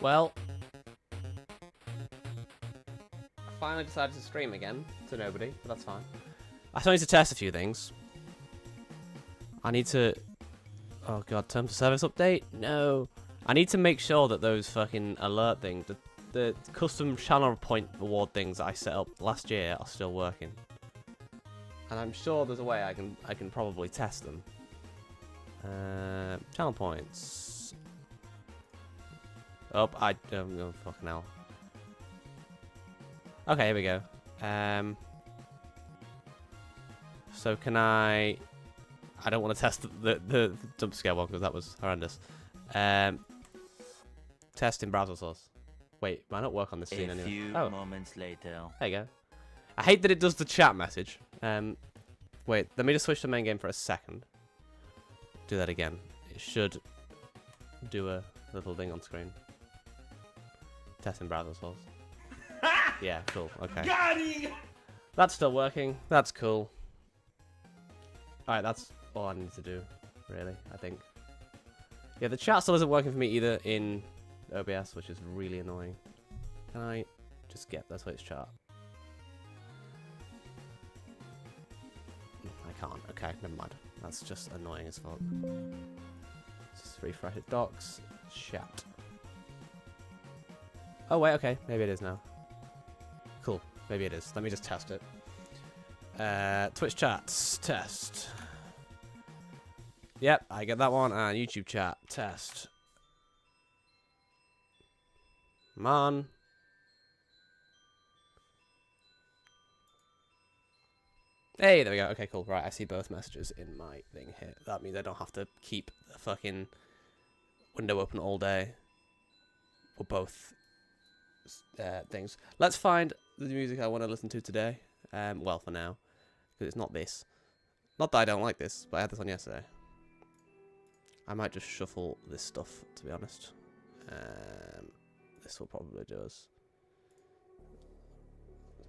Well, I finally decided to stream again to nobody, but that's fine. I still need to test a few things. I need to... Oh god, terms of service update? No. I need to make sure that those fucking alert things, the custom channel point reward things that I set up last year are still working. And I'm sure there's a way I can probably test them. Channel points. Oh, oh, fucking hell. Okay, here we go. So can I don't want to test the jump scare one because that was horrendous. Test in browser source. Wait, might not work on this scene anyway. A few moments later. There you go. I hate that it does the chat message. Wait, let me just switch to main game for a second. Do that again. It should do a little thing on screen. Test in browser source. Yeah, cool. Okay. Got him! That's still working. That's cool. Alright, that's all I need to do, really, I think. Yeah, the chat still isn't working for me either in OBS, which is really annoying. Can I just get the Twitch chat? I can't. Okay, never mind. That's just annoying as fuck. Just refresh it. Docs. Chat. Oh, wait, okay. Maybe it is now. Cool. Maybe it is. Let me just test it. Twitch chats. Test. Yep, I get that one. And YouTube chat. Test. Come on. Hey, there we go. Okay, cool. Right, I see both messages in my thing here. That means I don't have to keep the fucking window open all day for both things. Let's find the music I want to listen to today. Well, for now, because it's not this. Not that I don't like this, but I had this on yesterday. I might just shuffle this stuff, to be honest. This will probably do us.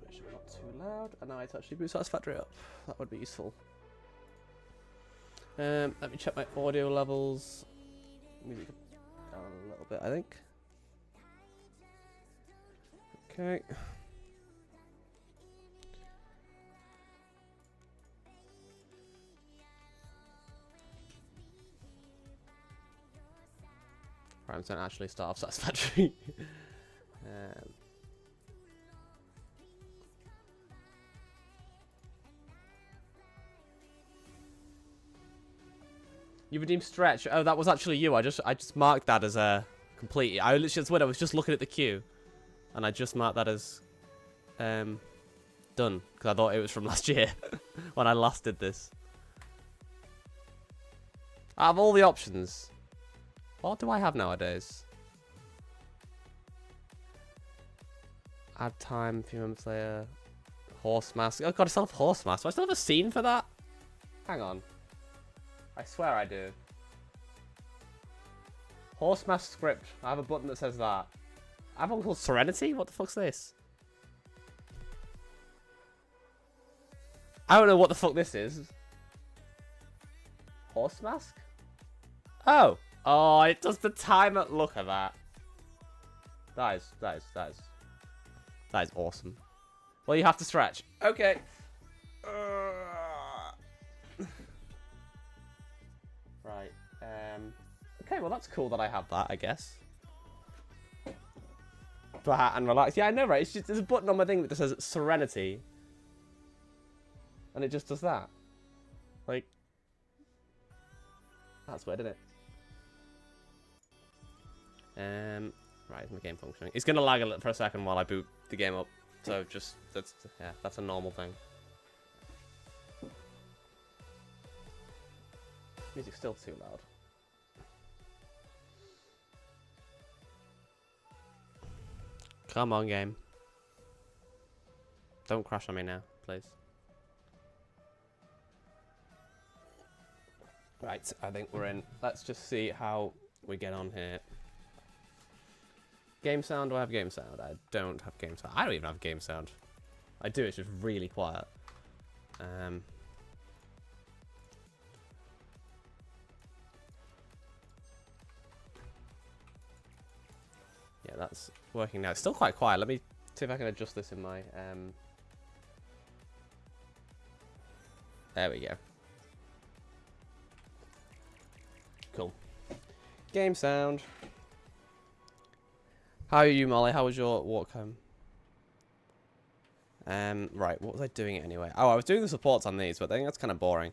Make sure we're not too loud, and now I actually boot Satisfactory up. That would be useful. Let me check my audio levels. Music down a little bit, I think. Okay. Right, I'm going to actually start off Satisfactory. You redeemed Stretch. Oh, that was actually you. I just marked that as a complete. I literally just went. I was just looking at the queue, and I just marked that as done because I thought it was from last year when I last did this. Out of all the options, what do I have nowadays? Add time, a few moments later. Horse mask. Oh god, I still have horse mask. Do I still have a scene for that? Hang on. I swear I do. Horse mask script. I have a button that says that. I have one called Serenity? What the fuck's this? I don't know what the fuck this is. Horse mask? Oh. Oh, it does the timer. Look at that. That is awesome. Well, you have to stretch. Okay. Right. Okay, well, that's cool that I have that, I guess. Flat and relax. Yeah, I know, right? It's just, there's a button on my thing that just says Serenity. And it just does that. Like, that's weird, isn't it? Right, is my game functioning? It's gonna lag a little for a second while I boot the game up. So just, that's a normal thing. Music's still too loud. Come on, game. Don't crash on me now, please. Right, I think we're in. Let's just see how we get on here. Game sound, do I have game sound? I don't have game sound. I don't even have game sound. I do, it's just really quiet. Yeah, that's working now. It's still quite quiet. Let me see if I can adjust this in my... There we go. Cool. Game sound. How are you, Molly? How was your walk home? Right, what was I doing anyway? Oh, I was doing the supports on these, but I think that's kind of boring.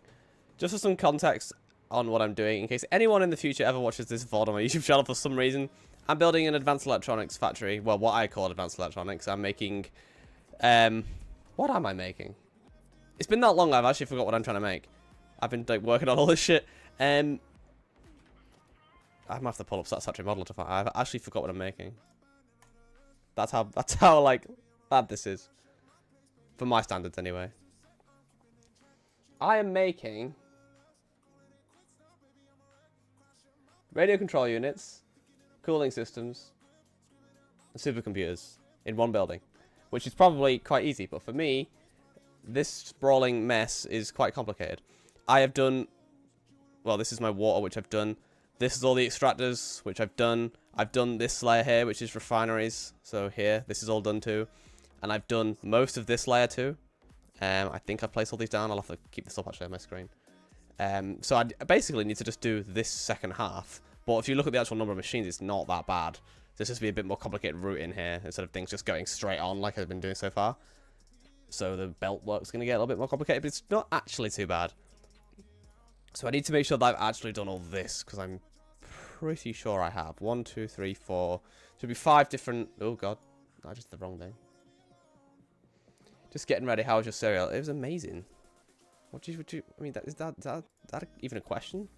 Just for some context on what I'm doing, in case anyone in the future ever watches this VOD on my YouTube channel for some reason, I'm building an advanced electronics factory. Well, what I call advanced electronics. I'm making... what am I making? It's been that long, I've actually forgot what I'm trying to make. I've been like working on all this shit. I'm gonna have to pull up Satisfactory model to find. I've actually forgot what I'm making. That's how like bad this is. For my standards, anyway. I am making radio control units, cooling systems, and supercomputers in one building, which is probably quite easy. But for me, this sprawling mess is quite complicated. I have done, well, this is my water, which I've done. This is all the extractors, which I've done. I've done this layer here, which is refineries. So here, this is all done too. And I've done most of this layer too. I think I've placed all these down. I'll have to keep this up actually on my screen. So I basically need to just do this second half. But if you look at the actual number of machines, it's not that bad. There's just be a bit more complicated route in here instead of things just going straight on like I've been doing so far. So the belt work's going to get a little bit more complicated, but it's not actually too bad. So I need to make sure that I've actually done all this, because I'm pretty sure I have. 1, 2, 3, 4. Should be 5 different... Oh, God. I just did the wrong thing. Just getting ready. How was your cereal? It was amazing. Would you I mean, is that even a question?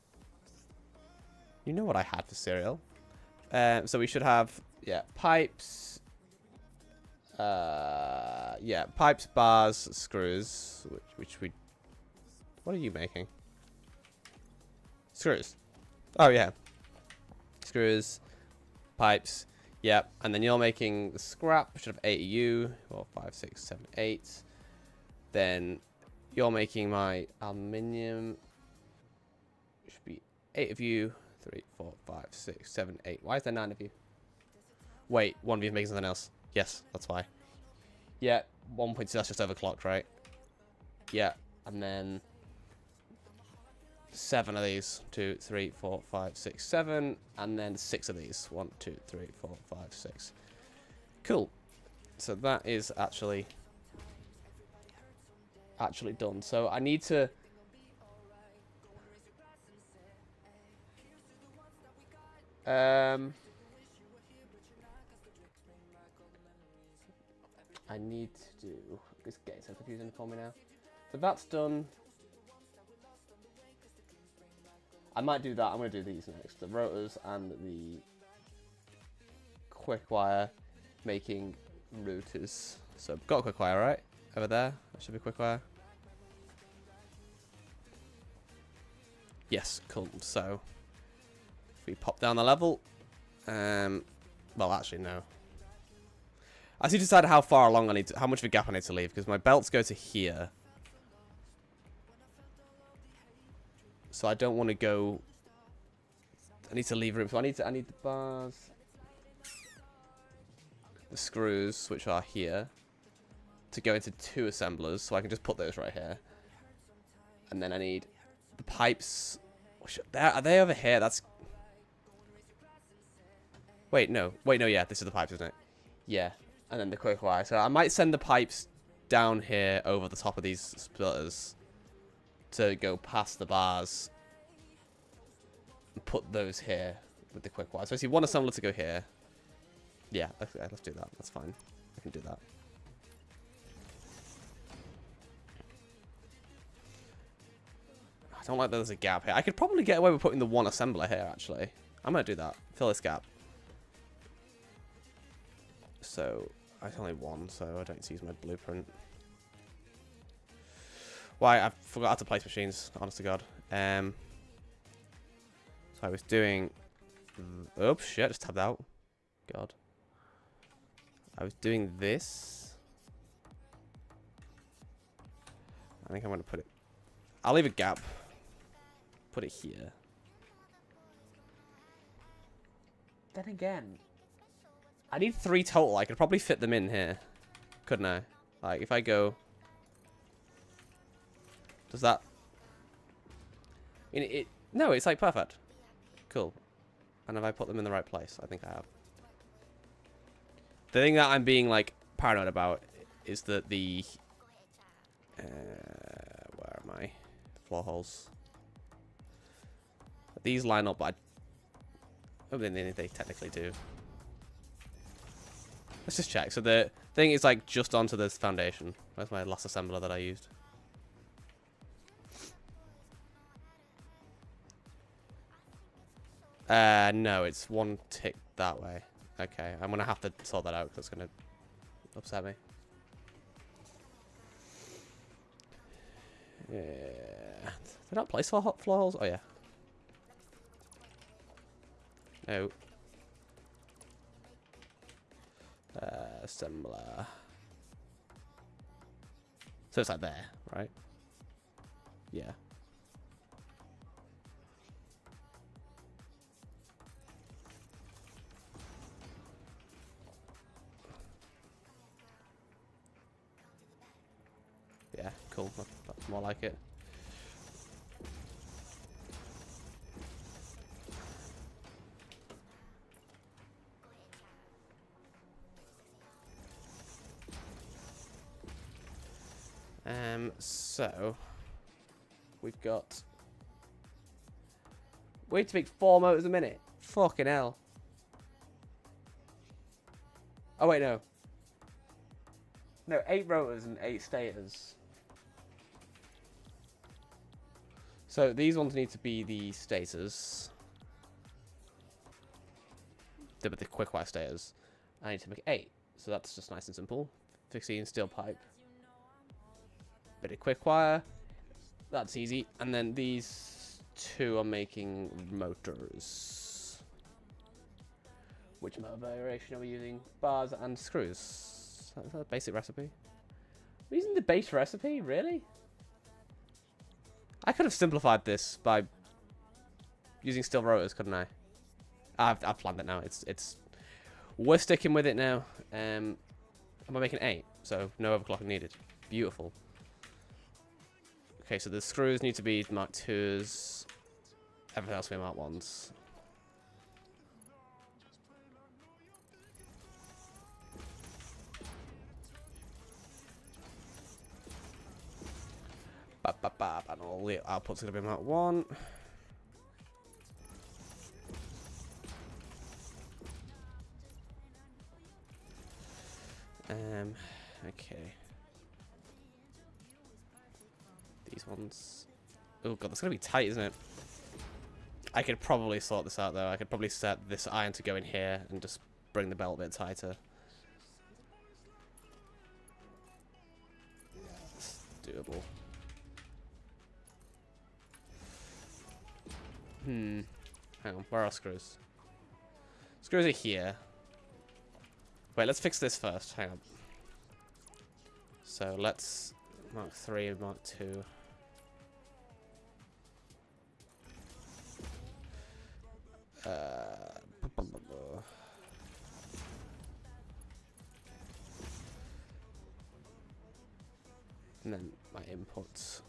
You know what I had for cereal. So we should have, yeah, pipes. Yeah, pipes, bars, screws, which we... What are you making? Screws. Oh, yeah. Screws, pipes, yep. And then you're making the scrap, which should have 8 of you. Well, 5, 6, 7, 8. Then you're making my aluminium. Should be 8 of you. 3, 4, 5, 6, 7, 8. Why is there 9 of you? Wait, one of you is making something else. Yes, that's why. Yeah, 1.2, that's just overclocked, right? Yeah, and then 7 of these. 2, 3, 4, 5, 6, 7. And then 6 of these. 1, 2, 3, 4, 5, 6. Cool. So that is actually done. So I need to... I need to do... This getting so confusing for me now. So that's done. I might do that. I'm going to do these next. The rotors and the quick wire making routers. So I've got a quick wire, right? Over there. That should be quick wire. Yes, cool. So if we pop down the level. Well, actually, no. I need to decide how far along I need to, how much of a gap I need to leave, because my belts go to here. So I don't want to go. I need to leave room. So I need the bars, the screws, which are here, to go into 2 assemblers. So I can just put those right here. And then I need the pipes. Are they over here? That's. Wait, no. Wait, no. Yeah, this is the pipes, isn't it? Yeah. And then the quick wire. So I might send the pipes down here over the top of these splitters to go past the bars and put those here with the quick wire. So I see one assembler to go here. Yeah, let's do that. That's fine. I can do that. I don't like that there's a gap here. I could probably get away with putting the one assembler here, actually. I'm going to do that. Fill this gap. So, it's only 1, so I don't need to use my blueprint. Why? I forgot how to place machines, honest to God. So I was doing... Oops, shit, just tabbed out. God. I was doing this. I think I'm going to put it... I'll leave a gap. Put it here. Then again... I need 3 total. I could probably fit them in here. Couldn't I? Like, if I go... Does that... No, it's like perfect. Cool. And have I put them in the right place? I think I have. The thing that I'm being, like, paranoid about is that the... where am I? Floor holes. These line up, but I don't think they technically do. Let's just check. So the thing is, like, just onto this foundation. Where's my last assembler that I used? No, it's one tick that way. Okay, I'm gonna have to sort that out because it's gonna upset me. Yeah. Did I not place floor holes? Oh, yeah. No. Assembler. So it's like there, right? Yeah. Yeah, cool. That's more like it. So we've got wait to make 4 motors a minute. Fucking hell. Oh wait, no. No, 8 rotors and 8 stators. So these ones need to be the stators. They're the quick wire stators. I need to make 8. So that's just nice and simple. 16 steel pipe. Bit of quick wire. That's easy. And then these 2 are making motors. Which motor variation are we using? Bars and screws. Is that a basic recipe? We're using the base recipe? Really? I could have simplified this by using steel rotors, couldn't I? I've planned it now. It's we're sticking with it now. Am I making 8? So no overclocking needed. Beautiful. Okay, so the screws need to be Mark 2s. Everything else will be Mark 1s. And all the output's going to be Mark 1. Okay. These ones. Oh god, that's gonna be tight, isn't it? I could probably sort this out though. I could probably set this iron to go in here and just bring the belt a bit tighter. It's doable. Hang on, where are screws? Screws are here. Wait, let's fix this first. Hang on. So let's Mark 3 and Mark 2. And then my inputs.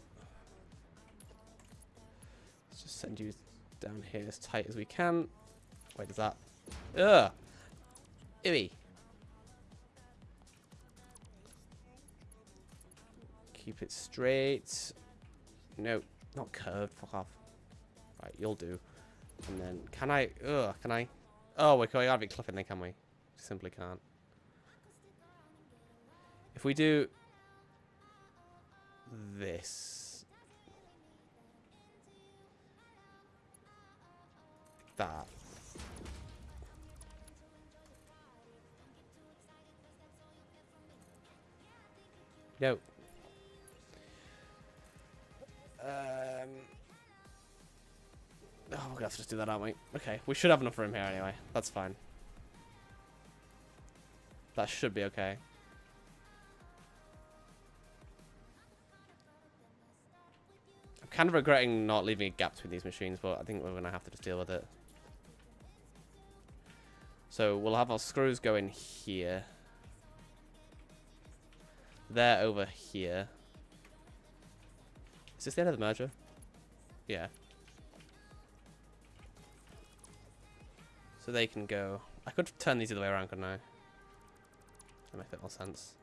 Let's just send you down here as tight as we can. Wait, is that? Ugh! Ewy! Keep it straight. No, not curved. Fuck off. Right, you'll do. And then, can I? Can I? Oh, we can't have it clipping then, can we? Simply can't. If we do this, that. No. Oh, we're gonna have to just do that, aren't we? Okay, we should have enough room here anyway. That's fine. That should be okay. I'm kind of regretting not leaving a gap between these machines, but I think we're gonna have to just deal with it. So we'll have our screws going here. They're over here. Is this the end of the merger? Yeah. So they can go... I could turn these the other way around, couldn't I? That makes a bit more sense.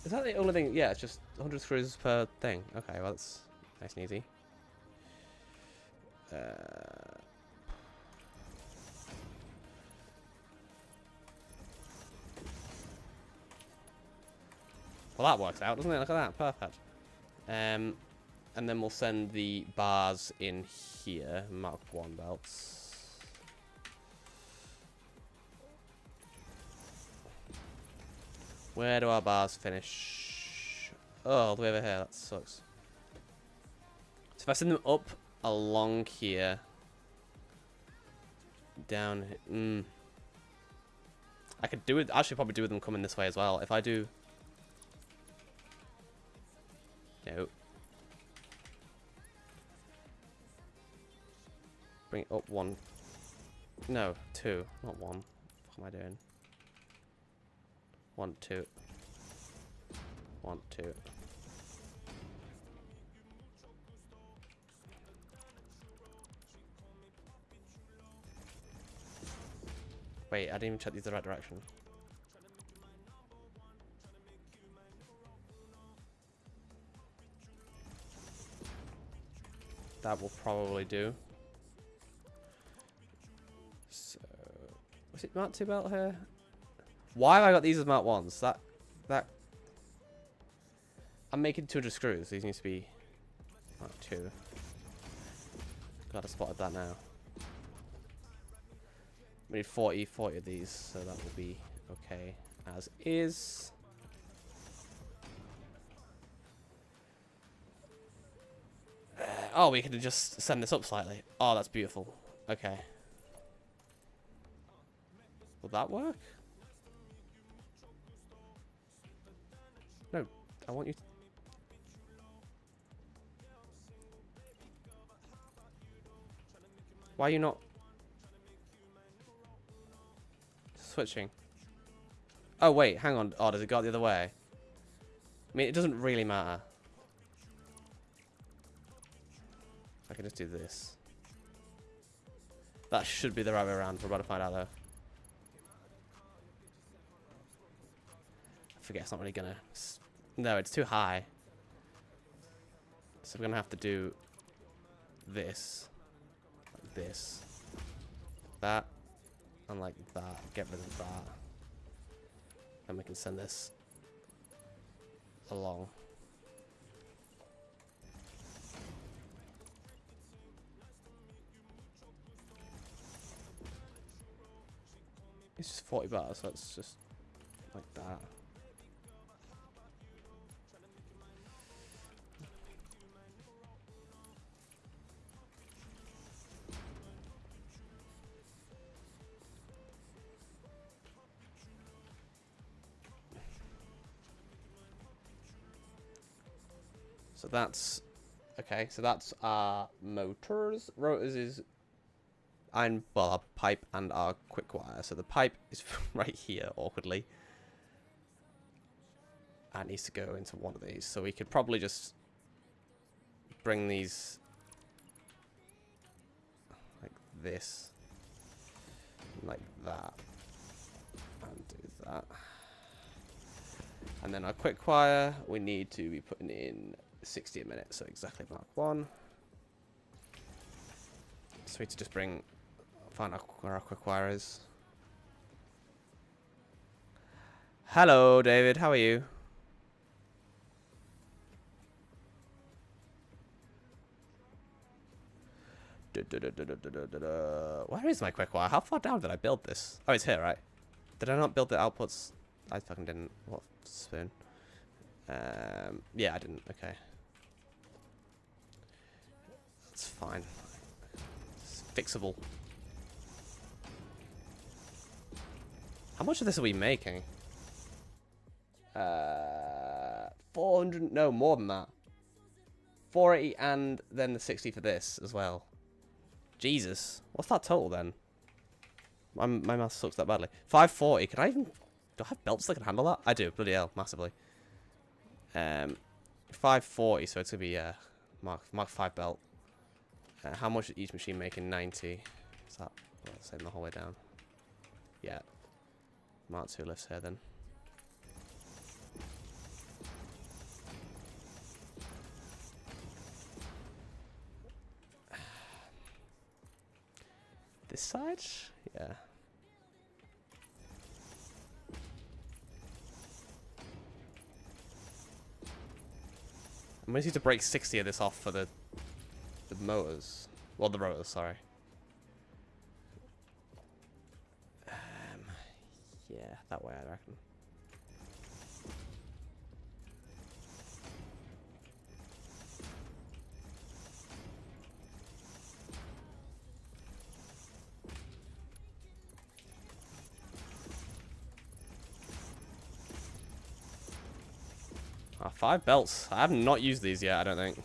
Is that the only thing? Yeah, it's just 100 screws per thing. Okay, well, that's nice and easy. Well, that works out, doesn't it? Look at that. Perfect. And then we'll send the bars in here. Mark 1 belts. Where do our bars finish? Oh, all the way over here. That sucks. So if I send them up along here, down. I could do it. I should probably do them coming this way as well. If I do. No. Bring it up 1. No, 2, not 1. What am I doing? 1, 2. 1, 2. Wait, I didn't even check these the right direction. That will probably do. So, was it Mark 2 belt here? Why have I got these as Mark 1s? That I'm making 200 screws. These need to be Mark 2. Glad I spotted that now. We need 40 of these, so that will be okay as is. Oh, we could just send this up slightly. Oh, that's beautiful. Okay. Will that work? No, I want you to... Why are you not... switching? Oh, wait, hang on. Oh, does it go the other way? I mean, it doesn't really matter. I can just do this. That should be the right way around. We're about to find out, though. I forget it's not really gonna... No, it's too high. So we're gonna have to do this. Like this. That. And like that. Get rid of that. And we can send this along. It's just 40 bars, so it's just like that. So that's okay. So that's our motors. Rotors is well, our pipe and our quick wire. So the pipe is right here, awkwardly. And needs to go into one of these. So we could probably just bring these like this, like that, and do that. And then our quick wire, we need to be putting in 60 a minute, so exactly Mark 1. So we need to just find out where our quick wire is. Hello, David. How are you? Where is my quick wire? How far down did I build this? Oh, it's here, right? Did I not build the outputs? I fucking didn't. What spoon? Yeah, I didn't. Okay. That's fine. It's fixable. How much of this are we making? 400? No, more than that. 480 and then the 60 for this as well. Jesus. What's that total then? My math sucks that badly. 540. Can I even... Do I have belts that can handle that? I do. Bloody hell. Massively. 540. So it's going to be Mark 5 belt. How much is each machine making? 90. Is that the same the whole way down? Yeah. Mark 2 lifts here then. This side? Yeah. I'm going to need to break 60 of this off for the motors. Well, the rotors, sorry. Yeah, that way I reckon. Oh, 5 belts. I have not used these yet, I don't think.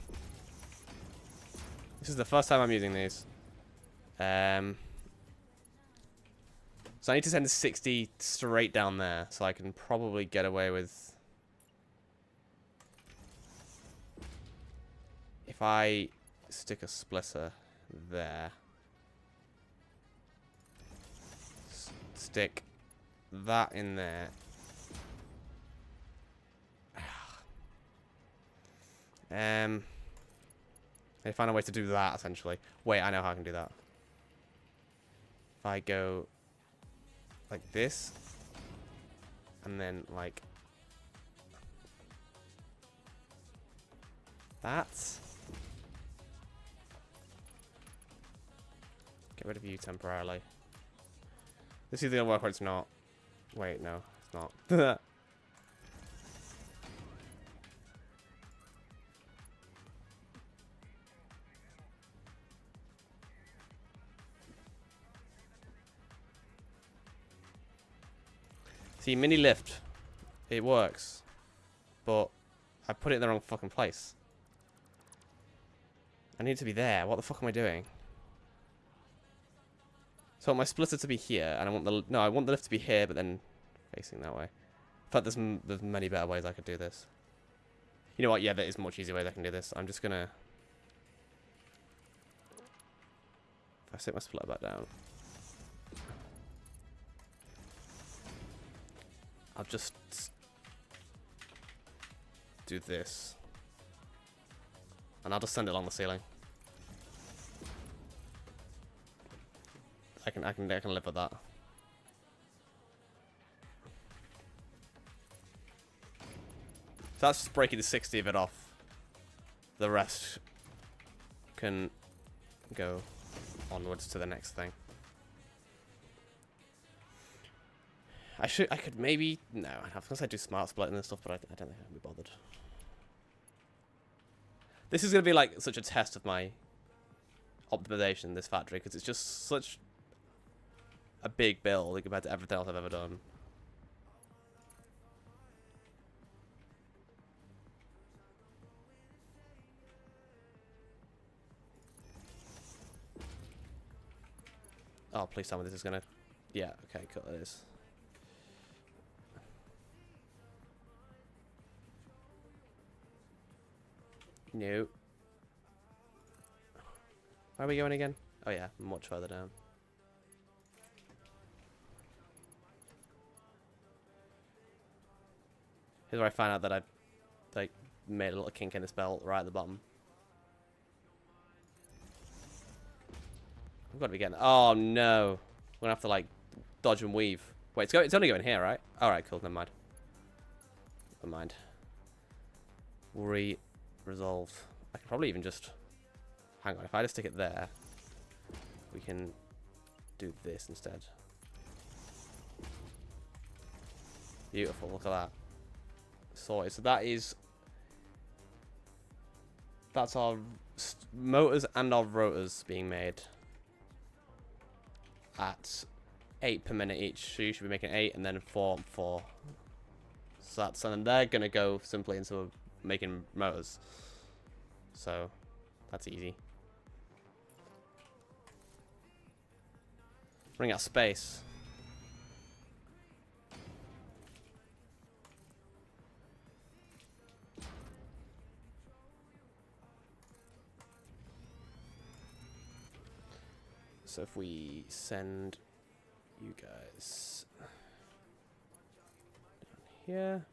This is the first time I'm using these. So I need to send 60 straight down there, so I can probably get away with... If I stick a splitter there. Stick that in there. I find a way to do that, essentially. Wait, I know how I can do that. If I go like this, and then like that. Get rid of you temporarily. This is either gonna work or it's not. Wait, no, it's not. See, mini lift, it works, but I put it in the wrong fucking place. I need to be there. What the fuck am I doing? So I want my splitter to be here, and I want I want the lift to be here, but then facing that way. In fact, there's many better ways I could do this. You know what? Yeah, there is much easier ways I can do this. I'm just gonna... If I sit my splitter back down, I'll just do this, and I'll just send it along the ceiling. I can live with that. So that's just breaking the 60 of it off. The rest can go onwards to the next thing. I could maybe... No, I was going to say do smart splitting and stuff, but I don't think I'd be bothered. This is going to be like such a test of my optimization in this factory, because it's just such a big build compared to everything else I've ever done. Oh, please tell me this is going to... Yeah, okay, cool, it is. No. Where are we going again? Oh yeah, much further down. Here's where I find out that I've like made a little kink in this belt right at the bottom. I've got to be getting... Oh no. We're gonna have to like dodge and weave. Wait, it's only going here, right? Alright, cool, never mind. Never mind. Resolved. I could probably even just... Hang on, if I just stick it there, we can do this instead. Beautiful, look at that. Sorted. So that is... That's our motors and our rotors being made at 8 per minute each. So you should be making 8 and then 4 and 4. So that's... And then they're going to go simply into making motors. So that's easy. Running out of space. So if we send you guys down here.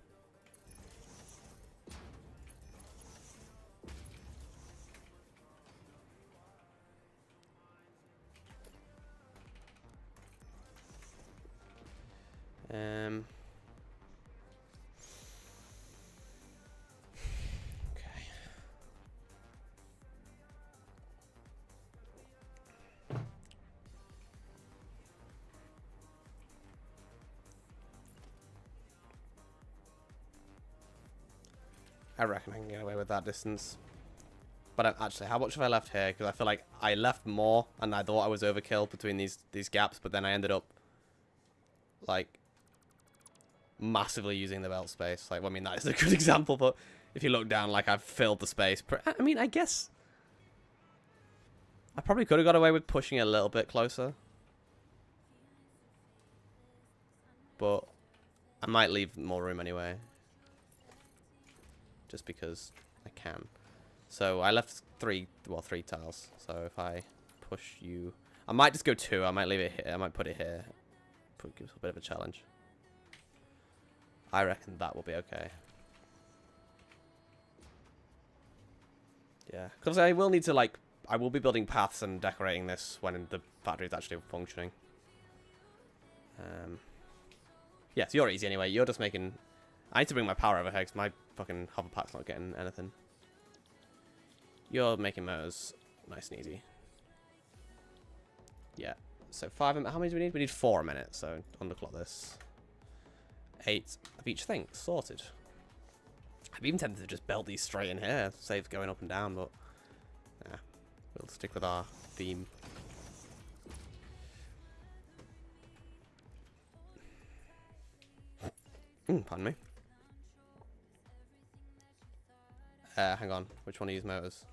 Okay. I reckon I can get away with that distance. But actually, how much have I left here? Because I feel like I left more, and I thought I was overkill between these gaps, but then I ended up like massively using the belt space. Like, well, I mean, that is a good example, but if you look down, like, I've filled the space. I mean, I guess I probably could have got away with pushing it a little bit closer, but I might leave more room anyway, just because I can. So I left three tiles. So if I push you, I might just go 2. I might leave it here. I might put it here. Give us a bit of a challenge. I reckon that will be okay. Yeah, because I will need to, like, I will be building paths and decorating this when the factory is actually functioning. Yeah, so you're easy anyway. You're just making... I need to bring my power over here because my fucking hover pack's not getting anything. You're making motors nice and easy. Yeah. So 5... How many do we need? We need 4 a minute, so underclock this. 8 of each thing. Sorted. I'm even tempted to just belt these straight in here. Saves going up and down, but... yeah. We'll stick with our theme. Pardon me. Hang on. Which one of these motors?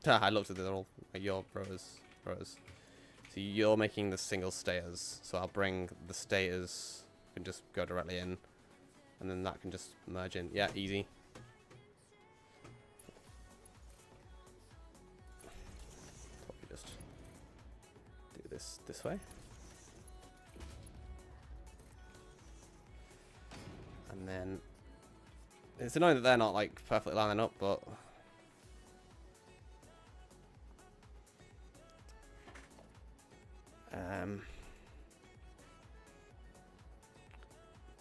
I looked at it all. Your rotors. So you're making the single stators. So I'll bring the stators. Can just go directly in, and then that can just merge in. Yeah, easy. Probably just do this way. And then it's annoying that they're not like perfectly lining up, but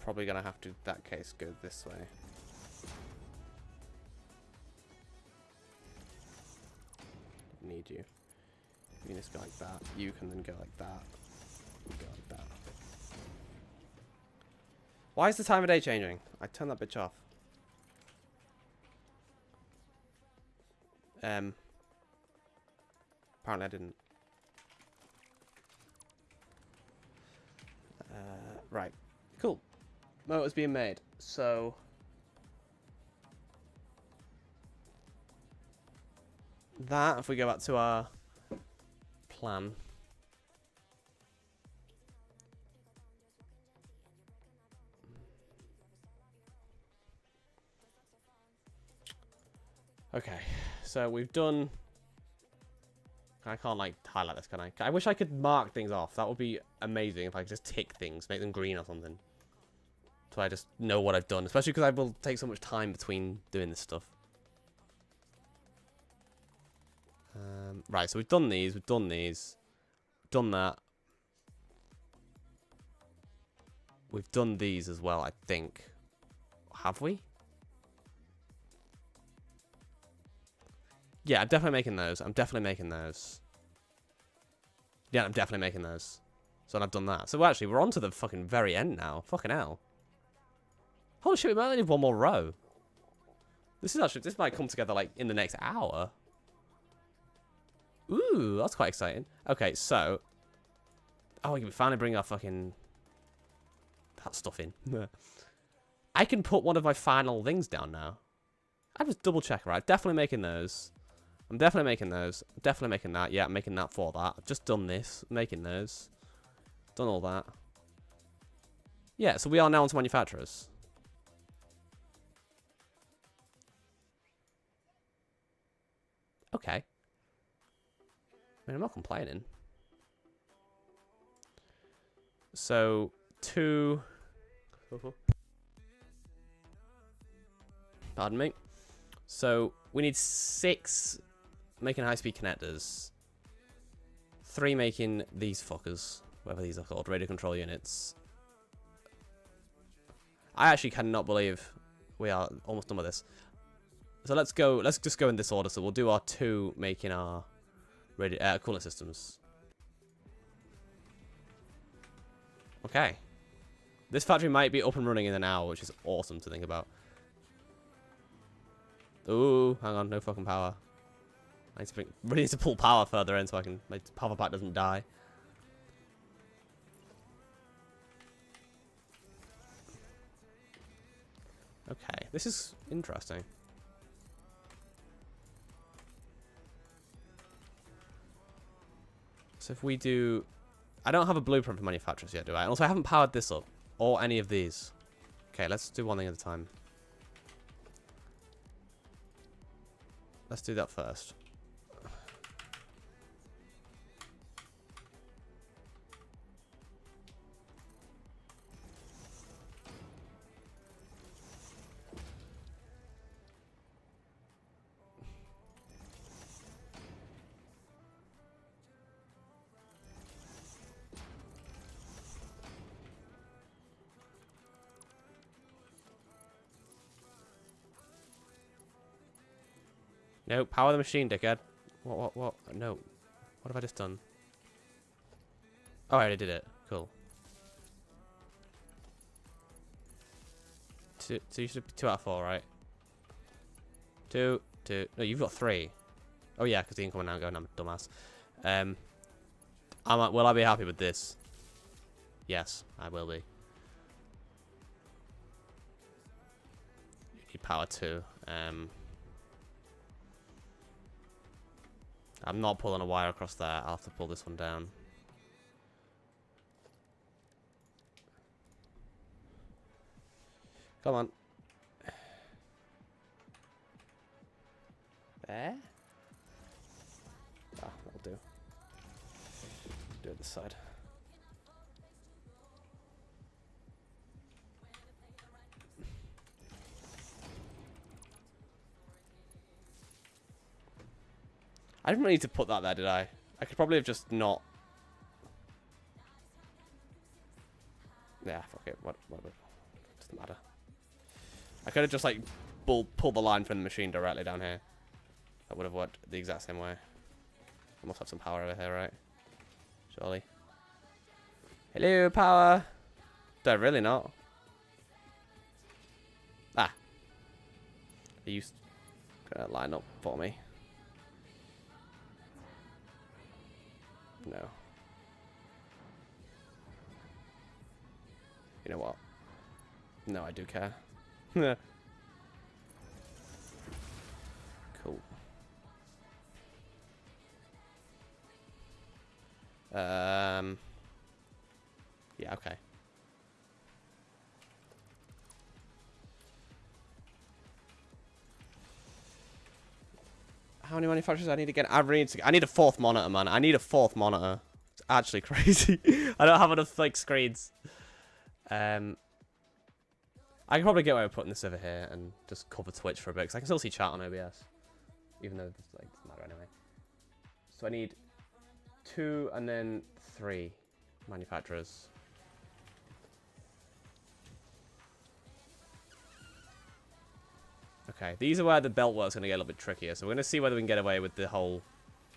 probably gonna have to, in that case, go this way. Need you. You can just go like that. You can then go like that. Go like that. Why is the time of day changing? I turned that bitch off. Apparently I didn't. Right. Cool. Motor's being made. So that, if we go back to our plan. Okay, so we've done... I can't, like, highlight this, can I? I wish I could mark things off. That would be amazing if I could just tick things, make them green or something. So I just know what I've done, especially because I will take so much time between doing this stuff. Right, so we've done these, done that. We've done these as well, I think. Have we? Yeah, I'm definitely making those. Yeah, I'm definitely making those. So I've done that. So actually, we're on to the fucking very end now. Fucking hell. Holy shit, we might only need one more row. This might come together, like, in the next hour. Ooh, that's quite exciting. Okay, so... oh, we can finally bring our fucking... that stuff in. I can put one of my final things down now. I just double check, right? Definitely making those. I'm definitely making those. I'm definitely making that. Yeah, I'm making that for that. I've just done this. Making those. Done all that. Yeah, so we are now onto manufacturers. Okay. I mean, I'm not complaining. So, 2... Pardon me. So, we need 6 making high-speed connectors. 3 making these fuckers. Whatever these are called. Radio control units. I actually cannot believe we are almost done with this. So let's go. Let's just go in this order. So we'll do our 2 making our radio, cooling systems. Okay. This factory might be up and running in an hour, which is awesome to think about. Ooh, hang on, no fucking power. I need to really need to pull power further in so my power pack doesn't die. Okay, this is interesting. So if we do... I don't have a blueprint for manufacturers yet, do I? And also, I haven't powered this up. Or any of these. Okay, let's do one thing at a time. Let's do that first. No, power the machine, dickhead. What? No. What have I just done? Oh, I already did it. Cool. So you should be 2 out of 4, right? 2. No, you've got 3. Oh yeah, because the incoming now going. I'm a dumbass. Will I be happy with this? Yes, I will be. You need power 2. I'm not pulling a wire across there. I'll have to pull this one down. Come on. There? Ah, that'll do. Do it this side. I didn't really need to put that there, did I? I could probably have just not... Yeah, fuck it. Whatever. Doesn't matter. I could have just, like, pulled the line from the machine directly down here. That would have worked the exact same way. I must have some power over here, right? Surely. Hello, power! Do I really not? Ah. Are you gonna line up for me? No. You know what? No, I do care. Cool. Yeah, okay. How many manufacturers do I need again? I need a 4th monitor, man. I need a 4th monitor. It's actually crazy. I don't have enough, like, screens. I can probably get away with putting this over here and just cover Twitch for a bit, because I can still see chat on OBS. Even though this, like, doesn't matter anyway. So I need 2 and then 3 manufacturers. Okay, these are where the belt work's going to get a little bit trickier. So we're going to see whether we can get away with the whole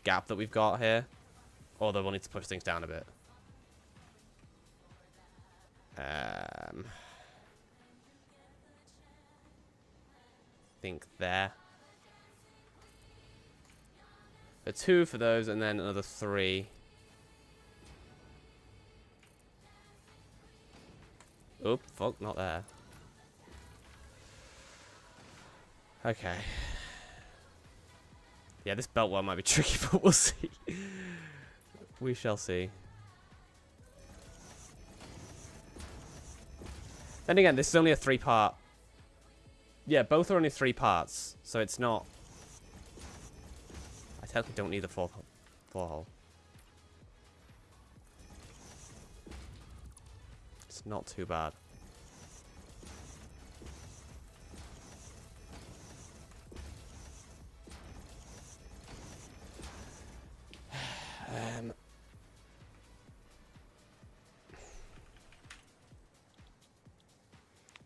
gap that we've got here. Or that we'll need to push things down a bit. I think there. So 2 for those and then another 3. Oop, fuck, not there. Okay. Yeah, this belt one might be tricky, but we'll see. We shall see. Then again, this is only a 3-part. Yeah, both are only 3 parts, so it's not. I technically don't need the 4 hole. It's not too bad.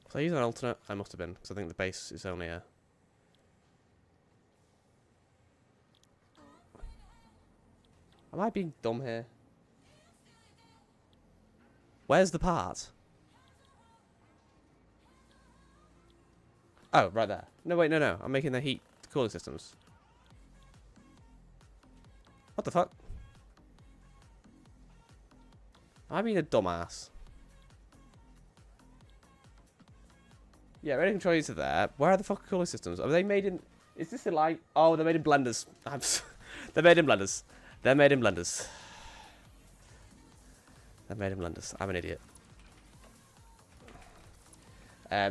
Was I using an alternate? I must have been, because I think the base is only a... Am I being dumb here? Where's the part? Oh, right there. No, wait, no. I'm making the heat cooling systems. What the fuck? Am I being a dumbass? Yeah, radio control units are there. Where are the fucking cooling systems? Are they made in... Is this the light? Oh, they're made in blenders. They're made in blenders. They're made in blenders. They're made in blenders. I'm an idiot.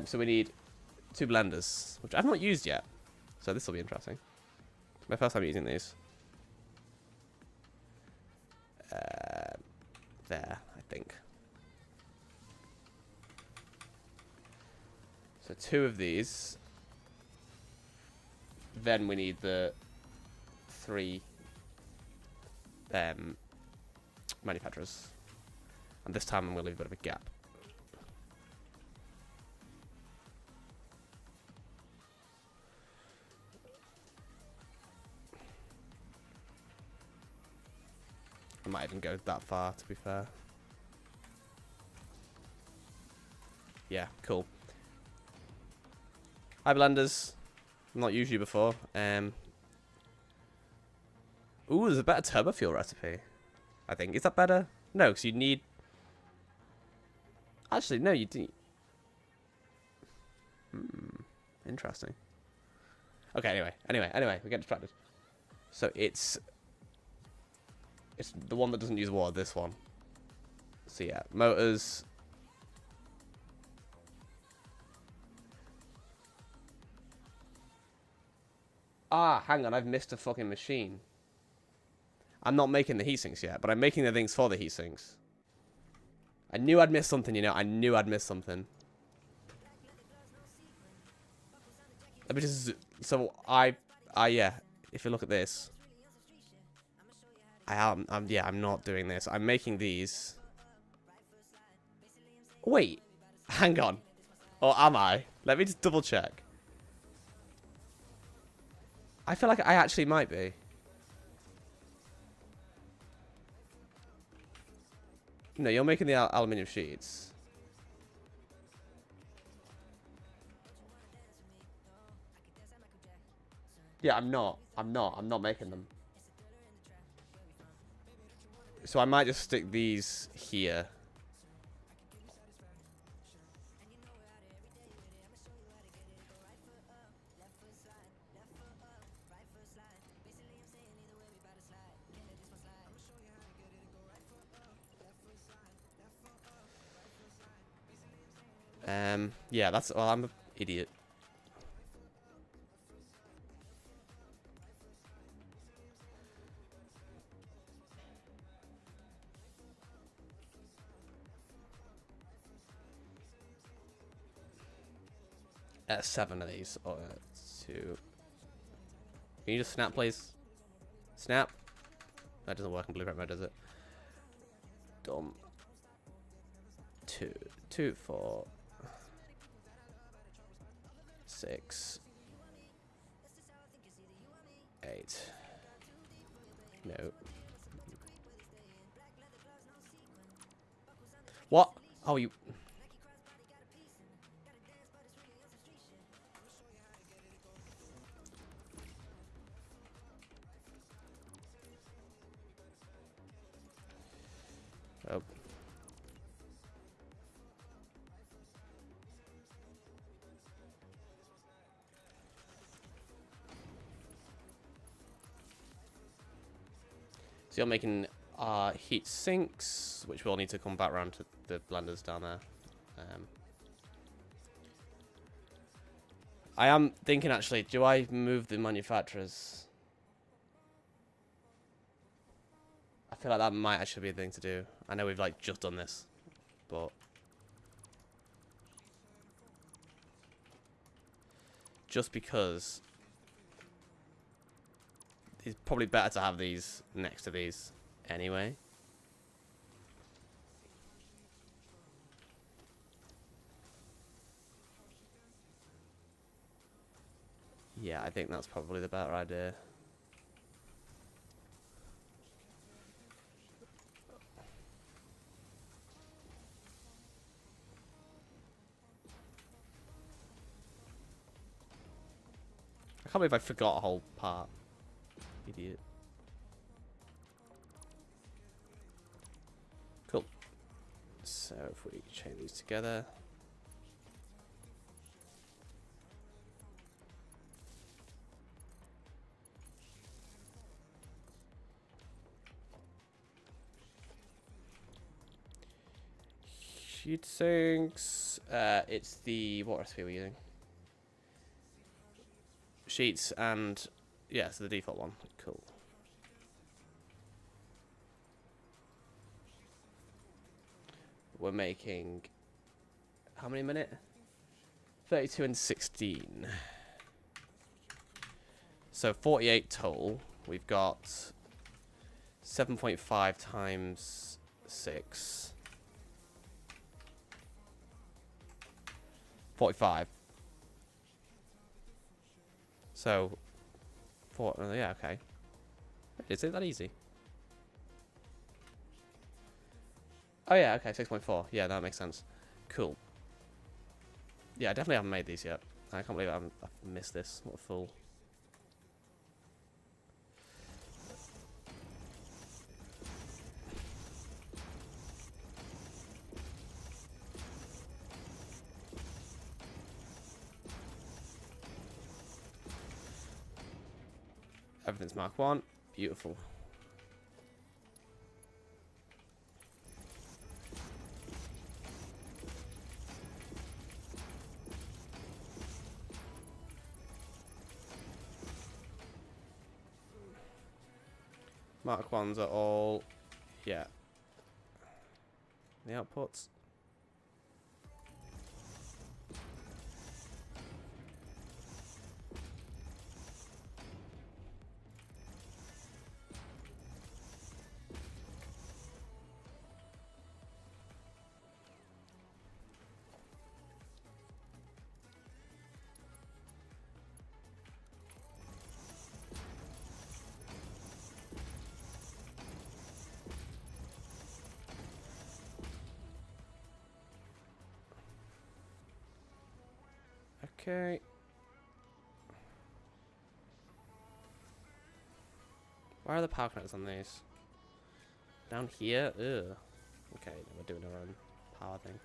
So we need 2 blenders, which I've not used yet. So this will be interesting. It's my first time using these. There, I think. So 2 of these. Then we need the 3 manufacturers. And this time I'm going to leave a bit of a gap. I might even go that far, to be fair. Yeah, cool. Hi, blenders. Not used you before. Ooh, there's a better turbo fuel recipe. I think. Is that better? No, because you need... Actually, no, you do. Interesting. Okay, anyway, we get distracted. So it's the one that doesn't use water, this one. So yeah, motors. Ah, hang on, I've missed a fucking machine. I'm not making the heat sinks yet, but I'm making the things for the heat sinks. I knew I'd missed something, you know. I knew I'd missed something. Let me just... So, yeah. If you look at this. I'm not doing this. I'm making these. Wait. Hang on. Or am I? Let me just double check. I feel like I actually might be. No, you're making the aluminium sheets. Yeah, I'm not making them. So I might just stick these here. Yeah, that's... Well, I'm an idiot. Seven of these. Or 2. Can you just snap, please? Snap. That doesn't work in blueprint mode, does it? Dumb. 2, 4, 6, 8. No. What? Oh, you... Oh. So you're making heat sinks, which we'll need to come back around to the blenders down there. I am thinking, actually, do I move the manufacturers? I feel like that might actually be the thing to do. I know we've, like, just done this, but... just because... it's probably better to have these next to these anyway. Yeah, I think that's probably the better idea. I can't believe I forgot a whole part. Idiot. Cool. So if we chain these together. Sheet sinks. It's the... what recipe are we using? Sheets and... yeah, so the default one. Cool. We're making... how many a minute? 32 and 16. So 48 total. We've got 7.5 times 6. 45. So, yeah, okay. Is it that easy? Oh yeah, okay, 6.4. Yeah, that makes sense. Cool. Yeah, I definitely haven't made these yet. I can't believe I've missed this. What a fool. Everything's Mark 1. Beautiful. Mark 1s are all... yeah. The outputs. Okay. Where are the power connectors on these? Down here? Ugh. Okay, no, we're doing our own power thing.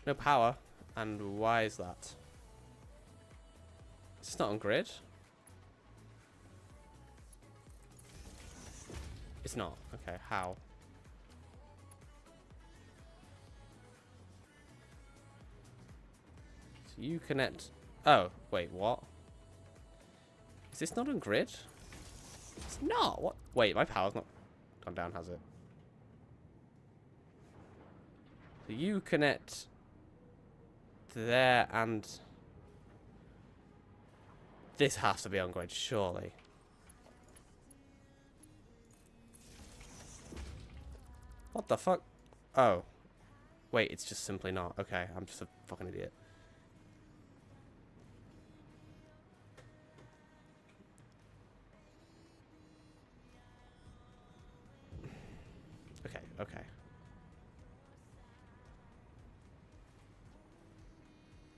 No power. And why is that? It's not on grid. It's not. Okay, how? So you connect... oh, wait, what? Is this not on grid? It's not. What? Wait, my power's not gone down, has it? So you connect there, and this has to be on grid, surely. What the fuck? Oh. Wait, it's just simply not. Okay, I'm just a fucking idiot. Okay.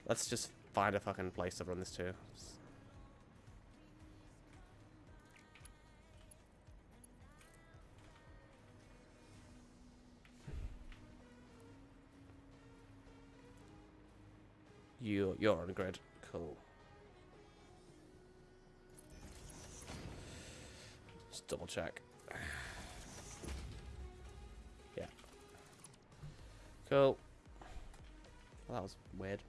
Let's just find a fucking place to run this to. You're on grid. Cool. Just double check. Yeah. Cool. Well, that was weird.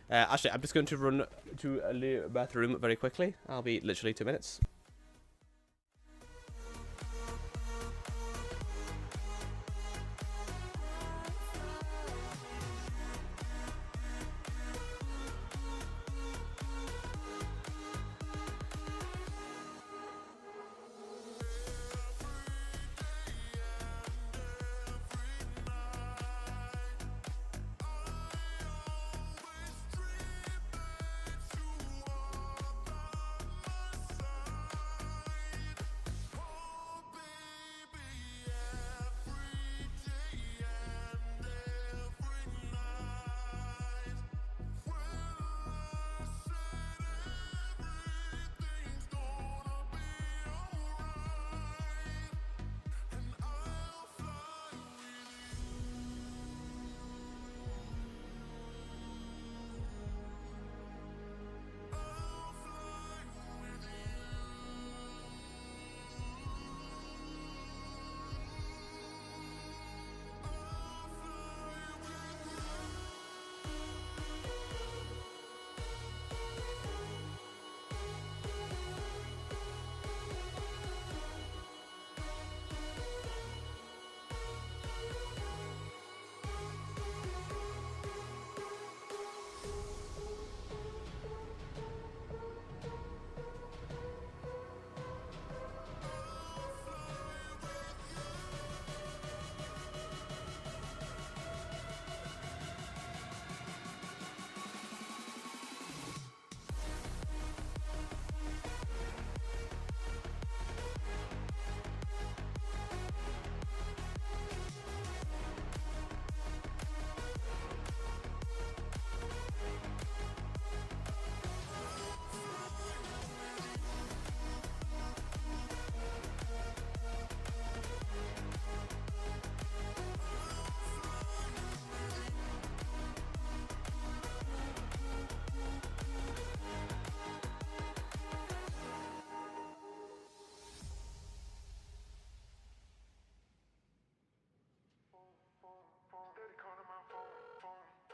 Actually, I'm just going to run to the bathroom very quickly. I'll be literally 2 minutes.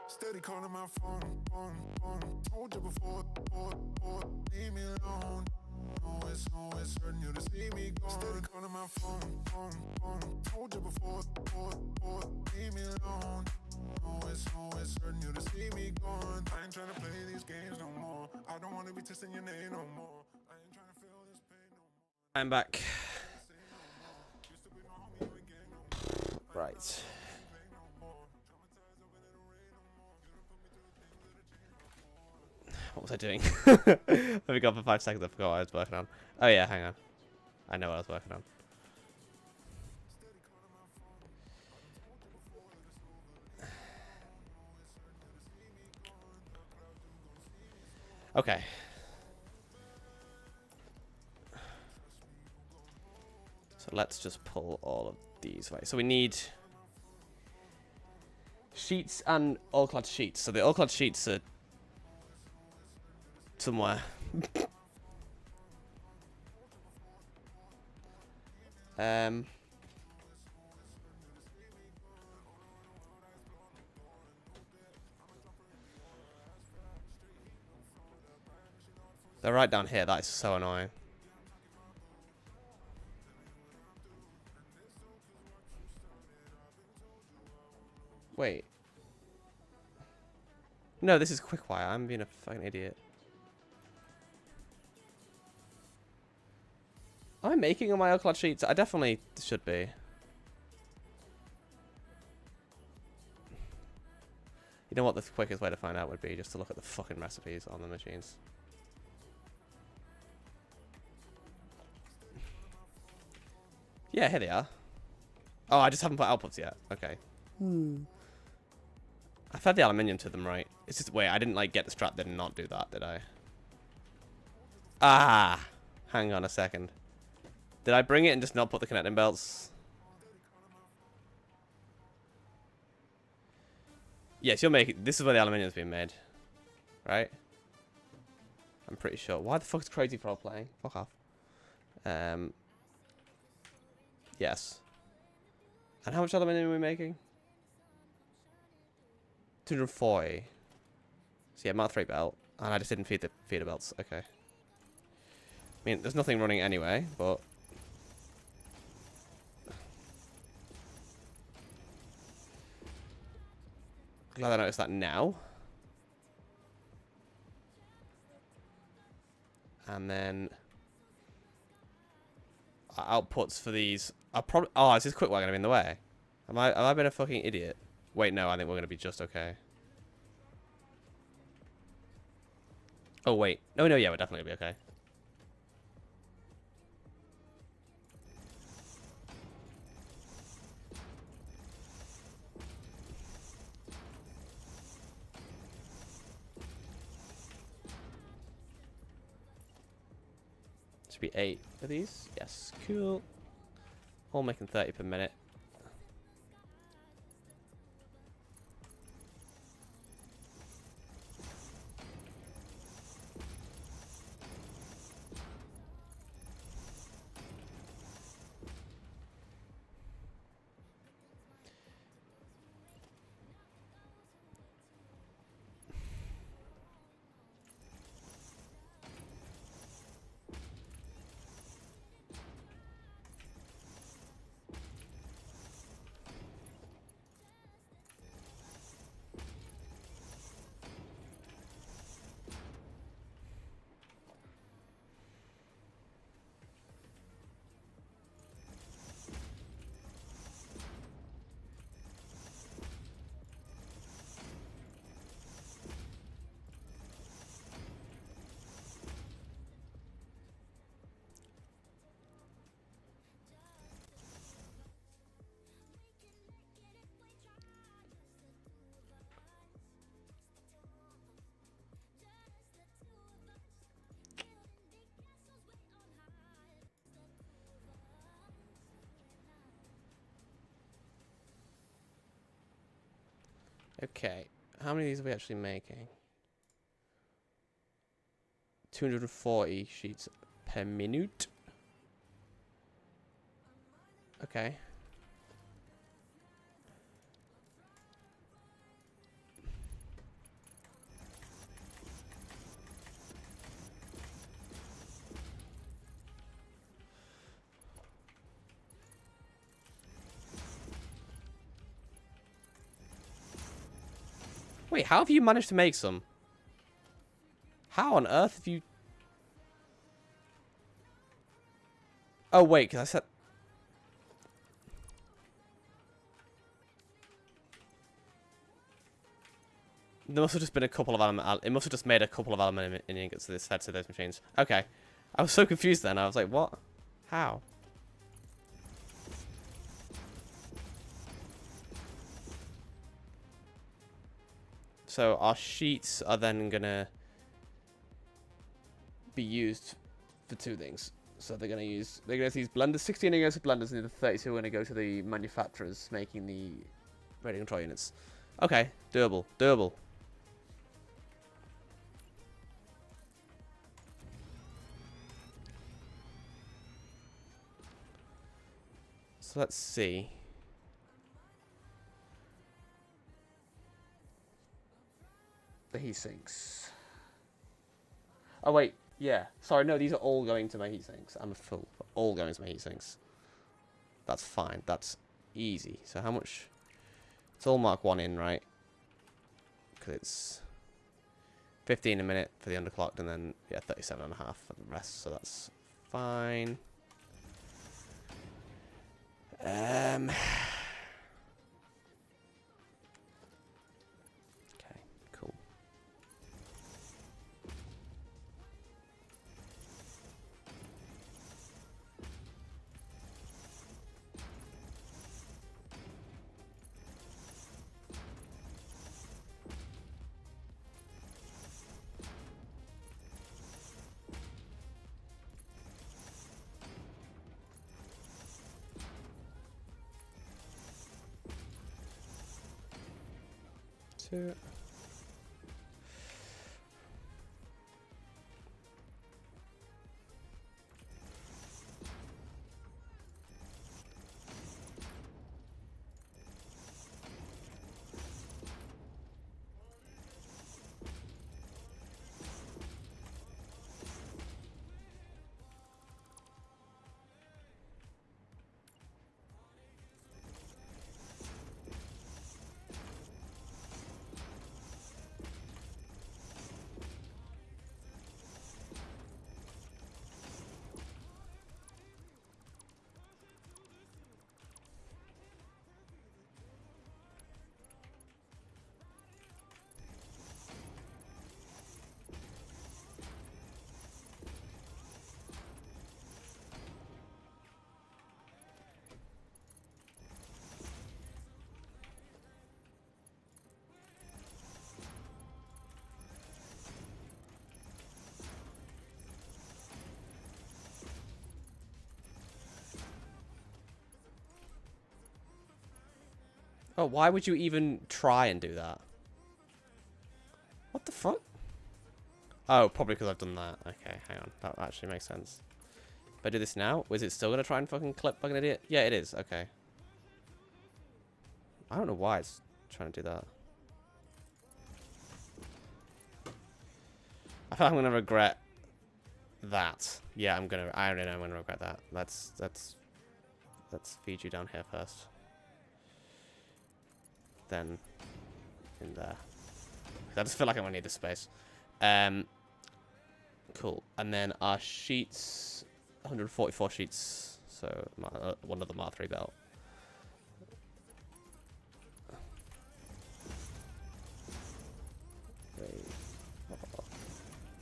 Steady calling my phone. Told you before, leave me alone. No, it's hurting you to see me gone. Steady calling my phone. Told you before, leave me alone. No, it's hurting you to see me gone. I ain't trying to play these games no more. I don't want to be testing your name no more. I ain't trying to feel this pain no more. I'm back. Right. What was I doing? Let me go for 5 seconds. I forgot what I was working on. Oh yeah, hang on. I know what I was working on. Okay. So let's just pull all of these away. So we need sheets and all-clad sheets. So the all-clad sheets are somewhere. They're right down here. That is so annoying. Wait. No, this is quick wire. I'm being a fucking idiot. Am I making all my all-clad sheets? I definitely should be. You know what the quickest way to find out would be? Just to look at the fucking recipes on the machines. Yeah, here they are. Oh, I just haven't put outputs yet. Okay. I fed the aluminium to them, right? It's just, wait, I didn't, like, get the strap, did not do that, did I? Ah! Hang on a second. Did I bring it and just not put the connecting belts? Yes, you're making... This is where the aluminium's being made. Right? I'm pretty sure. Why the fuck is Crazy Frog playing? Fuck off. Yes. And how much aluminium are we making? 240. So yeah, Mark 3 belt. And I just didn't feed the feeder belts. Okay. I mean, there's nothing running anyway, but... Glad I noticed that now. And then... outputs for these... I'll probably... Oh, is this quick one going to be in the way? Have I been a fucking idiot? Wait, no, I think we're going to be just okay. Oh, wait. No, yeah, we're definitely going to be okay. Should be 8 of these. Yes, cool. All making 30 per minute. Okay, how many of these are we actually making? 240 sheets per minute. Okay. Wait, how have you managed to make some? How on earth have you... Oh, wait, because I said... There must have just been a couple of aluminium... It must have just made a couple of aluminium ingots to this fed to those machines. Okay. I was so confused then. I was like, what? How? So our sheets are then gonna be used for two things. So they're gonna use these blenders, 16 ingots of blenders, and the 32 are gonna go to the manufacturers making the radio control units. Okay, doable, doable. So let's see. The heat sinks. Oh wait, yeah. Sorry, no, these are all going to my heat sinks. I'm a fool. All going to my heat sinks. That's fine. That's easy. So how much? It's all Mark 1 in, right? Because it's 15 a minute for the underclocked, and then yeah, 37.5 for the rest. So that's fine. 2. Oh, why would you even try and do that? What the fuck? Oh, probably because I've done that. Okay, hang on. That actually makes sense. If I do this now, is it still going to try and fucking clip like an idiot? Yeah, it is. Okay. I don't know why it's trying to do that. I feel like I'm going to regret that. Yeah, I already know I'm going to regret that. Let's feed you down here first. Then in there. I just feel like I'm gonna need this space. Cool. And then our sheets, 144 sheets. So one of them are 3 belt. Three, 4,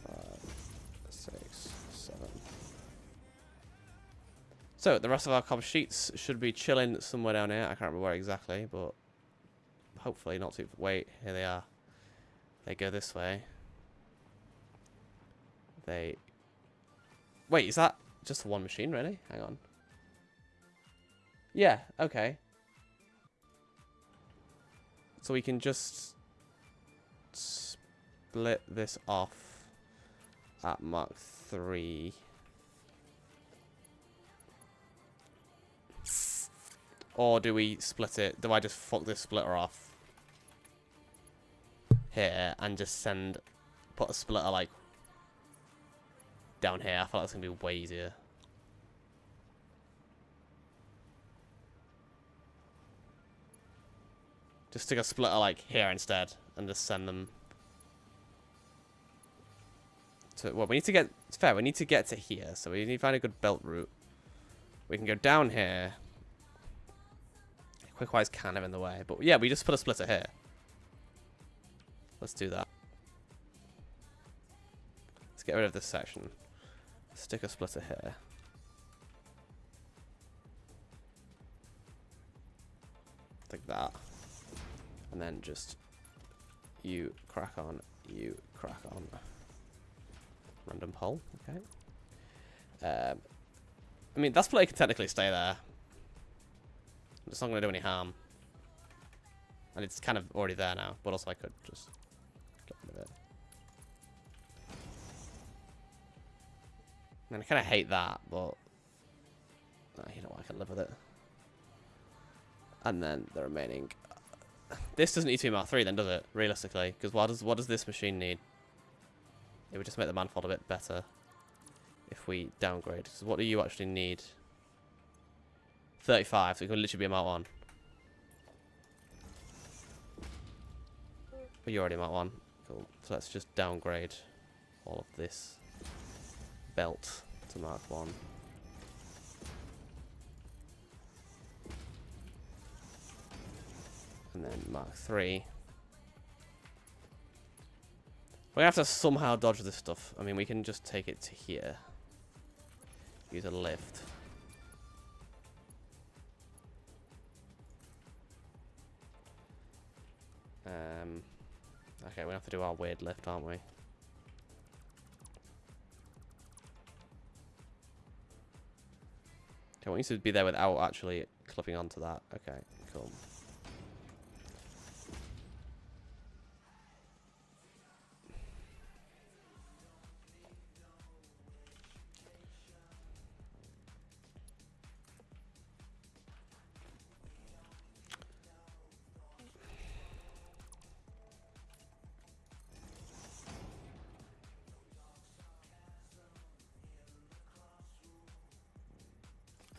5, 6, 7. So the rest of our cob sheets should be chilling somewhere down here. I can't remember where exactly, but hopefully not too... Wait, here they are. They go this way. Wait, is that just one machine, really? Hang on. Yeah, okay. So we can just split this off at Mark 3. Or do we split it? Do I just fuck this splitter off here and just put a splitter like down here? I feel like it's gonna be way easier. Just stick a splitter like here instead and just send them to... Well, we need to get... It's fair, we need to get to here, so we need to find a good belt route. We can go down here. Quickwire's kind of in the way, but yeah, we just put a splitter here. Let's do that. Let's get rid of this section. Stick a splitter here. Like that. And then just you crack on, you crack on. Random hole, okay. I mean, that splitter can technically stay there. It's not going to do any harm. And it's kind of already there now, but also I could just get rid of it. And I kind of hate that, but you know what, I can live with it. And then the remaining... This doesn't need to be Mark 3 then, does it? Realistically. Because what does this machine need? It would just make the manifold a bit better if we downgrade. So what do you actually need? 35, so it could literally be a Mark 1. But you're already Mark 1. Cool. So let's just downgrade all of this belt to Mark 1. And then Mark 3. We're going to have to somehow dodge this stuff. I mean, we can just take it to here. Use a lift. Okay, we have to do our weird lift, aren't we? Okay, we need to be there without actually clipping onto that. Okay, cool.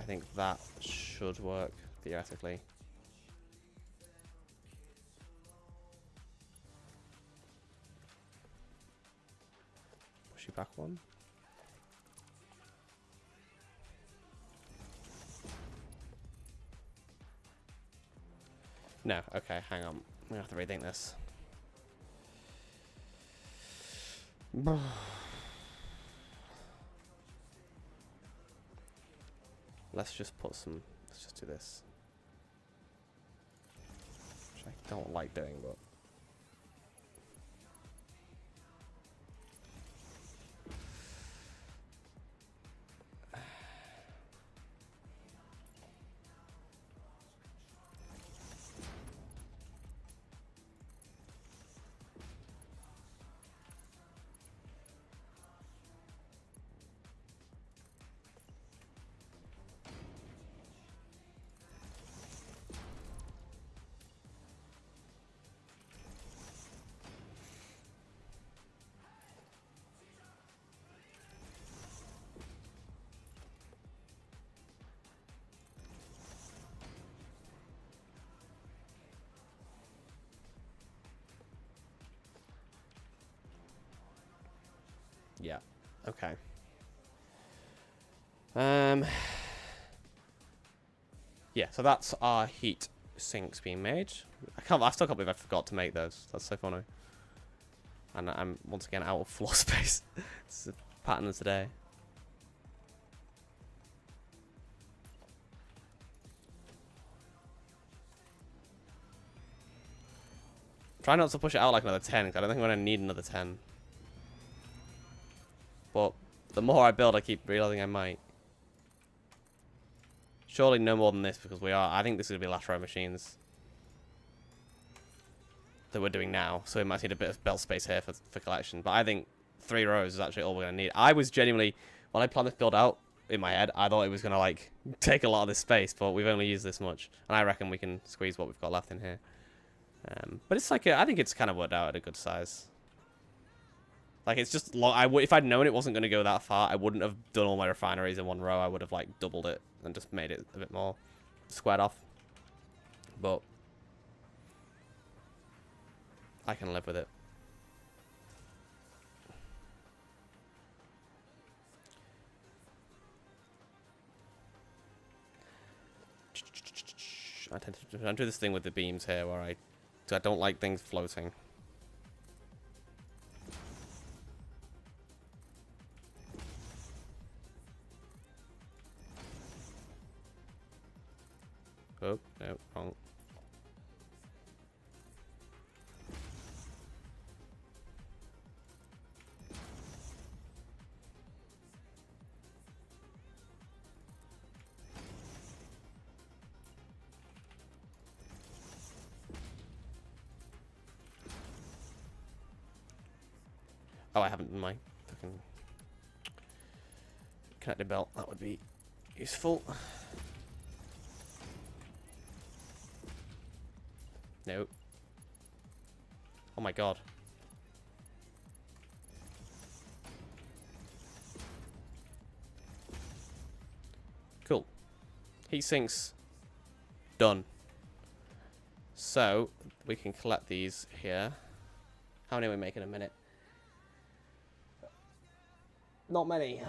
think that should work, theoretically. Push you back one. No, okay, hang on. I'm gonna have to rethink this. Let's just put some. Let's just do this. Which I don't like doing, but. Yeah. Okay. Yeah. So that's our heat sinks being made. I still can't believe I forgot to make those. That's so funny. And I'm once again out of floor space. It's a pattern of today. Try not to push it out like another 10, because I don't think I'm going to need another 10. But the more I build, I keep realizing I might. Surely no more than this, because I think this is going to be the last row of machines that we're doing now. So we might need a bit of belt space here for collection. But I think 3 rows is actually all we're going to need. I was genuinely, when I planned this build out in my head, I thought it was going to like take a lot of this space, but we've only used this much. And I reckon we can squeeze what we've got left in here. But it's like, I think it's kind of worked out at a good size. Like, it's just long. If I'd known it wasn't going to go that far, I wouldn't have done all my refineries in one row. I would have, like, doubled it and just made it a bit more squared off. But I can live with it. I tend to do this thing with the beams here where I don't like things floating. Oh, no, wrong. Oh, I haven't done my fucking connected belt. That would be useful. No. Oh my god. Cool. Heat sinks done. So we can collect these here. How many are we making a minute? Not many.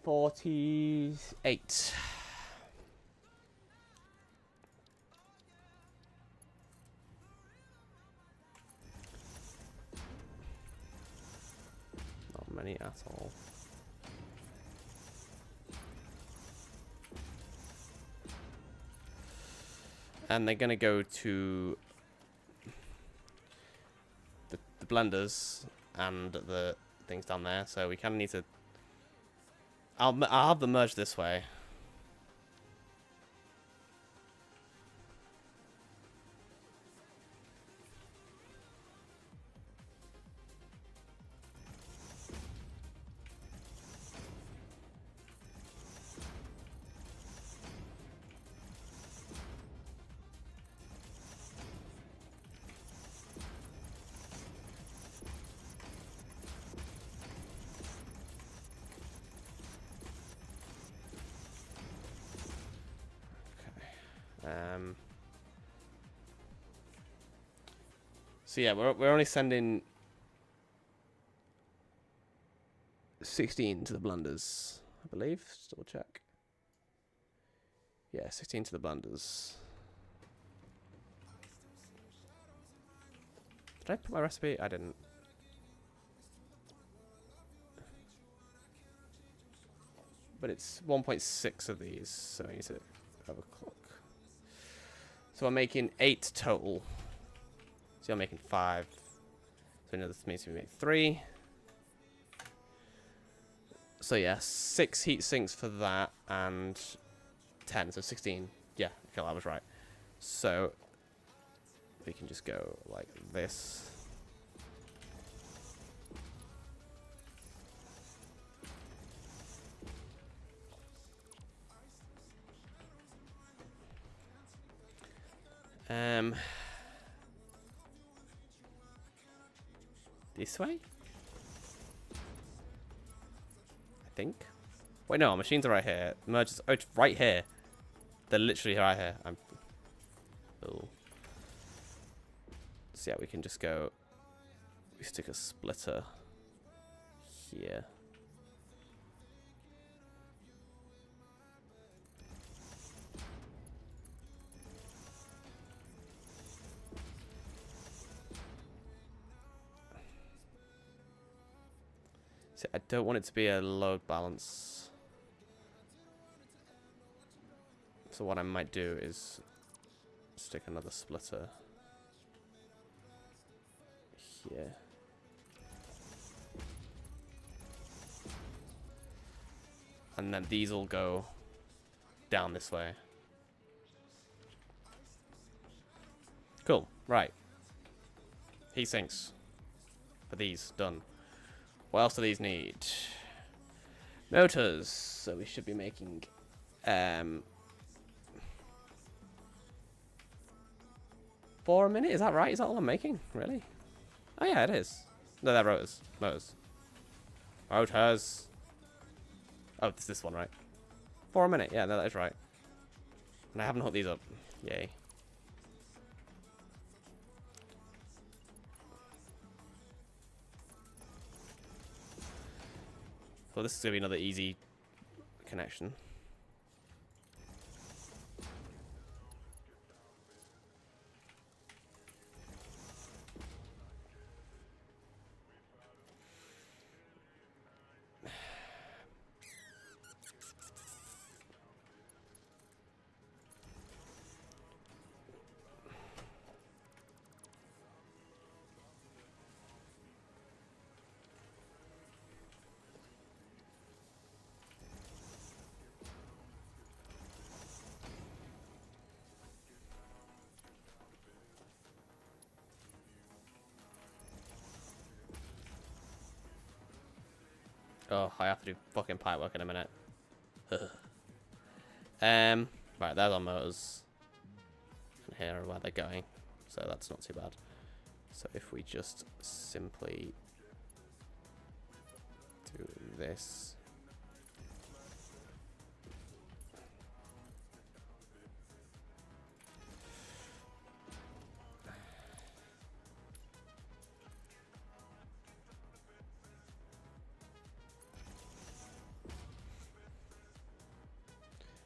48. Many at all. And they're gonna go to the blenders and the things down there, so we kind of need to. I'll have them merge this way. So yeah, we're only sending 16 to the blenders, I believe. Just double check. Yeah, 16 to the blenders. Did I put my recipe? I didn't. But it's 1.6 of these, so I need to overclock. So I'm making 8 total. So I'm making 5. So this means we make 3. So yeah, 6 heat sinks for that, and 10, so 16. Yeah, okay, I was right. So we can just go like this. This way? I think. Wait, no, our machines are right here. Merges. Oh, it's right here. They're literally right here. Oh. So yeah, we can just go. We stick a splitter here. See, I don't want it to be a load balance. So what I might do is stick another splitter here. And then these will go down this way. Cool, right. Heat sinks for these, done. What else do these need? Motors. So we should be making 4 a minute, is that right? Is that all I'm making? Really? Oh yeah, it is. No, they're rotors. Motors. Motors. Oh, it's this one, right? 4 a minute, yeah, no, that is right. And I haven't hooked these up. Yay. So this is going to be another easy connection. Oh, I have to do fucking pipe work in a minute. Right, there's our motors. And here are where they're going. So that's not too bad. So if we just simply do this.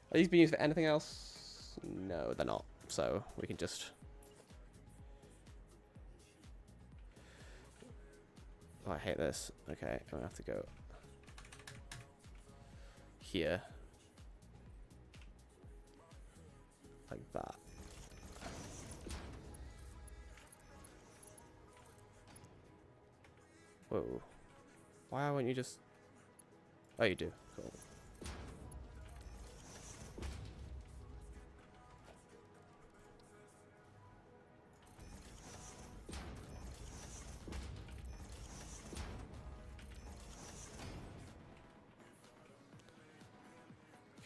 Are these being used for anything else? No, they're not. So we can just... Oh, I hate this. Okay, I'm gonna have to go here. Like that. Whoa. Why won't you just... Oh, you do. Cool.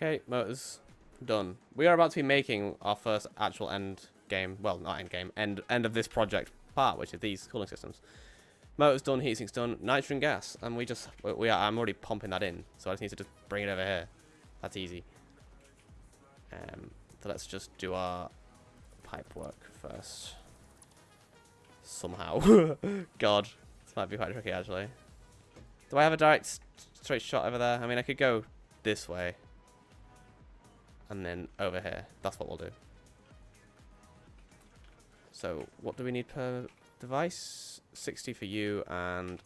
Okay, motors done. We are about to be making our first actual end game. Well, not end game. End of this project part, which is these cooling systems. Motors done. Heat sinks done. Nitrogen gas, and I'm already pumping that in, so I just need to just bring it over here. That's easy. So let's just do our pipe work first. Somehow. God. This might be quite tricky, actually. Do I have a direct straight shot over there? I mean, I could go this way. And then over here. That's what we'll do. So, what do we need per device? 60 for you and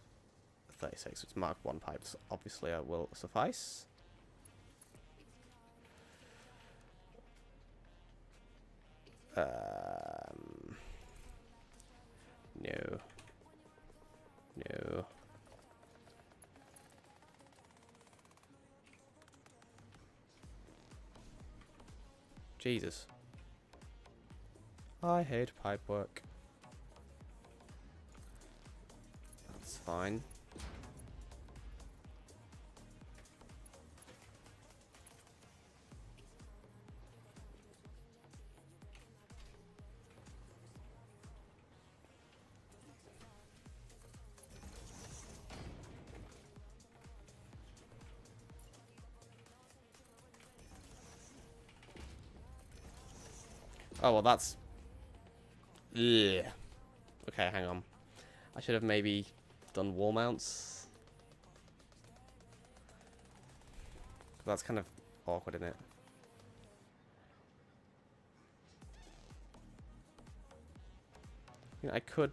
36. It's Mark 1 pipes. Obviously, will suffice. No. No. Jesus. I hate pipe work. That's fine. Oh, well, that's... Ugh. Okay, hang on. I should have maybe done wall mounts. That's kind of awkward, isn't it? I could...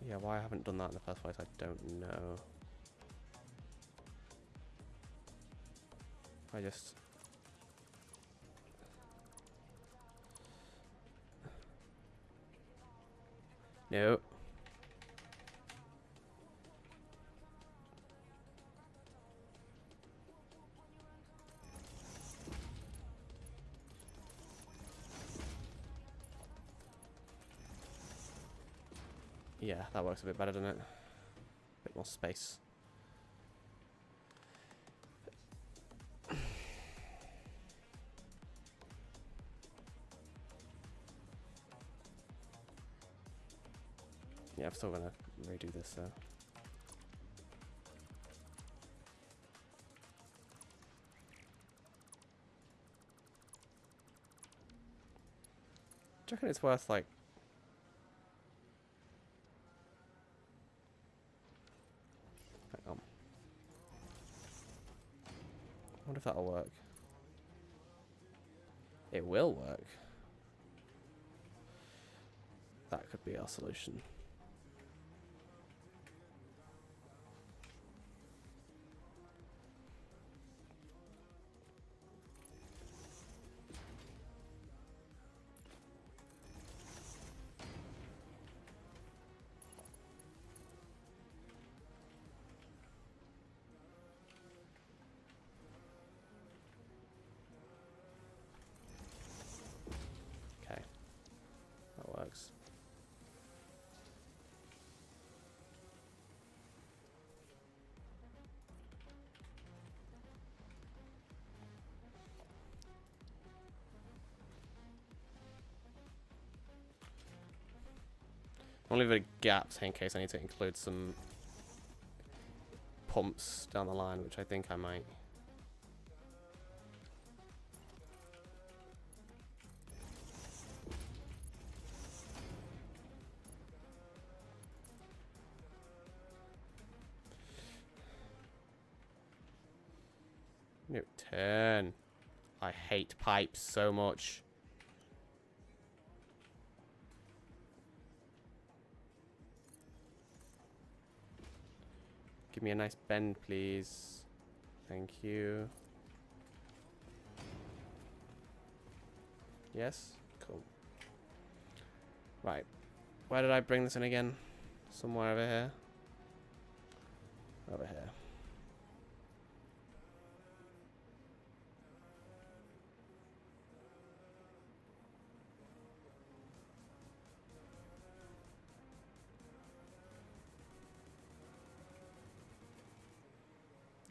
Yeah, why I haven't done that in the first place, I don't know. I just... No. Yeah, that works a bit better, doesn't it? A bit more space. Yeah, I'm still gonna redo this though. Do you reckon it's worth like... Hang on. I wonder if that'll work. It will work. That could be our solution. Works. I'll leave a gap in case I need to include some pumps down the line, which I think I might. Newton. I hate pipes so much. Give me a nice bend, please. Thank you. Yes? Cool. Right. Where did I bring this in again? Somewhere over here. Over here.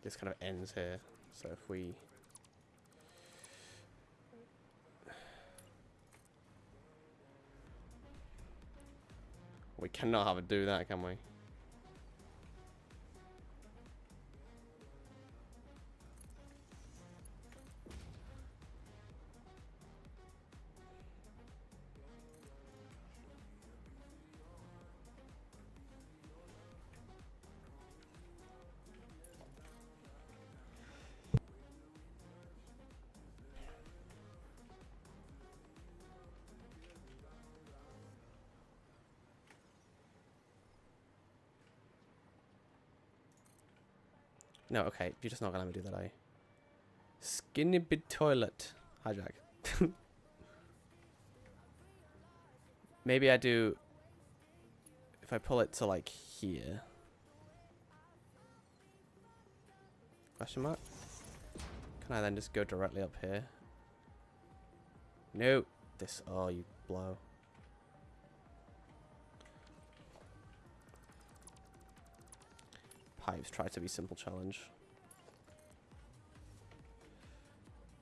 This kind of ends here. So if we... We cannot have it do that, can we? No, okay. You're just not gonna let me do that, are you? Skinny bit toilet. Hijack. Maybe I do... If I pull it to, like, here... Question mark? Can I then just go directly up here? No. This... Oh, you blow. Pipes. Try to be simple challenge.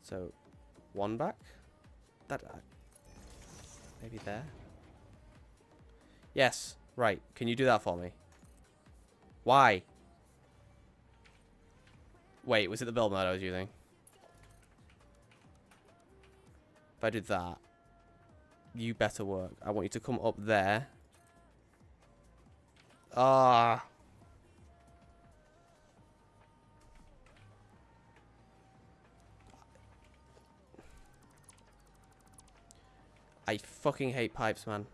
So, one back? That... maybe there? Yes. Right. Can you do that for me? Why? Wait, was it the build mode I was using? If I did that, you better work. I want you to come up there. Ah. I fucking hate pipes, man.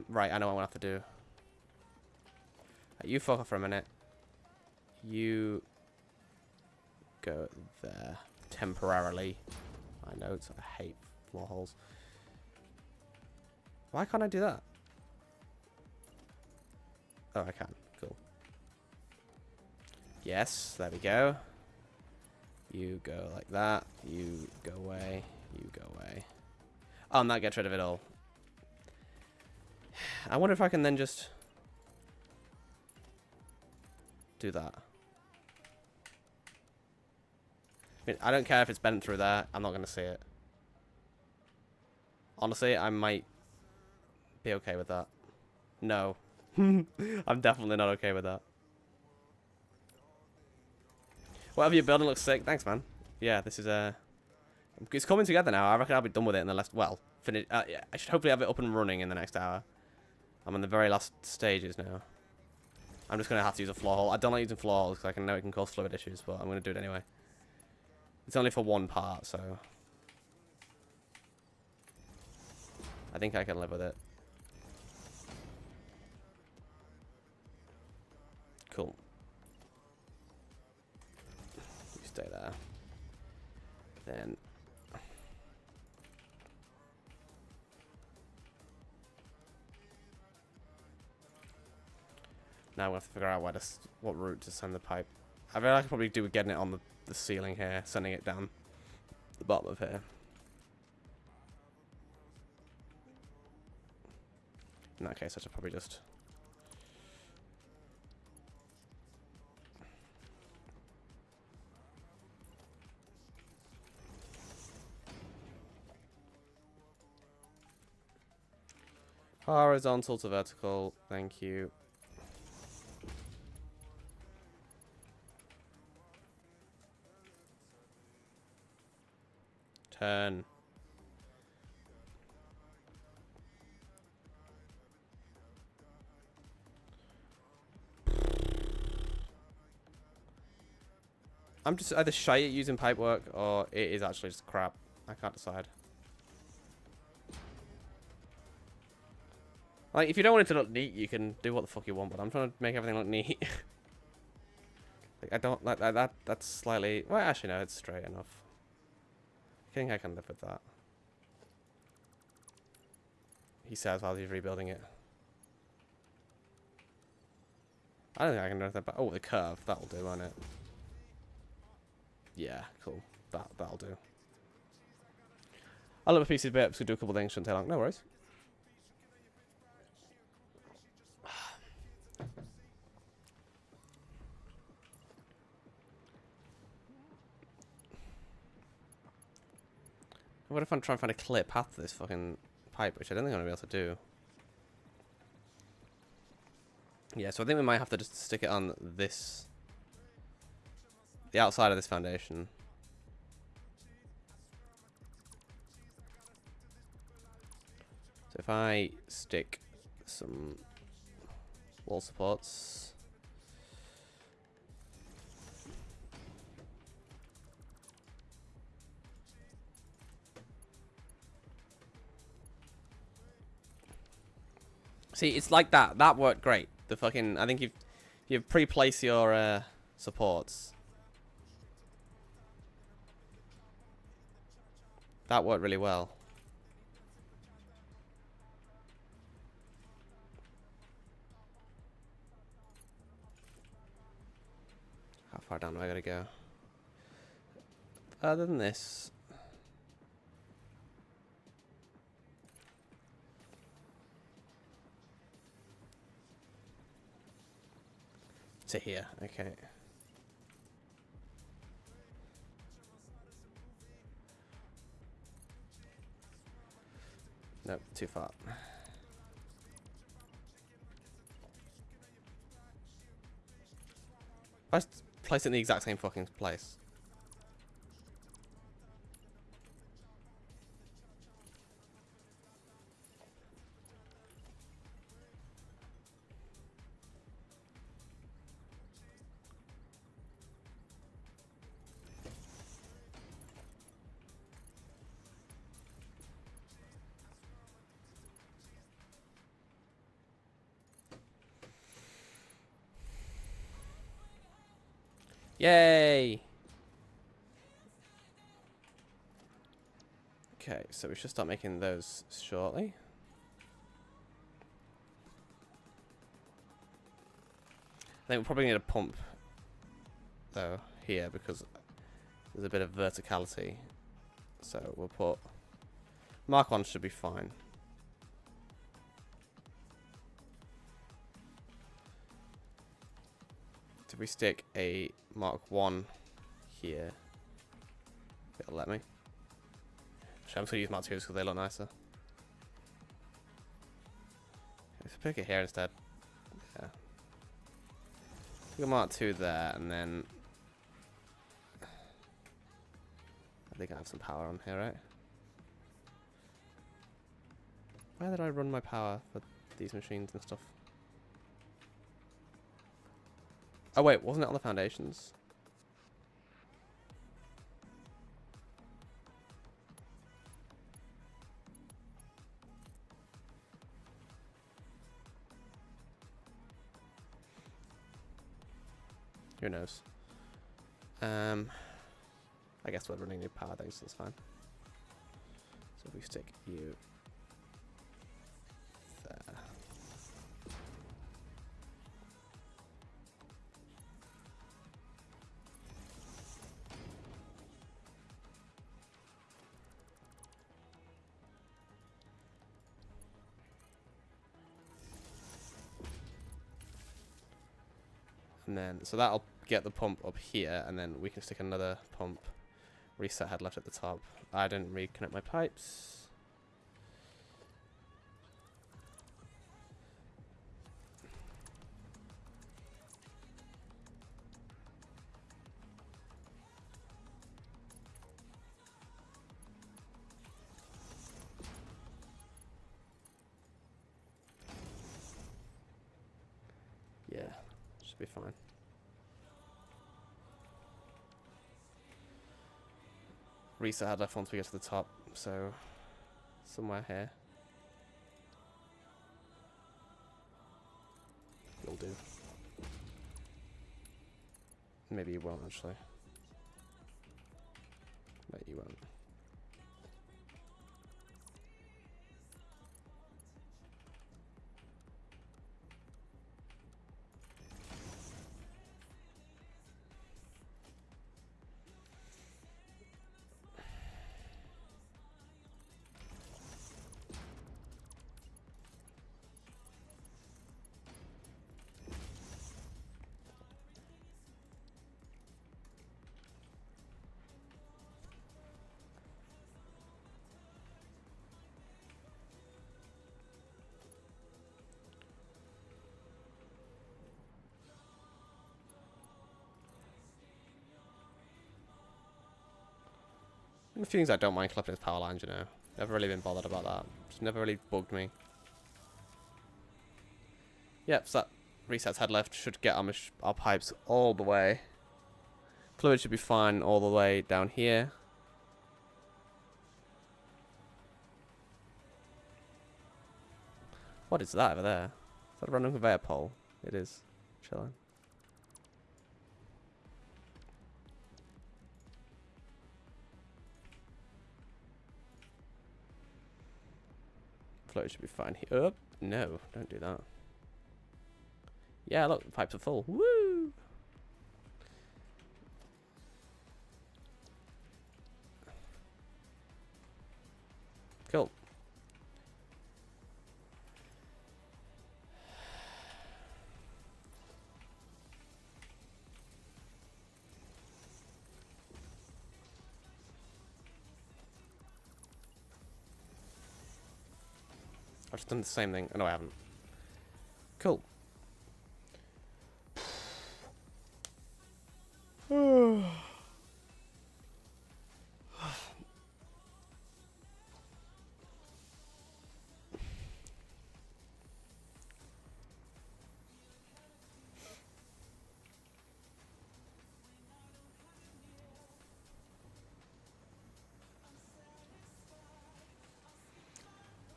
Right, I know what I'm gonna have to do. You fuck off for a minute. You go there temporarily. I know, I hate floor holes. Why can't I do that? Oh, I can. Cool. Yes, there we go. You go like that. You go away. You go away. Oh, and that gets rid of it all. I wonder if I can then just do that. I mean, I don't care if it's bent through there. I'm not going to see it. Honestly, I might be okay with that. No. I'm definitely not okay with that. Whatever you're building looks sick. Thanks, man. Yeah, this is it's coming together now. I reckon I'll be done with it in the last... Well, finish. Yeah, I should hopefully have it up and running in the next hour. I'm in the very last stages now. I'm just going to have to use a floor hole. I don't like using floor holes because I know it can cause fluid issues, but I'm going to do it anyway. It's only for one part, so... I think I can live with it. Cool. You stay there. Then... Now we have to figure out what route to send the pipe. I feel like I could probably do with getting it on the ceiling here, sending it down the bottom of here. In that case, I should probably just... Horizontal to vertical, thank you. Turn. I'm just either shy at using pipework or it is actually just crap. I can't decide. Like, if you don't want it to look neat, you can do what the fuck you want, but I'm trying to make everything look neat. Like, I don't like that. That's slightly... Well, actually, no, it's straight enough. I think I can live with that. He says while he's rebuilding it. I don't think I can do anything about... Oh, the curve. That'll do, won't it? Yeah, cool. That'll do. I'll let my PC bit, so do a couple things, shouldn't take long. No worries. What if I'm trying to find a clear path to this fucking pipe, which I don't think I'm going to be able to do. Yeah, so I think we might have to just stick it on this... the outside of this foundation. So if I stick some wall supports... See, it's like that. That worked great. The fucking... I think you pre-place your supports. That worked really well. How far down do I gotta go? Other than this... To here, okay. Nope, too far. I just place it in the exact same fucking place. Yay! Okay, so we should start making those shortly. I think we'll probably need a pump, though, here, because there's a bit of verticality. So we'll put... Mark 1 should be fine. If we stick a Mark 1 here, it'll let me. Actually, I'm just going to use Mark 2s because they look nicer. Let's pick it here instead. Yeah. Pick a Mark 2 there, and then... I think I have some power on here, right? Where did I run my power for these machines and stuff? Oh wait, wasn't it on the foundations? Who knows? I guess we're running new power things, so that's fine. So if we stick you there. And then, so that'll get the pump up here, and then we can stick another pump, reset head left at the top. I didn't reconnect my pipes. Yeah, should be fine. Reset head left once we get to the top, so somewhere here. You'll do. Maybe you won't actually. But you won't. The feelings I don't mind clipping his power lines, you know. Never really been bothered about that. Just never really bugged me. Yep, so that resets head left should get our pipes all the way. Fluid should be fine all the way down here. What is that over there? Is that a random conveyor pole? It is. Chilling. Flow should be fine here. Oh, no, don't do that. Yeah, look, the pipes are full. Woo! Cool. I've just done the same thing. Oh, no, I haven't. Cool.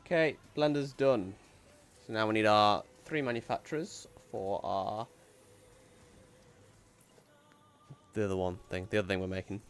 Okay, blender's done. So now we need our 3 manufacturers for our... the other thing we're making.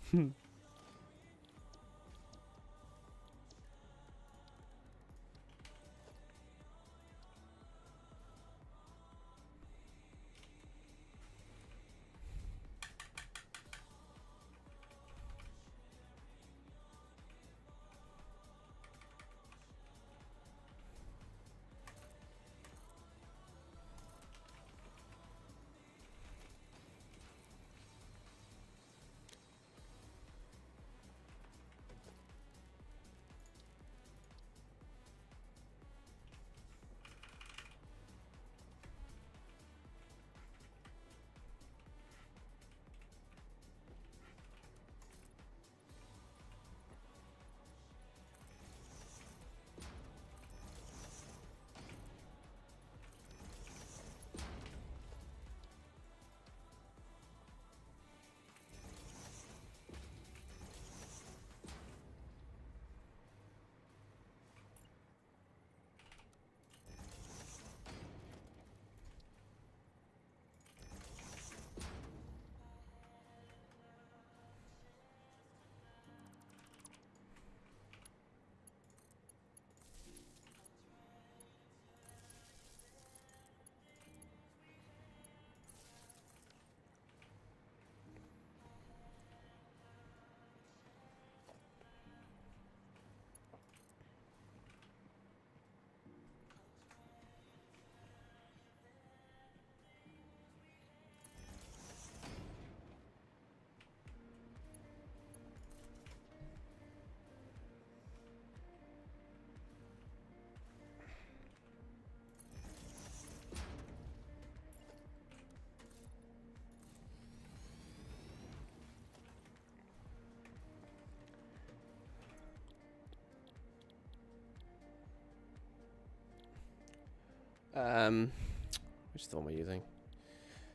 Which is the one we're using?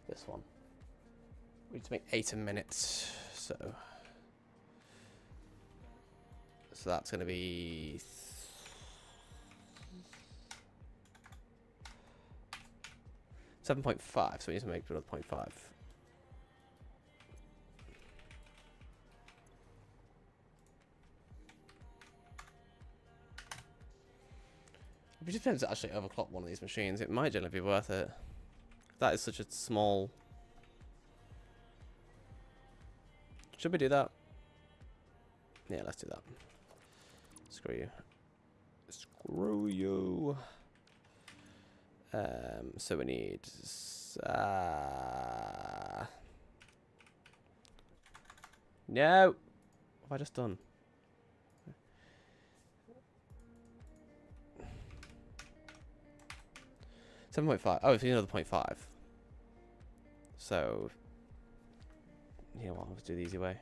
This one. We need to make 8 a minute, so that's going to be 7.5. So we need to make another 0.5. It just depends to actually overclock one of these machines. It might generally be worth it. That is such a small... Should we do that? Yeah, let's do that. Screw you. Screw you. So we need... No! What have I just done? $7.5. Oh, it's another 0.5. So, yeah, well, let's do the easy way.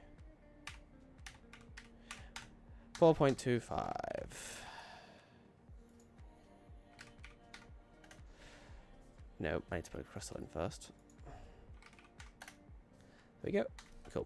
4.25. No, I need to put a crystal in first. There we go. Cool.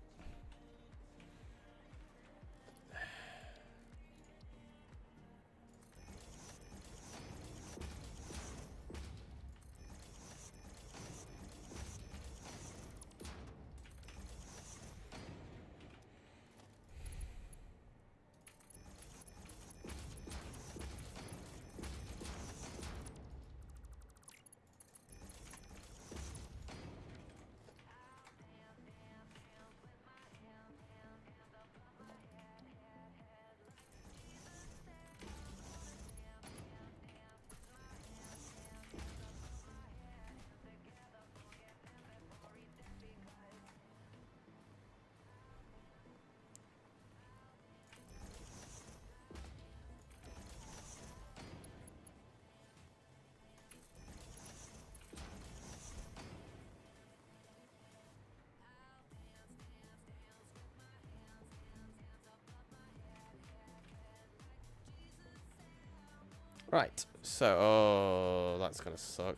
Right, so, oh, that's gonna suck.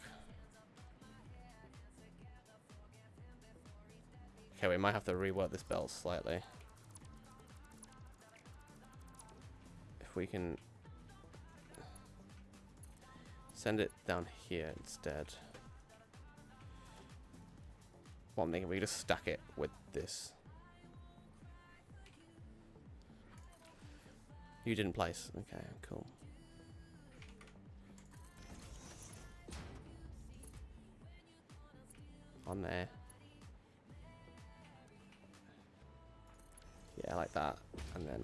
Okay, we might have to rework this belt slightly. If we can send it down here instead. What I'm thinking, we can just stack it with this. You didn't place. Okay, cool. On there. Yeah, like that. And then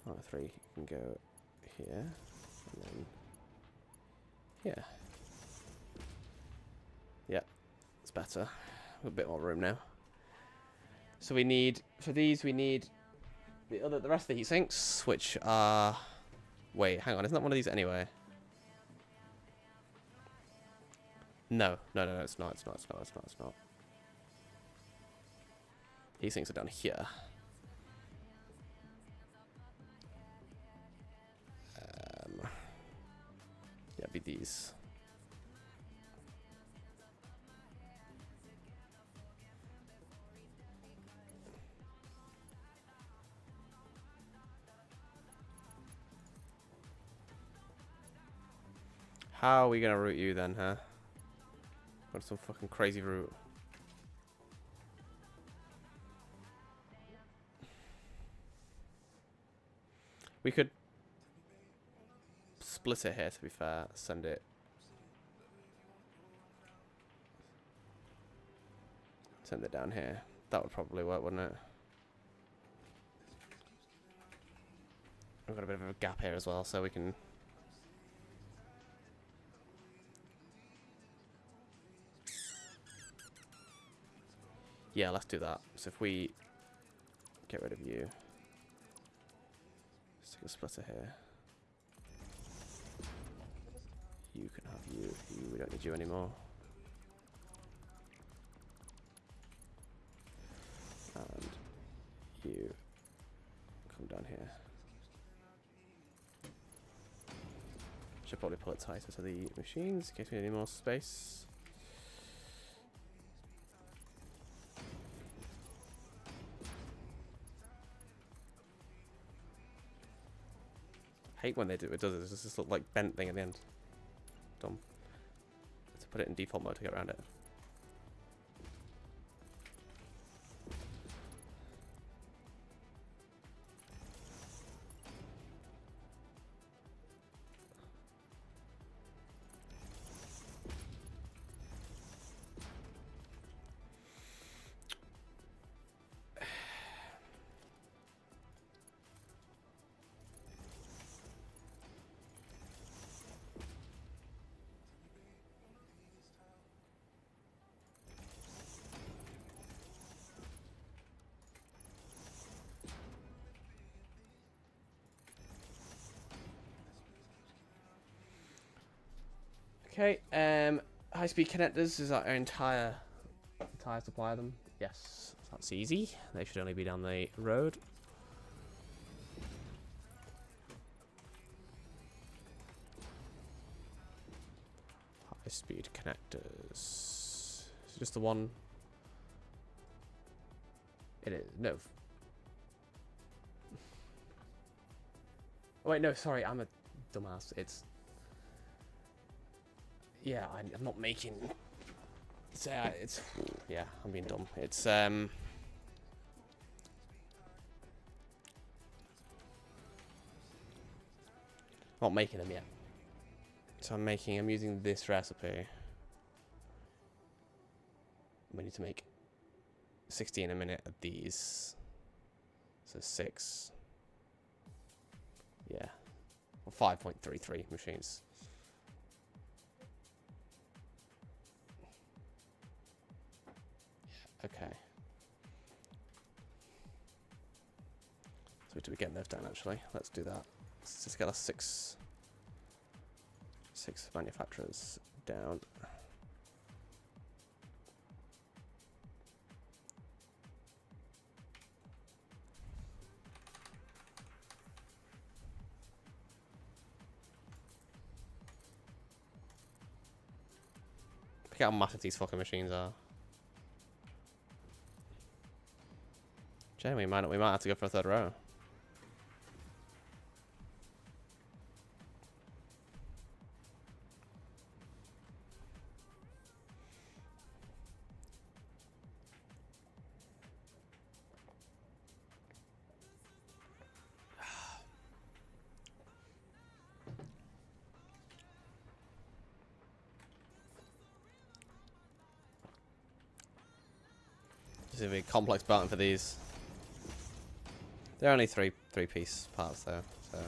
1, 2, 3 can go here. And then here. Yeah, it's better. A bit more room now. So we need, for these we need the rest of the heat sinks, which are, wait, hang on, isn't that one of these anyway? No, it's not. Heat sinks are down here. Yeah, be these. How are we gonna route you then, huh? Got some fucking crazy route. We could split it here, to be fair. Send it. Send it down here. That would probably work, wouldn't it? We've got a bit of a gap here as well, so we can... Yeah, let's do that. So if we get rid of you, stick a splitter here. You can have you. We don't need you anymore. And you come down here. Should probably pull it tighter to the machines in case we need any more space. Hate when they do it. Does it? It's just this little, like, bent thing at the end. Dumb. Let's put it in default mode to get around it. Okay, high-speed connectors is our entire supply of them. Yes, that's easy. They should only be down the road. High-speed connectors. Is it just the one? It is. No. Oh, wait, no, sorry, I'm a dumbass. It's... Yeah, I'm not making... It's... Yeah, I'm being dumb. It's, not making them yet. So I'm using this recipe. We need to make 16 a minute of these. So 6. Yeah. Well, 5.33 machines. Okay. So do we get those down actually? Let's do that. Let's just get our six manufacturers down. Look how massive these fucking machines are. Jay, we might have to go for a third row. This is gonna be a complex button for these. They're only three-piece parts though, so.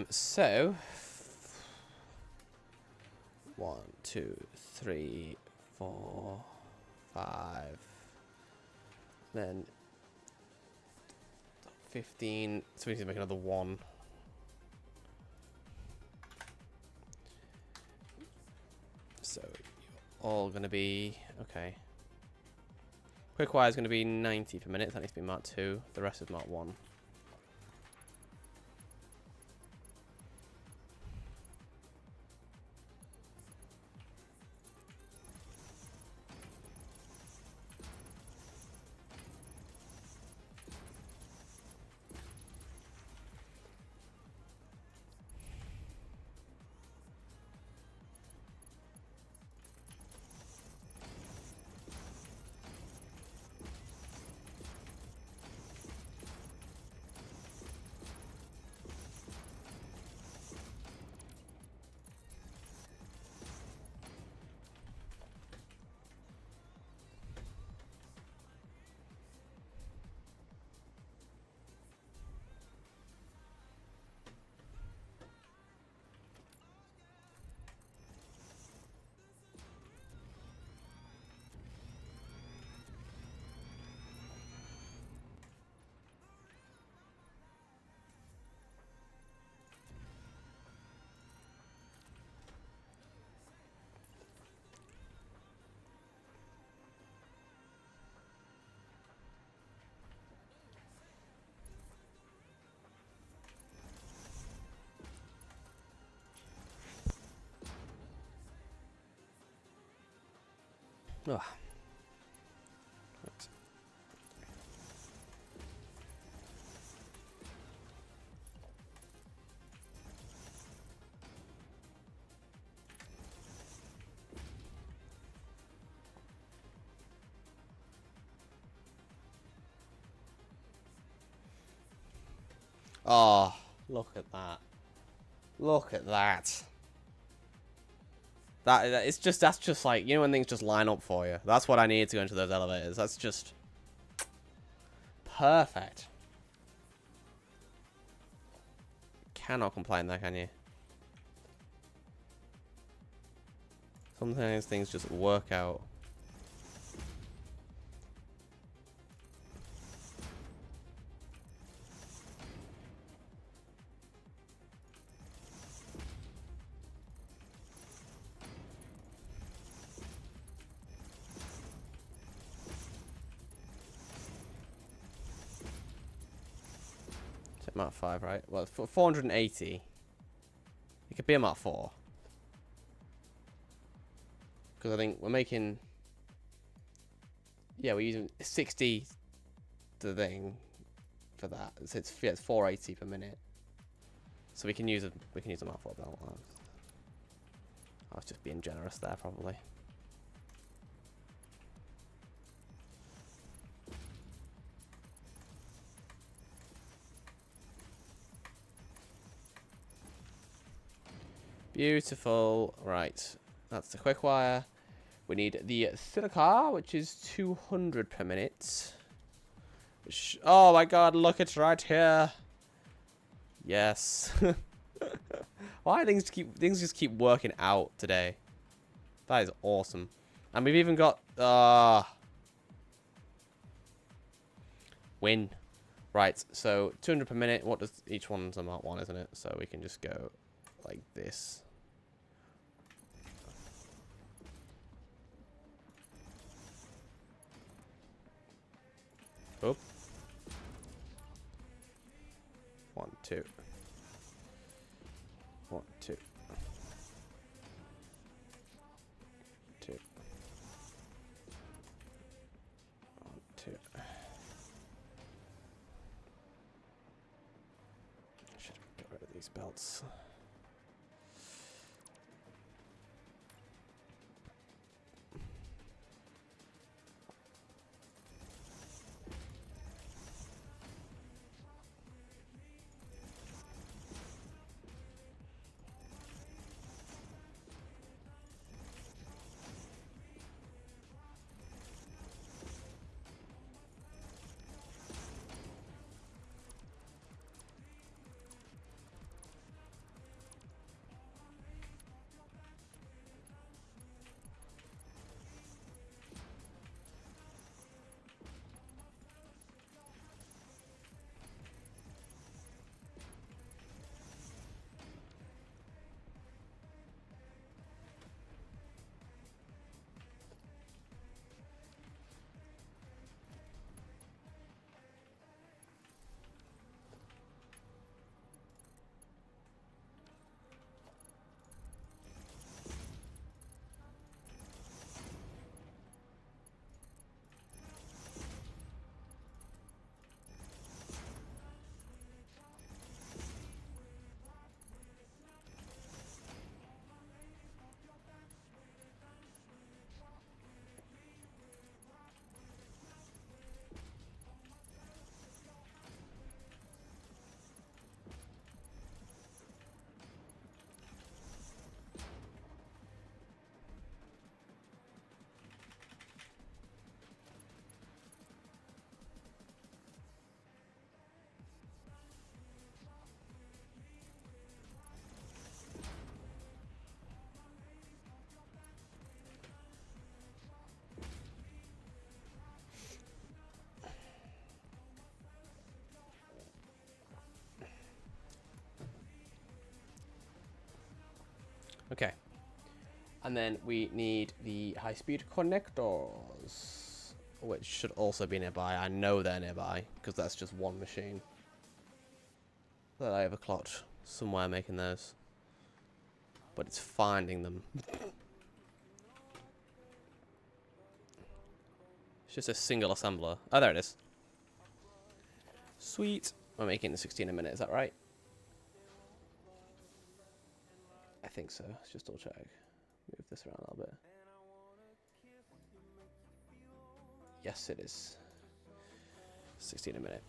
So 1, 2, 3, 4, 5, then 15. So we need to make another 1. So you're all gonna be okay. Quick wire is gonna be 90 per minute. That needs to be Mark 2. The rest is Mark 1. Ugh. Oops. Oh, look at that. Look at that. That's just like, you know, when things just line up for you. That's what I need to go into those elevators. That's just perfect. Cannot complain there, can you? Sometimes things just work out. Mark 5, right? Well, for 480. It could be a Mark 4. Because I think we're making... Yeah, we're using 60 the thing for that. So it's 480 per minute. So we can use a Mark 4 belt. I was just being generous there, probably. Beautiful. Right. That's the quick wire. We need the silica, which is 200 per minute. Which, oh my god, look, it's right here. Yes. Why things just keep working out today? That is awesome. And we've even got win. Right, so 200 per minute. What does each one's a Mark 1, isn't it? So we can just go like this. Oh. 1, 2. 1, 2. 2. 1, 2. Should get rid of these belts. Okay. And then we need the high-speed connectors, which should also be nearby. I know they're nearby, because that's just one machine that I overclocked somewhere making those. But it's finding them. It's just a single assembler. Oh, there it is. Sweet. We're making the 16 a minute, is that right? I think so. Let's just double check. Move this around a little bit. Yes, it is. 16 a minute.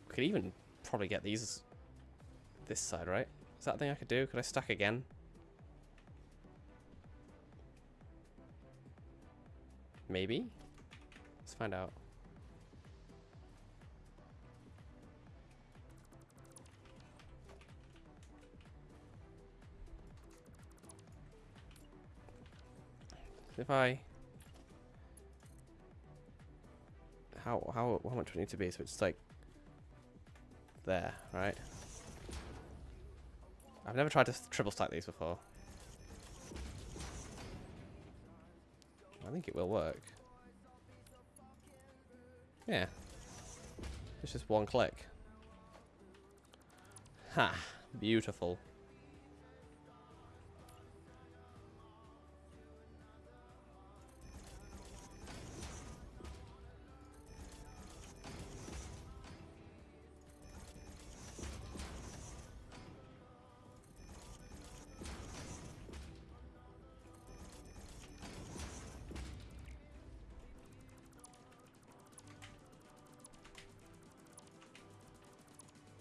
Could even probably get these this side, right? Is that a thing I could do? Could I stack again? Maybe? Let's find out. If I... How much would it need to be? So it's like... there, right? I've never tried to triple stack these before. I think it will work. Yeah. It's just one click. Ha! Beautiful.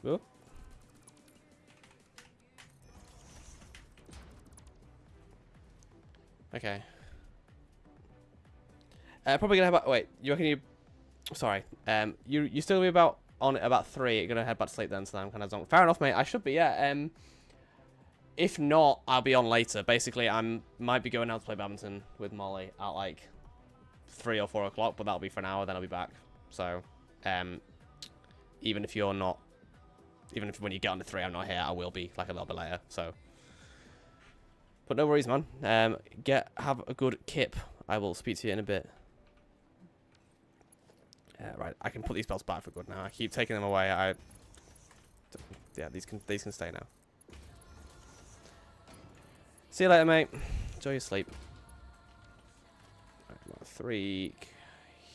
Oop. Okay. Probably gonna have about. Wait, you reckon you? Sorry. You still be about on at about 3. You're gonna head back to sleep then, so I'm kind of zoned. Fair enough, mate. I should be. Yeah. If not, I'll be on later. Basically, might be going out to play badminton with Molly at like 3 or 4 o'clock, but that'll be for an hour. Then I'll be back. So, even if you're not, even if when you get on the 3, I'm not here, I will be like a little bit later. So, but no worries, man. Have a good kip. I will speak to you in a bit. Right, I can put these belts back for good now. I keep taking them away. Yeah, these can stay now. See you later, mate. Enjoy your sleep. Right, come on, 3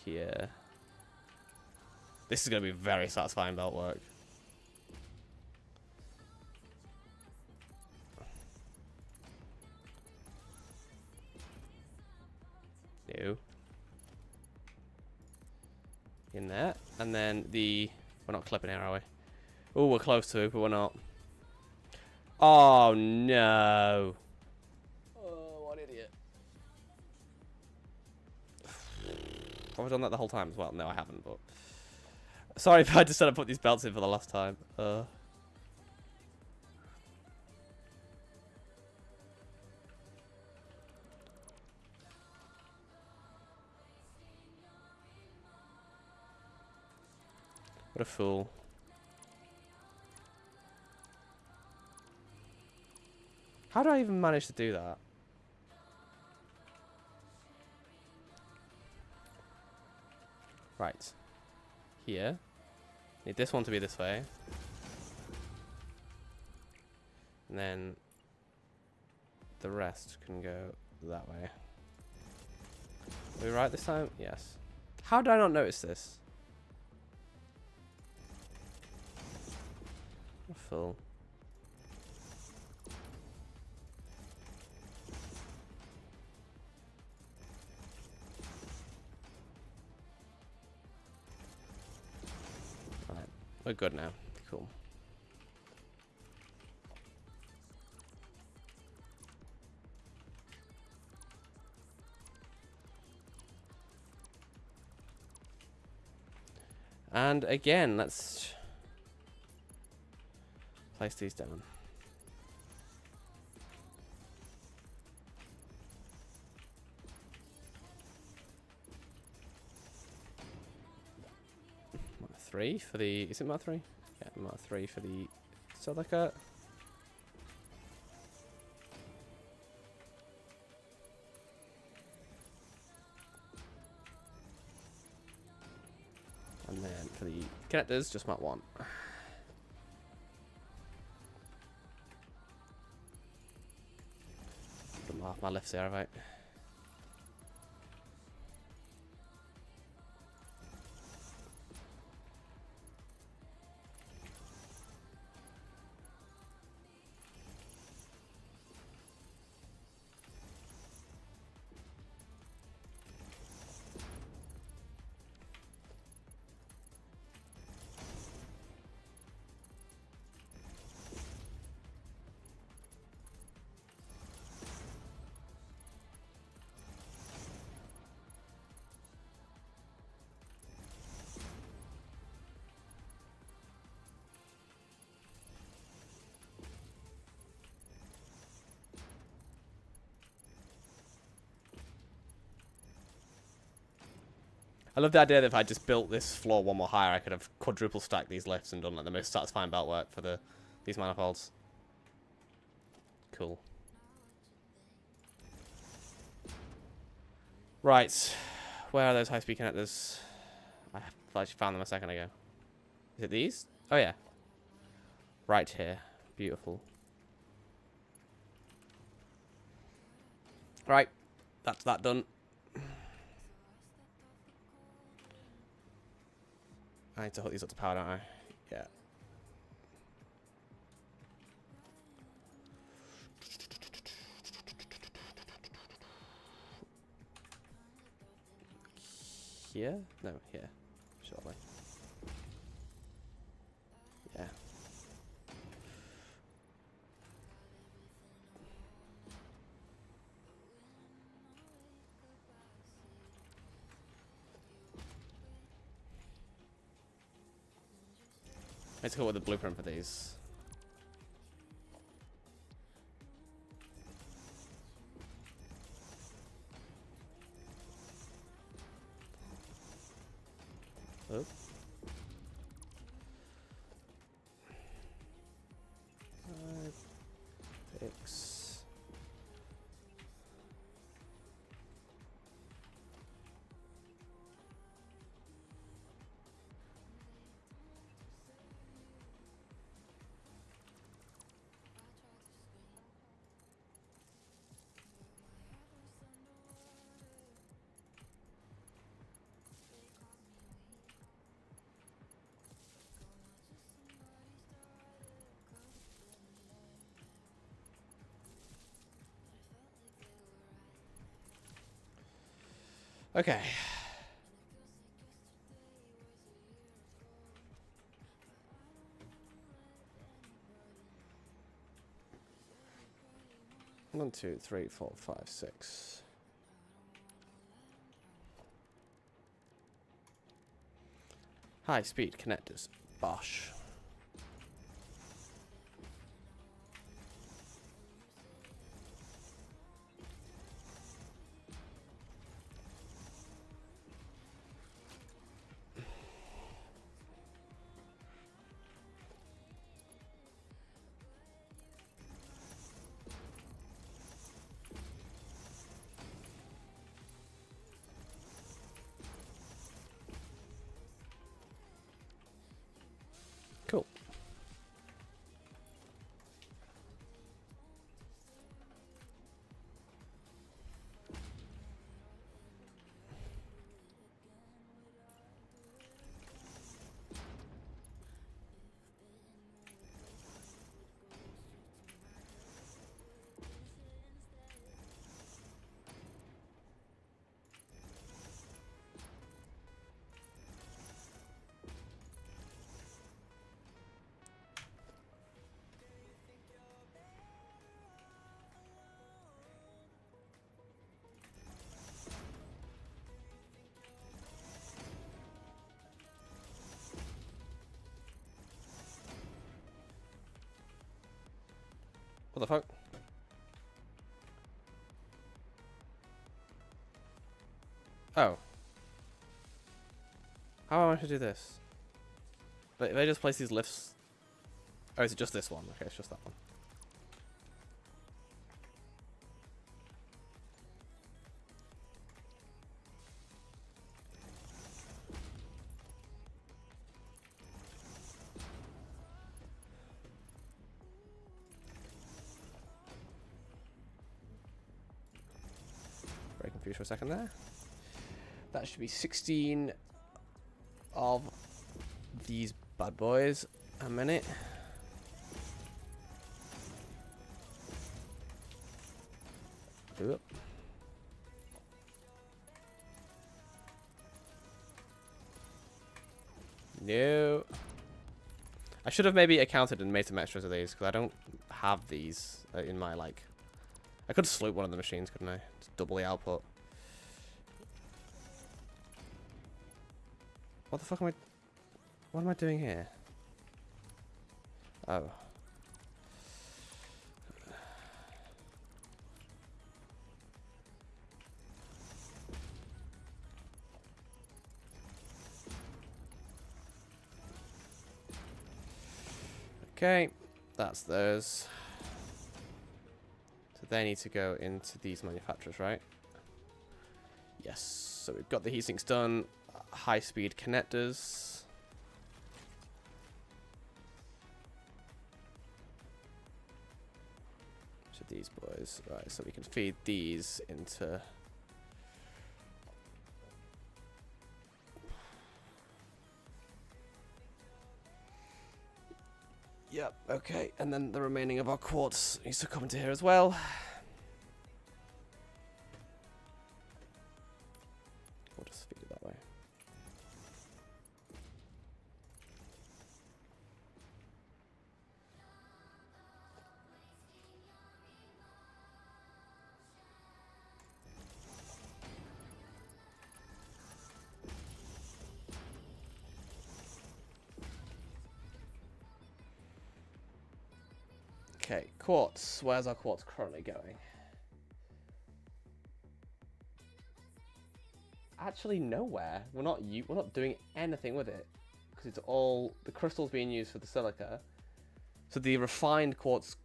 here. This is going to be very satisfying belt work. New. In there. And then we're not clipping here, are we? Oh, we're close to it, but we're not. Oh, no. Oh, what an idiot. Have I done that the whole time as well? No, I haven't, but... Sorry if I just said I put these belts in for the last time. What a fool. How do I even manage to do that? Right. Here. Need this one to be this way. And then the rest can go that way. Are we right this time? Yes. How did I not notice this? Full. Alright, we're good now. Cool. And again, let's place these down. Mark 3 for the... Is it Mark 3? Yeah, Mark 3 for the Celica. And then for the connectors, just Mark 1. Off my left there, right? I love the idea that if I just built this floor one more higher, I could have quadruple stacked these lifts and done like the most satisfying belt work for these manifolds. Cool. Right. Where are those high-speed connectors? I actually found them a second ago. Is it these? Oh, yeah. Right here. Beautiful. Right. That's that done. I need to hook these up to power, don't I? Yeah. Here? No, here. Surely. Yeah. Let's go with the blueprint for these. Oh. 5 picks. Okay. One, two, three, four, five, six. High speed connectors. Bosh. Cool. What the fuck? Oh. How am I to do this? But if I just place these lifts... Oh, is it just this one? Okay, it's just that one. Very confused for a second there. That should be 16 of these bad boys a minute. Oop. No. I should have maybe accounted and made some extras of these, because I don't have these in my, like... I could slope one of the machines, couldn't I? Just double the output. What the fuck am I... What am I doing here? Oh. Okay, that's those. So they need to go into these manufacturers, right? Yes. So we've got the heat sinks done. High-speed connectors. So these boys, right? So we can feed these into. Yep, okay, and then the remaining of our quartz needs to come into here as well. We'll just feed it that way. Okay, quartz. Where's our quartz currently going? actually nowhere. We're not doing anything with it because it's all the crystals being used for the silica. So the refined quartz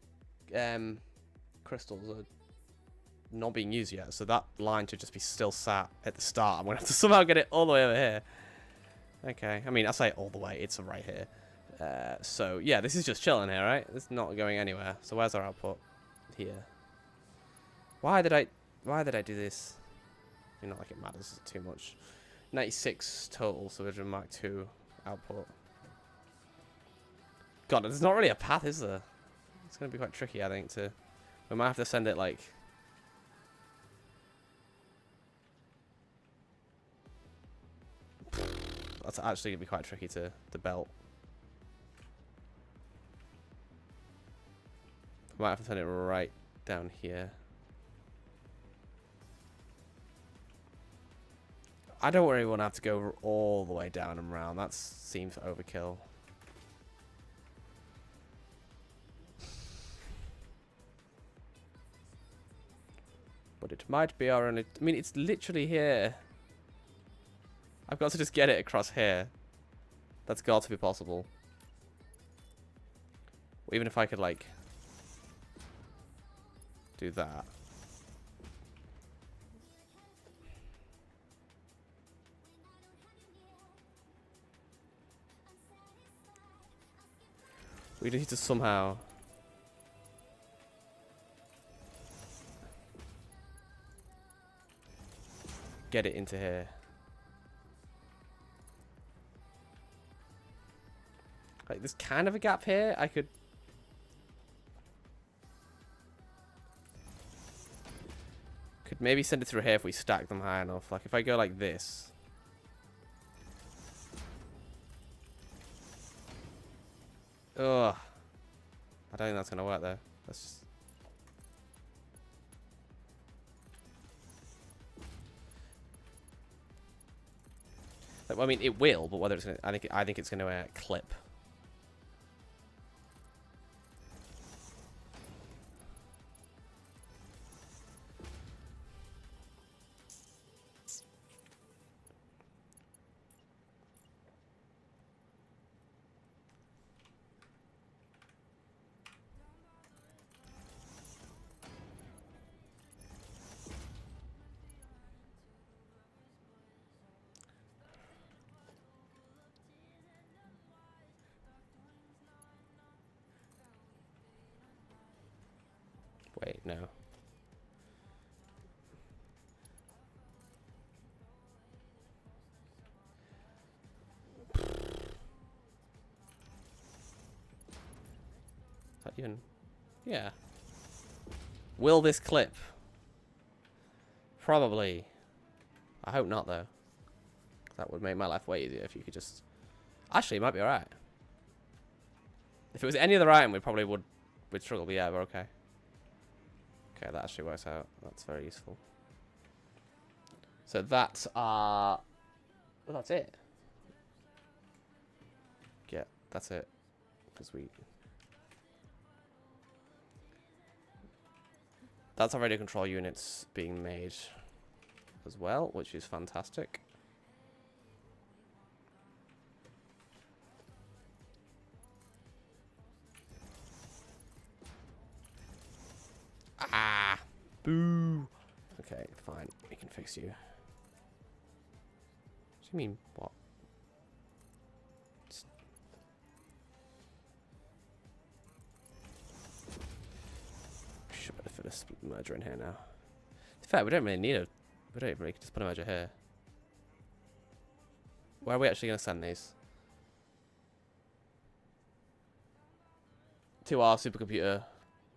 crystals are not being used yet. So that line should just be still sat at the start. I'm gonna have to somehow get it all the way over here. Okay, I mean I say all the way. It's right here. So yeah, this is just chilling here, right? It's not going anywhere. So where's our output? Here. Why did I do this? Not like it matters too much. 96 total, so we're doing Mark II output. God, there's not really a path, is there? It's going to be quite tricky, I think, to... We might have to send it, like... That's actually going to be quite tricky to belt. We might have to send it right down here. I don't really want to have to go all the way down and round. That seems overkill. But it might be our only... I mean, it's literally here. I've got to just get it across here. That's got to be possible. Even if I could, like... do that. We need to somehow... get it into here. Like, there's kind of a gap here. I could... Could maybe send it through here if we stack them high enough. Like, if I go like this... Ugh. I don't think that's going to work, though. That's just... Like, well, I mean, it will, but whether it's going to... I think it's going to clip. Wait, no. Is that even... Yeah. Will this clip? Probably. I hope not, though. That would make my life way easier if you could just... Actually, it might be alright. If it was any other item, we probably would struggle, but yeah, we're okay. Okay, that actually works out. That's very useful. So that's well, that's it. Yeah, that's it. Because that's our radio control units being made as well, which is fantastic. Ah! Boo! Okay, fine. We can fix you. What do you mean, what? Should better fit a merger in here now. In fact, we don't really need a... We don't really just put a merger here. Where are we actually going to send these? To our supercomputer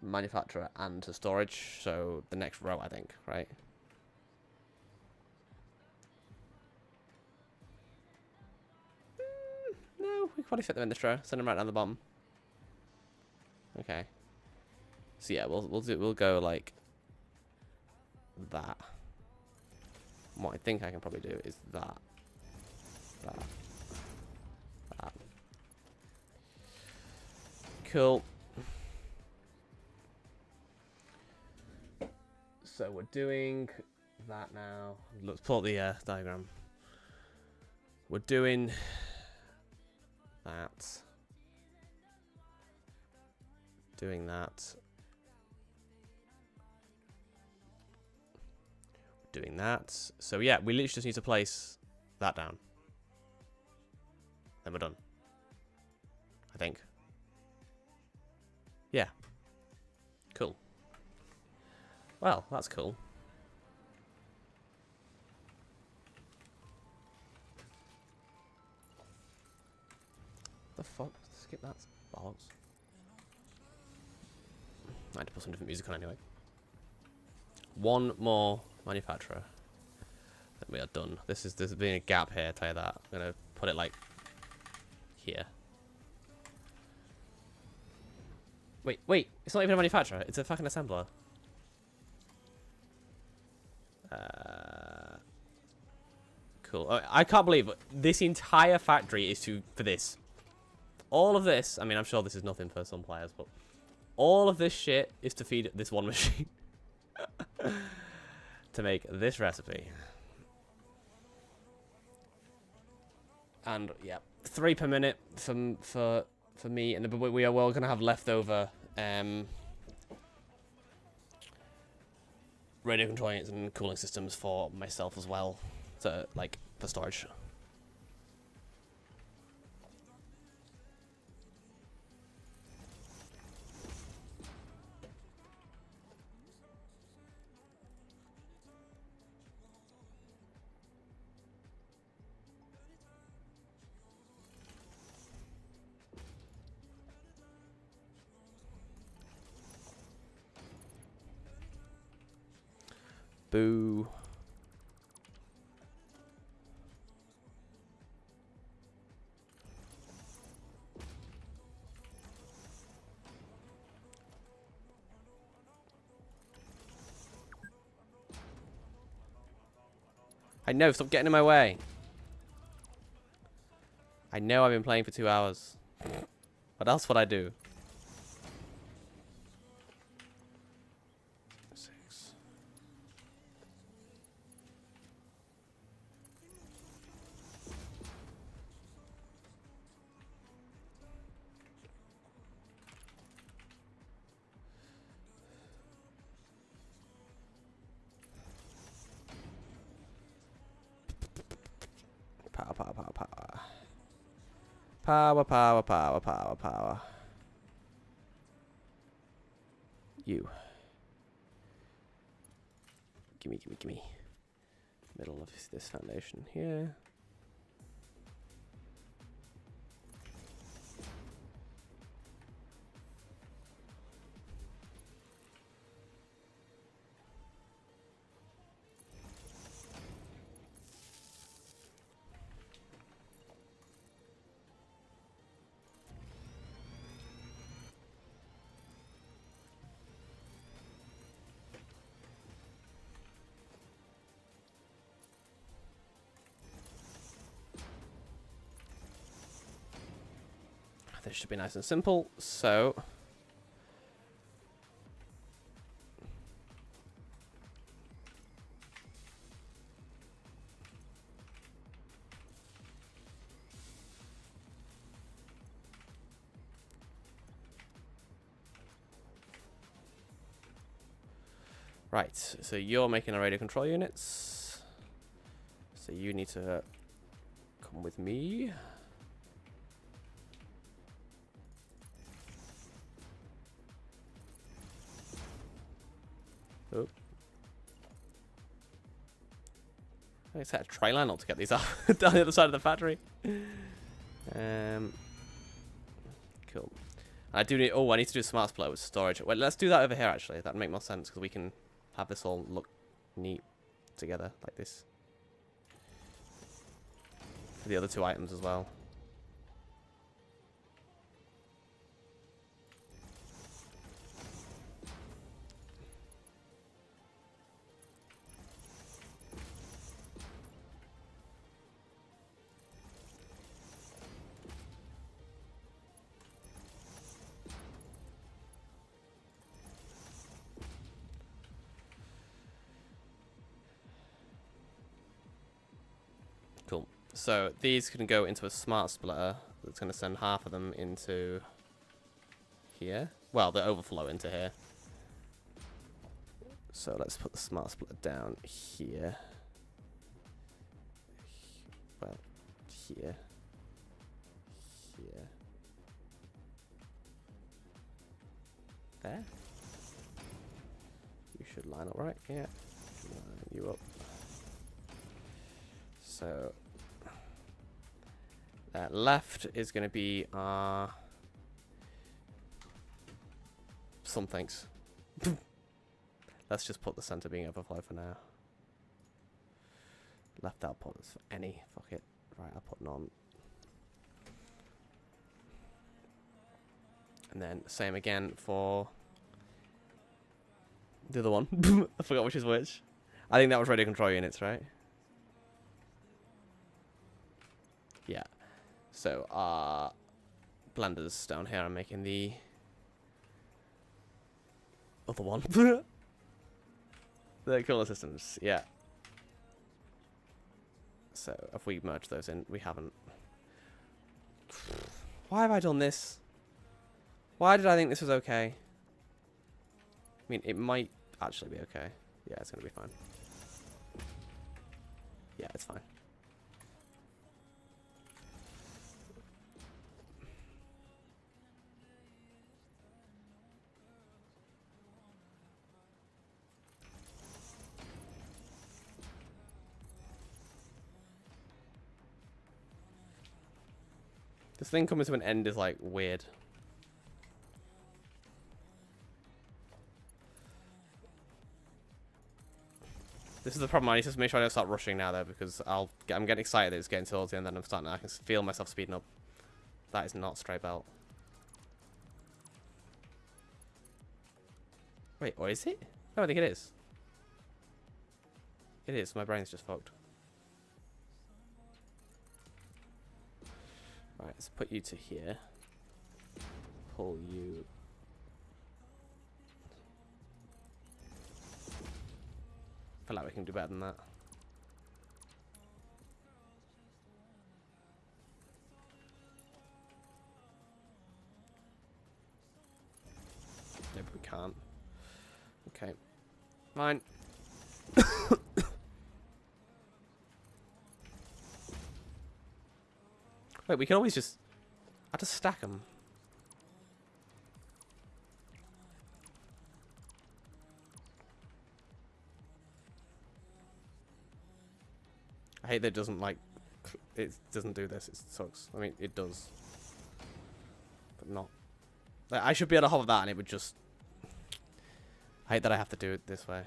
manufacturer and to storage, so the next row, I think, right? No, we can probably fit them in this row. Send them right down the bottom. Okay. So yeah, we'll go like that. And what I think I can probably do is that. Cool. So we're doing that now. Let's pull up the diagram. We're doing that. Doing that. Doing that. So yeah, we literally just need to place that down. Then we're done. I think. Yeah. Cool. Well, that's cool. The fuck? Skip that. Bollocks. I had to put some different music on anyway. One more manufacturer. Then we are done. There's been a gap here, I'll tell you that. I'm gonna put it like here. Wait, it's not even a manufacturer, it's a fucking assembler. Cool. I can't believe this entire factory is for this. All of this, I mean, I'm sure this is nothing for some players, but all of this shit is to feed this one machine. To make this recipe. And yeah, 3 per minute for me, and we are well gonna have leftover radio control units and cooling systems for myself as well, to like for storage. Boo. I know, stop getting in my way. I know I've been playing for 2 hours. What else would I do? 6. Power, power, power, power. Power, power, power, power, power. You. Gimme, gimme, gimme. Middle of this foundation here. This should be nice and simple, so right, so you're making our radio control units, so you need to come with me. Oh. I set a try line up to get these out down the other side of the factory. Cool. I do need. Oh, I need to do a smart split with storage. Well, let's do that over here. Actually, that'd make more sense because we can have this all look neat together like this. For the other 2 items as well. Cool. So these can go into a smart splitter that's going to send half of them into here. Well, they overflow into here. So let's put the smart splitter down here. Well, here. Here. There. You should line up right. Yeah. Line you up. So left is going to be our somethings. Let's just put the center being overflow for now. Left output is for any. Fuck it. Right, I'll put none. And then same again for the other one. I forgot which is which. I think that was radio control units, right? Yeah. So our blenders down here are making the other one. The cooler systems, yeah. So if we merge those in, we haven't. Why have I done this? Why did I think this was okay? I mean, it might actually be okay. Yeah, it's gonna be fine. Yeah, it's fine. This thing coming to an end is like weird. This is the problem. I need to make sure I don't start rushing now though, because I'm getting excited that it's getting towards the end, and I'm starting. I can feel myself speeding up. That is not straight belt. Wait, or is it? No, I think it is. It is. My brain's just fucked. Right, let's put you to here. Pull you. I feel like we can do better than that. Maybe we can't. Okay. Fine. Wait, we can always just... I just stack them. I hate that it doesn't, like... It doesn't do this. It sucks. I mean, it does. But not... Like, I should be able to hover that and it would just... I hate that I have to do it this way.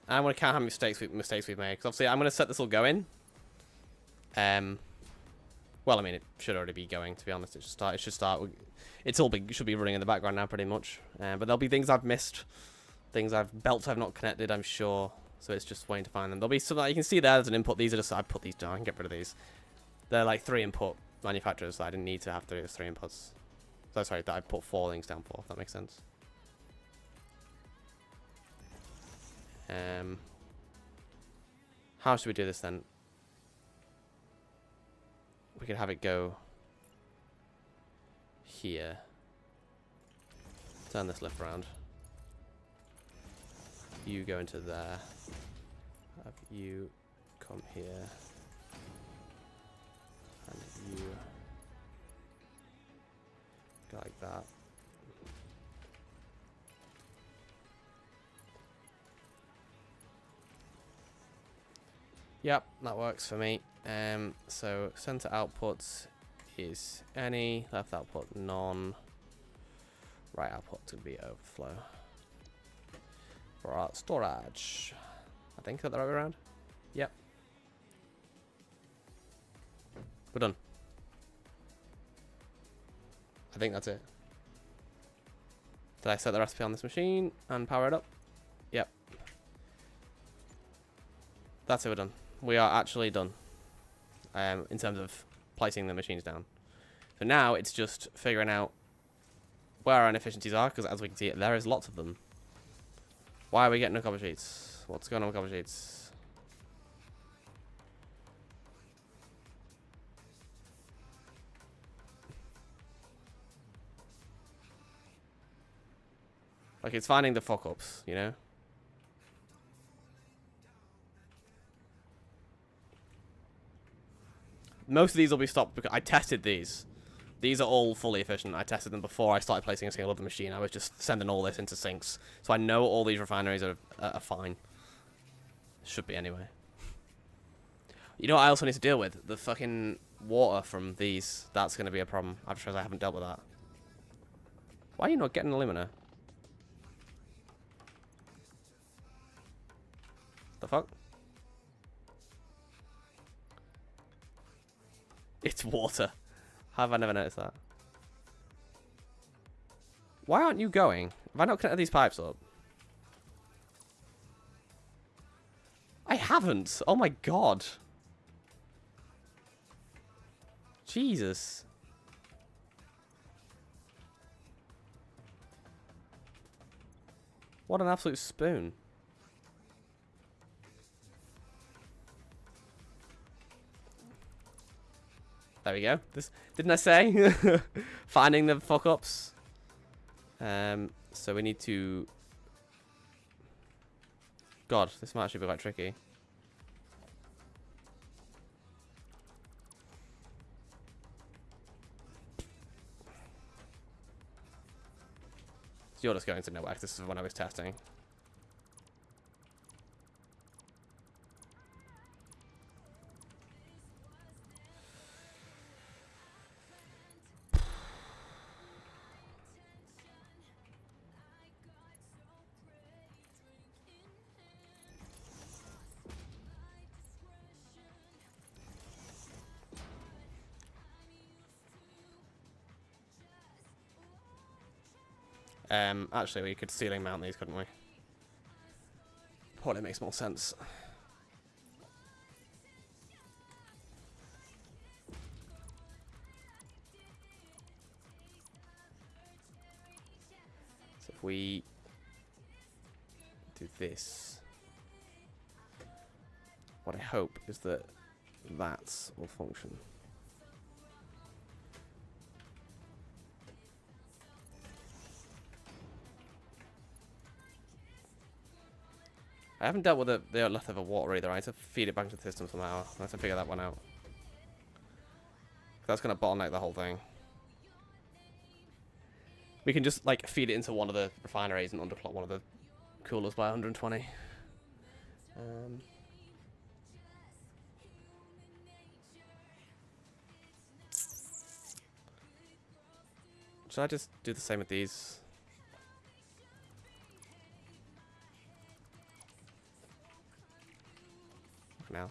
I want to count how many mistakes we've made, because obviously I'm going to set this all going. Well, I mean, it should already be going, to be honest. It should start. It should be running in the background now, pretty much. But there'll be things I've missed, belts I've not connected, I'm sure. So it's just waiting to find them. There'll be some that you can see there's an input. These are just, I put these down. I can get rid of these. They're like 3 input manufacturers. So I didn't need to have 3 inputs. So sorry, that I put 4 things down for. If that makes sense. How should we do this then? We could have it go here. Turn this left around. You go into there. Have you come here. And you go like that. Yep, that works for me. So center outputs, is any. Left output, none. Right output's going to be overflow. For our storage. I think that the right way around. Yep. We're done. I think that's it. Did I set the recipe on this machine and power it up? Yep. That's it, we're done. We are actually done. In terms of placing the machines down. So now it's just figuring out where our inefficiencies are, because as we can see, there is lots of them. Why are we getting no cover sheets? What's going on with cover sheets? Like, it's finding the fuck-ups, you know? Most of these will be stopped because I tested these. These are all fully efficient. I tested them before I started placing a single other machine. I was just sending all this into sinks. So I know all these refineries are fine. Should be anyway. You know what I also need to deal with? The fucking water from these. That's going to be a problem. I've just realized I haven't dealt with that. Why are you not getting alumina? The fuck? It's water. How have I never noticed that? Why aren't you going? Have I not connected these pipes up? I haven't. Oh my god. Jesus. What an absolute spoon. There we go. This didn't I say? Finding the fuck ups. So we need to. God, this might actually be quite tricky. So you're just going to nowhere. This is when I was testing. Actually, we could ceiling mount these, couldn't we? Probably makes more sense. So if we do this, what I hope is that that will function. I haven't dealt with the leftover water either. I need to feed it back into the system somehow. I have to figure that one out. That's going to bottleneck the whole thing. We can just, like, feed it into one of the refineries and underclock one of the coolers by 120. Should I just do the same with these? Now.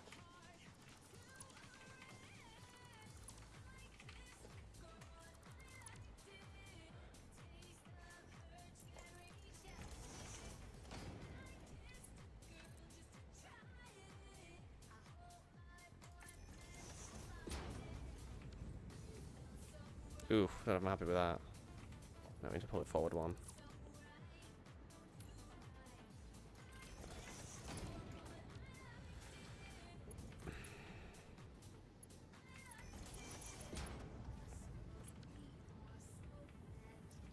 Oof, I'm happy with that. Now we need to pull it forward one.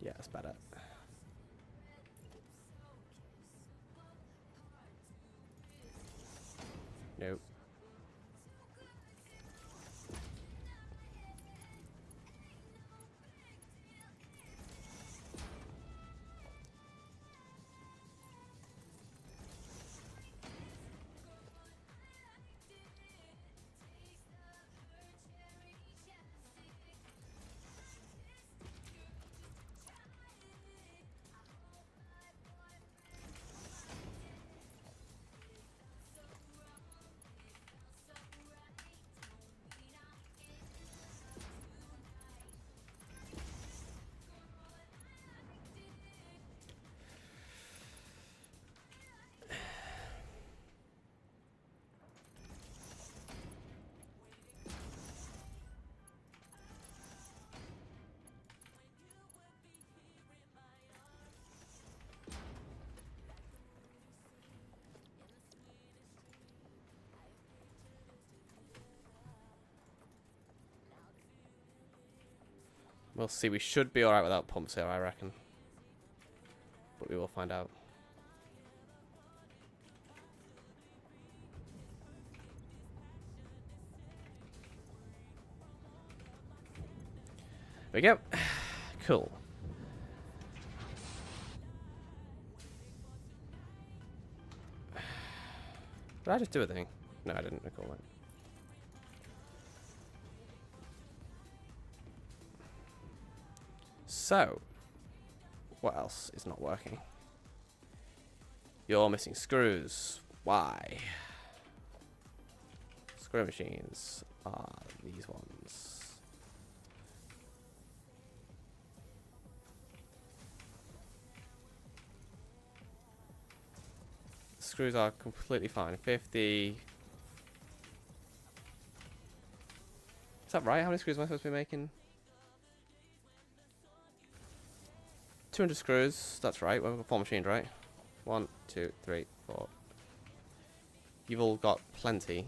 Yeah, that's better. Nope. We'll see. We should be alright without pumps here, I reckon. But we will find out. There we go. Cool. Did I just do a thing? No, I didn't recall that. So, what else is not working? You're missing screws. Why? Screw machines are these ones. Screws are completely fine. 50. Is that right? How many screws am I supposed to be making? 200 screws. That's right. We've got 4 machines, right? 1, 2, 3, 4. You've all got plenty.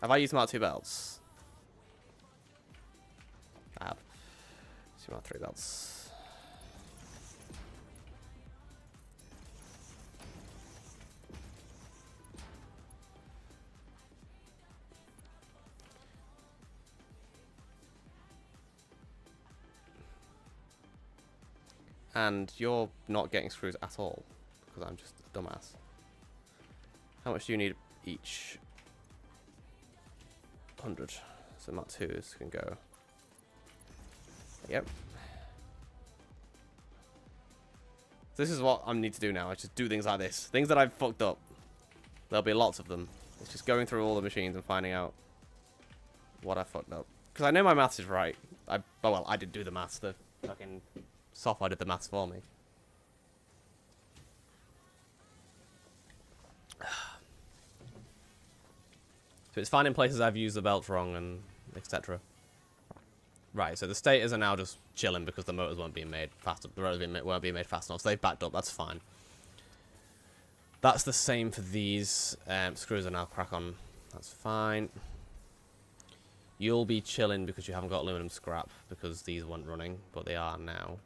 Have I used them out 2 belts? I have. Used them out 3 belts. And you're not getting screws at all, because I'm just a dumbass. How much do you need each? 100. So Mark 2s can go. Yep. This is what I need to do now. I just do things like this. Things that I've fucked up. There'll be lots of them. It's just going through all the machines and finding out what I fucked up. Because I know my maths is right. Well, I did do the maths. The fucking software did the maths for me. So it's finding places I've used the belt wrong and etc. Right, so the stators are now just chilling because the motors weren't being made fast. The rotors weren't being made fast enough, so they've backed up. That's fine. That's the same for these. Screws are now crack on. That's fine. You'll be chilling because you haven't got aluminum scrap because these weren't running, but they are now.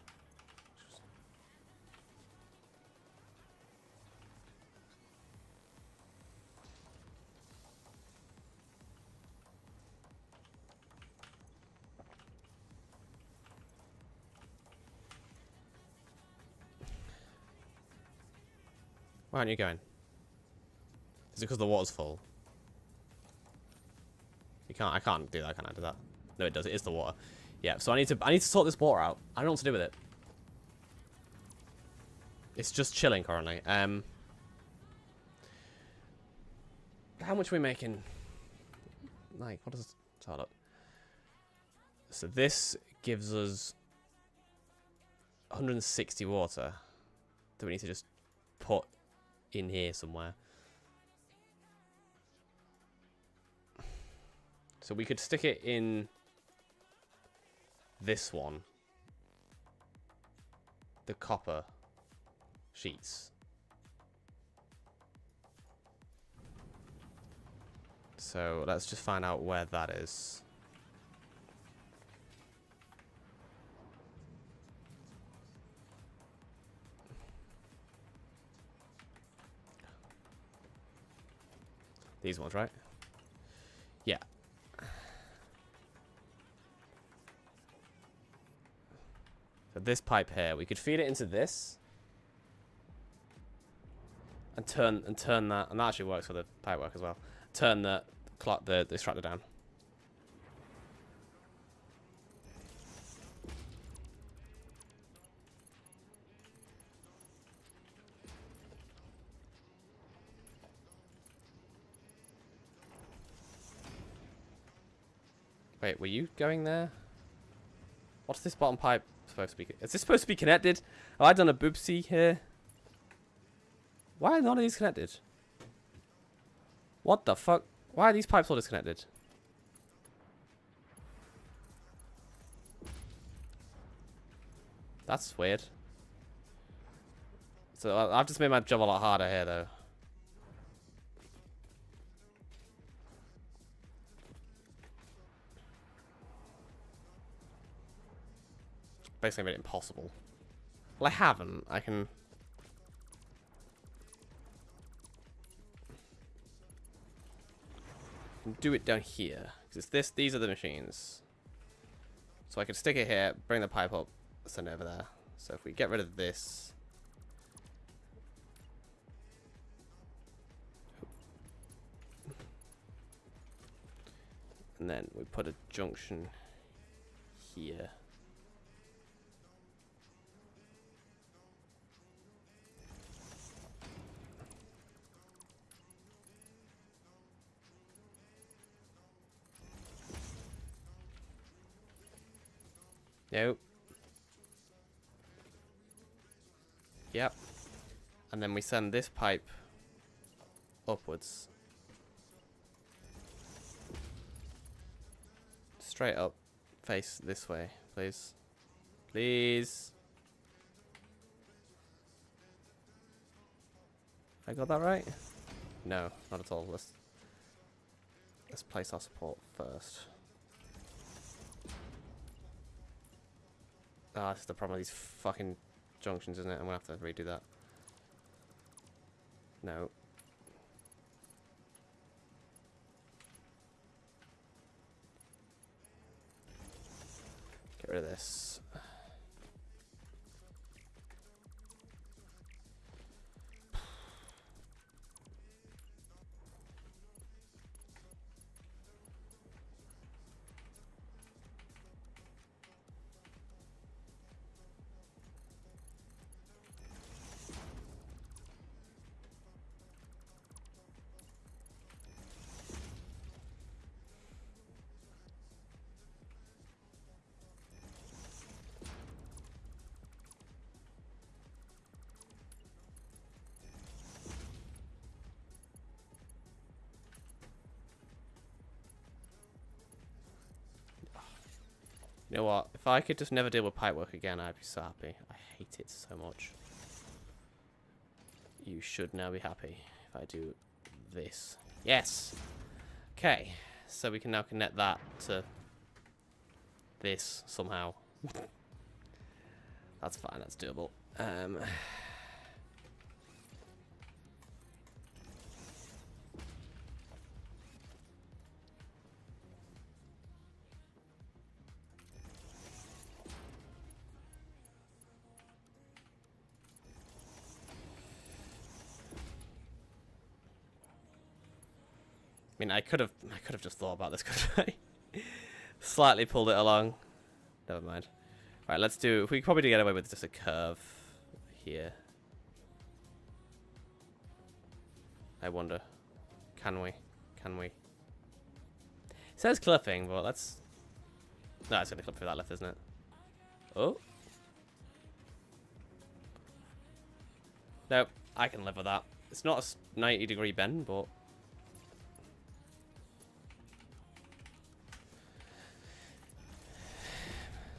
Why aren't you going? Is it because the water's full? You can't. I can't do that. Can I do that? No, it does. It is the water. Yeah. So I need to sort this water out. I don't know what to do with it. It's just chilling currently. How much are we making? Like, what does it start up? So this gives us 160 water that we need to just put in here somewhere. So we could stick it in this one, the copper sheets. So let's just find out where that is. These ones, right? Yeah. So this pipe here, we could feed it into this and turn that, and that actually works for the pipe work as well. Turn the extractor down. Wait, were you going there? What's this bottom pipe supposed to be? Is this supposed to be connected? Have I done a boopsie here? Why are none of these connected? What the fuck? Why are these pipes all disconnected? That's weird. So I've just made my job a lot harder here, though. basically made it impossible. Well, I haven't. I can... do it down here. Because it's these are the machines. So I can stick it here, bring the pipe up, send it over there. So if we get rid of this... and then we put a junction here. Nope. Yep. And then we send this pipe upwards. Straight up. Face this way, please. Please. I got that right? No, not at all. Let's place our support first. Ah, this is the problem with these fucking junctions, isn't it? I'm gonna have to redo that. No. Get rid of this. You know what? If I could just never deal with pipework again, I'd be so happy. I hate it so much. You should now be happy if I do this. Yes! Okay, so we can now connect that to this somehow. That's fine, that's doable. I mean, I could have just thought about this, couldn't I? Slightly pulled it along. Never mind. Right, let's do... we could probably get away with just a curve here. I wonder. Can we? Can we? It says clipping, but that's... no, it's going to clip through that left, isn't it? Oh. Nope, I can live with that. It's not a 90-degree bend, but...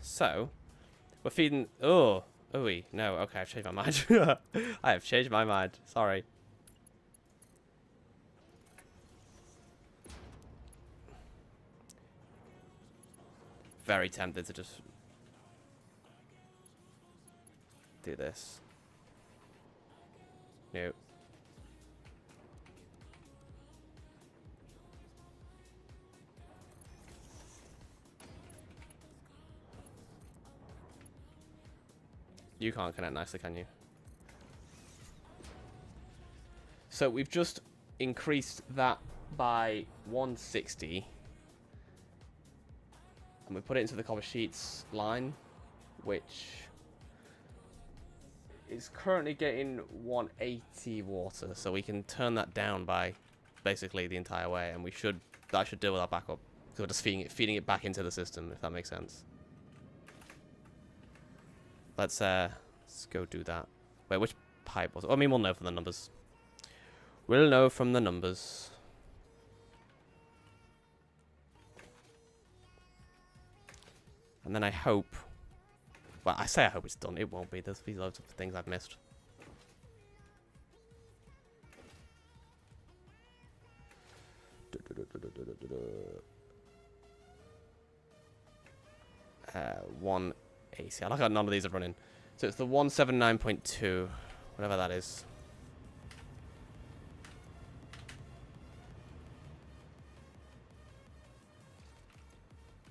so, we're feeding... oh, ooey, no, okay, I've changed my mind. I have changed my mind, sorry. Very tempted to just do this. Nope. You can't connect nicely, can you? So we've just increased that by 160. And we put it into the copper sheets line, which is currently getting 180 water. So we can turn that down by basically the entire way, and that should deal with our backup. So we're just feeding it back into the system, if that makes sense. Let's go do that. Wait, which pipe was it? Oh, I mean, we'll know from the numbers. We'll know from the numbers. And then I hope... well, I say I hope it's done. It won't be. There's loads of things I've missed. AC. I like how none of these are running. So it's the 179.2, whatever that is.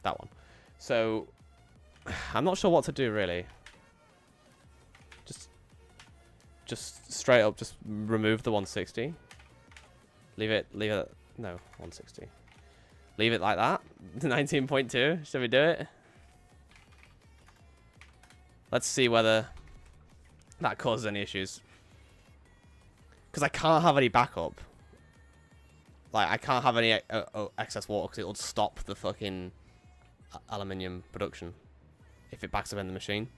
That one. So I'm not sure what to do really. Just straight up, just remove the 160. Leave it, no, 160. Leave it like that. 19.2, should we do it? Let's see whether that causes any issues. Because I can't have any backup. Like, I can't have any excess water because it'll stop the fucking aluminium production if it backs up in the machine.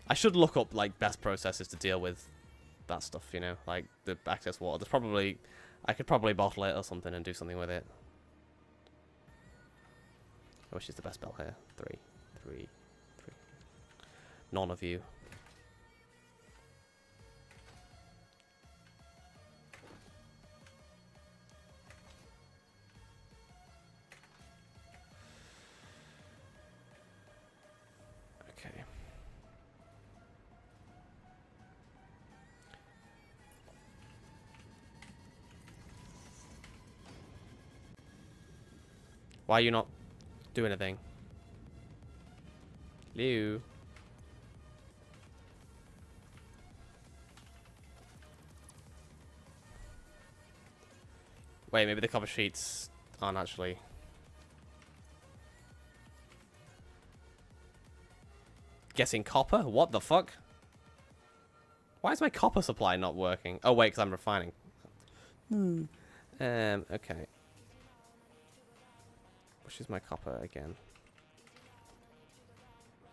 I should look up, like, best processes to deal with that stuff, you know? Like, the excess water. There's probably... I could probably bottle it or something and do something with it. Which is the best bell here? 3. None of you. Okay. Why are you not doing anything? Liu. Wait, maybe the copper sheets aren't actually... Getting copper? What the fuck? Why is my copper supply not working? Oh, wait, because I'm refining. Okay. Which is my copper again?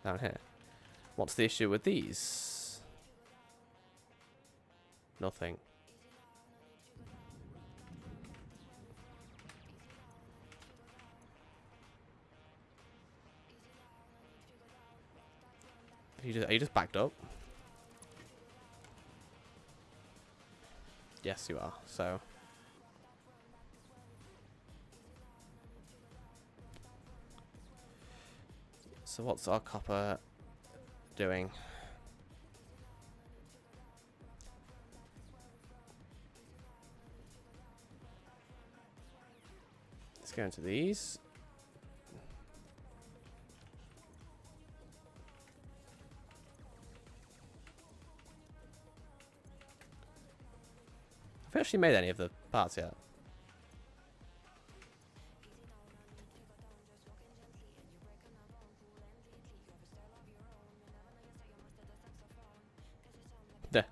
Down here. What's the issue with these? Nothing. Are you just backed up? Yes, you are. So what's our copper doing? Let's go into these. Have we actually made any of the parts yet?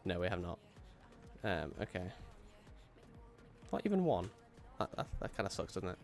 No, we have not. Okay. Not even one. That kind of sucks, doesn't it?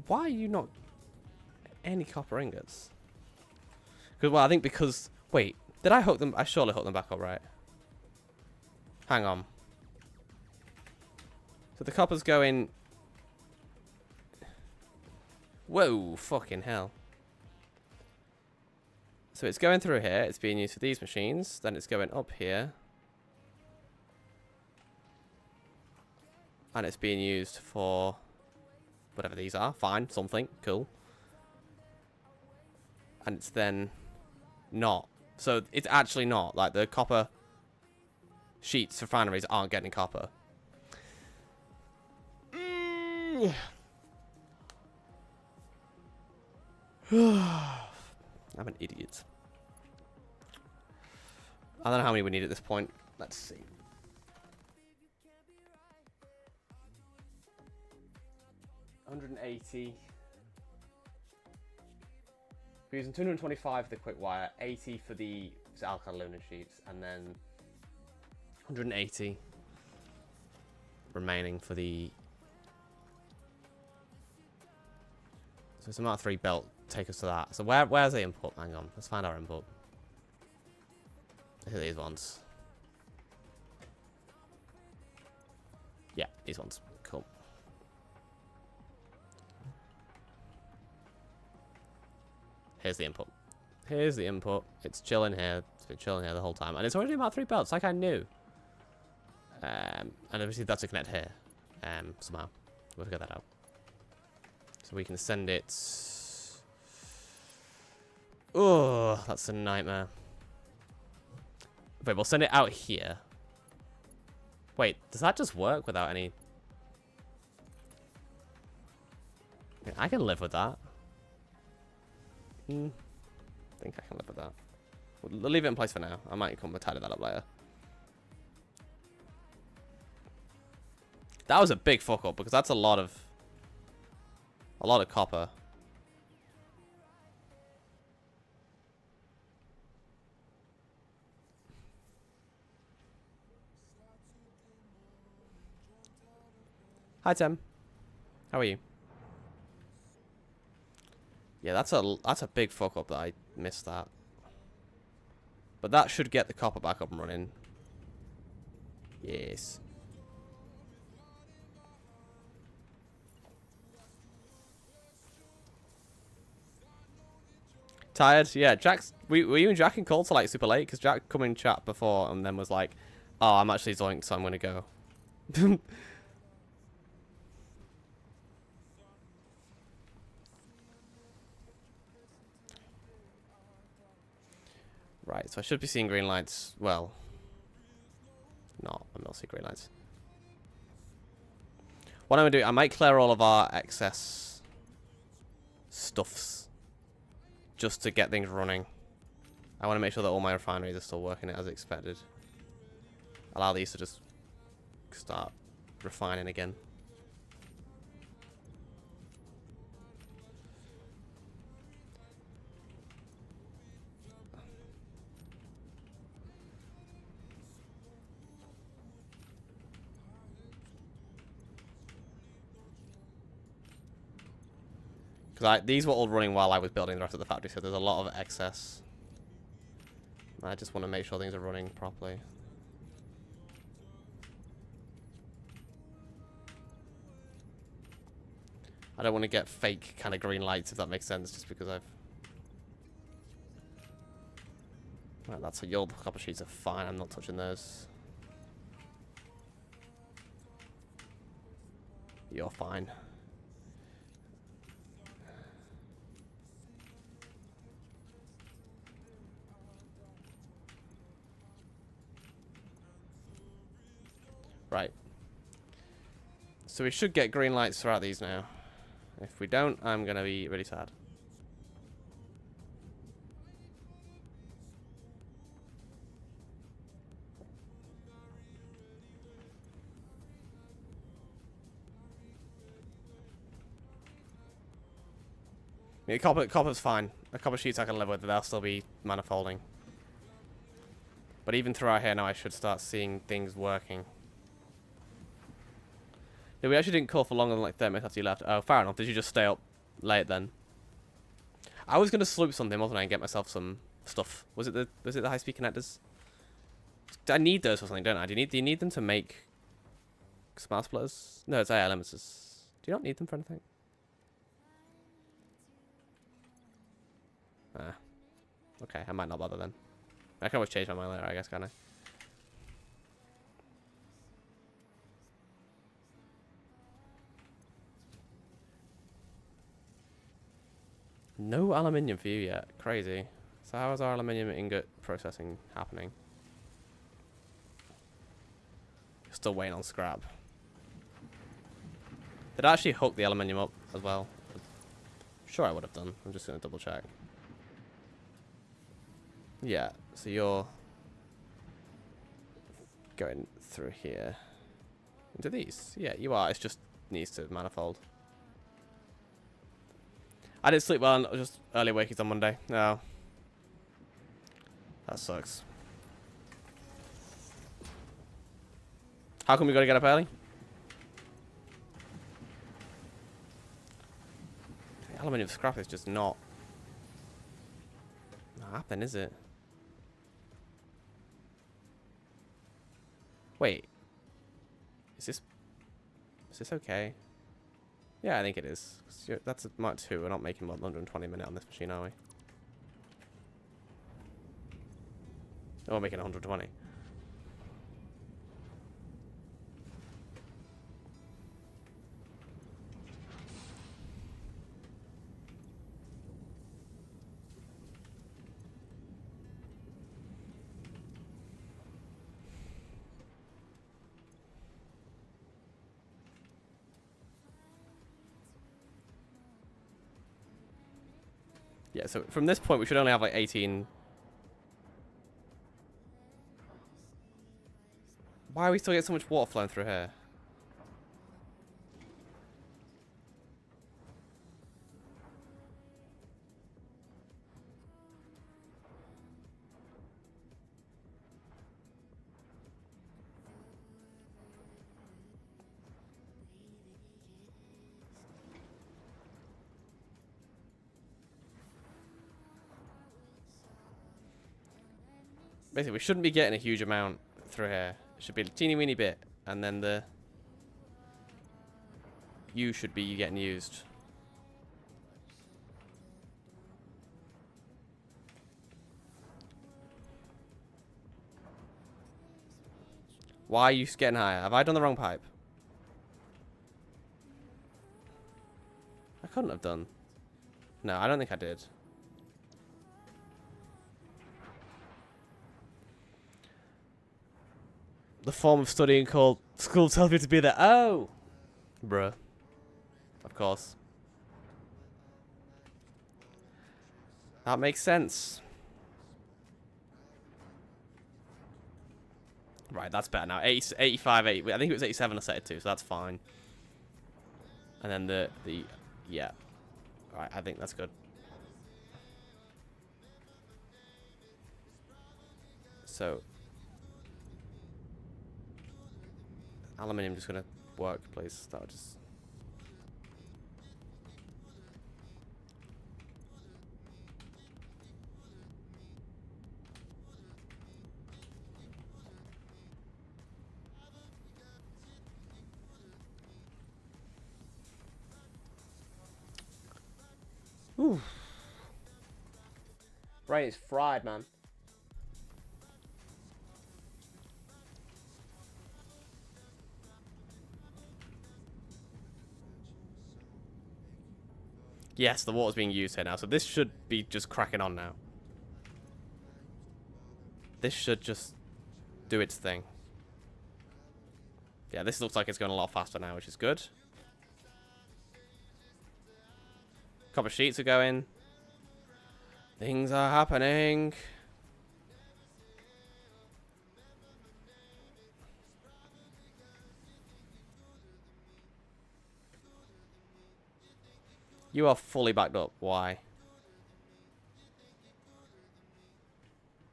Why are you not any copper ingots? Because, well, I think because... Wait, did I hook them? I surely hooked them back up, right? Hang on. So the copper's going... Whoa, fucking hell. So it's going through here. It's being used for these machines. Then it's going up here. And it's being used for... whatever these are. Fine. Something. Cool. And it's then not. So it's actually not. Like, the copper sheets for refineries aren't getting copper. I'm an idiot. I don't know how many we need at this point. Let's see. $180. We're using 225 for the quick wire, 80 for the alkali lunar sheets, and then 180 remaining for the. So it's a Mark 3 belt. Take us to that. So where's the input? Hang on, let's find our input. Look at these ones. Yeah, these ones. Cool. Here's the input. Here's the input. It's chilling here. It's been chilling here the whole time. And it's already about 3 belts, like I knew. And obviously that's a connect here. Somehow. We'll figure that out. So we can send it... Oh, that's a nightmare. Wait, we'll send it out here. Wait, does that just work without any... I can live with that. I think I can live with that. We'll leave it in place for now. I might come and tidy that up later. That was a big fuck up because that's a lot of copper. Hi Tim. How are you? Yeah, that's a big fuck up that I missed that. But that should get the copper back up and running. Yes. Tired? Yeah, Jack's... Were you and Jack in call till like super late? Because Jack come in chat before and then was like, oh, I'm actually zoinked, so I'm going to go. Right, so I should be seeing green lights. Well, no, I'm not seeing green lights. What I'm going to do, I might clear all of our excess stuffs just to get things running. I want to make sure that all my refineries are still working as expected. Allow these to just start refining again. Because these were all running while I was building the rest of the factory, so there's a lot of excess. I just want to make sure things are running properly. I don't want to get fake kind of green lights, if that makes sense, just because I've... Right, that's your copper sheets are fine, I'm not touching those. You're fine. Right. So we should get green lights throughout these now. If we don't, I'm going to be really sad. Yeah, copper's fine. The copper sheets I can live with, they'll still be manifolding. But even throughout here now, I should start seeing things working. Yeah, we actually didn't call for longer than like 30 minutes after you left. Oh, fair enough. Did you just stay up late then? I was going to sloop something, wasn't I, and get myself some stuff. Was it the high-speed connectors? I need those for something, don't I? Do you need them to make smart splitters? No, it's AI limiters. Do you not need them for anything? Ah. Okay, I might not bother then. I can always change my mind later, I guess, can't I? No aluminium for you yet. Crazy. So how is our aluminium ingot processing happening? Still waiting on scrap. Did I actually hook the aluminium up as well? Sure I would have done. I'm just going to double check. Yeah, so you're going through here. Into these. Yeah, you are. It's just needs to manifold. I didn't sleep well. Just early wakies on Monday. No. That sucks. How come we got to get up early? The aluminium scrap is just not happening, is it? Wait. Is this okay? Yeah, I think it is. That's a Mark 2. We're not making more than 120 a minute on this machine, are we? Oh, we're making 120. Yeah, so from this point, we should only have like 18. Why are we still getting so much water flowing through here? Basically, we shouldn't be getting a huge amount through here. It should be a teeny weeny bit, and then the U should be getting used. Why are you getting higher? Have I done the wrong pipe? I couldn't have done. No, I don't think I did. The form of studying called school tells me to be there. Oh! Bruh. Of course. That makes sense. Right, that's better now. 80, 85, 80. I think it was 87 I set it to, so that's fine. And then the yeah. Alright, I think that's good. So aluminium just gonna work, please. That'll just. Ooh. Brain is fried, man. Yes, the water's being used here now, so this should be just cracking on now. This should just do its thing. Yeah, this looks like it's going a lot faster now, which is good. Couple sheets are going. Things are happening. You are fully backed up. Why?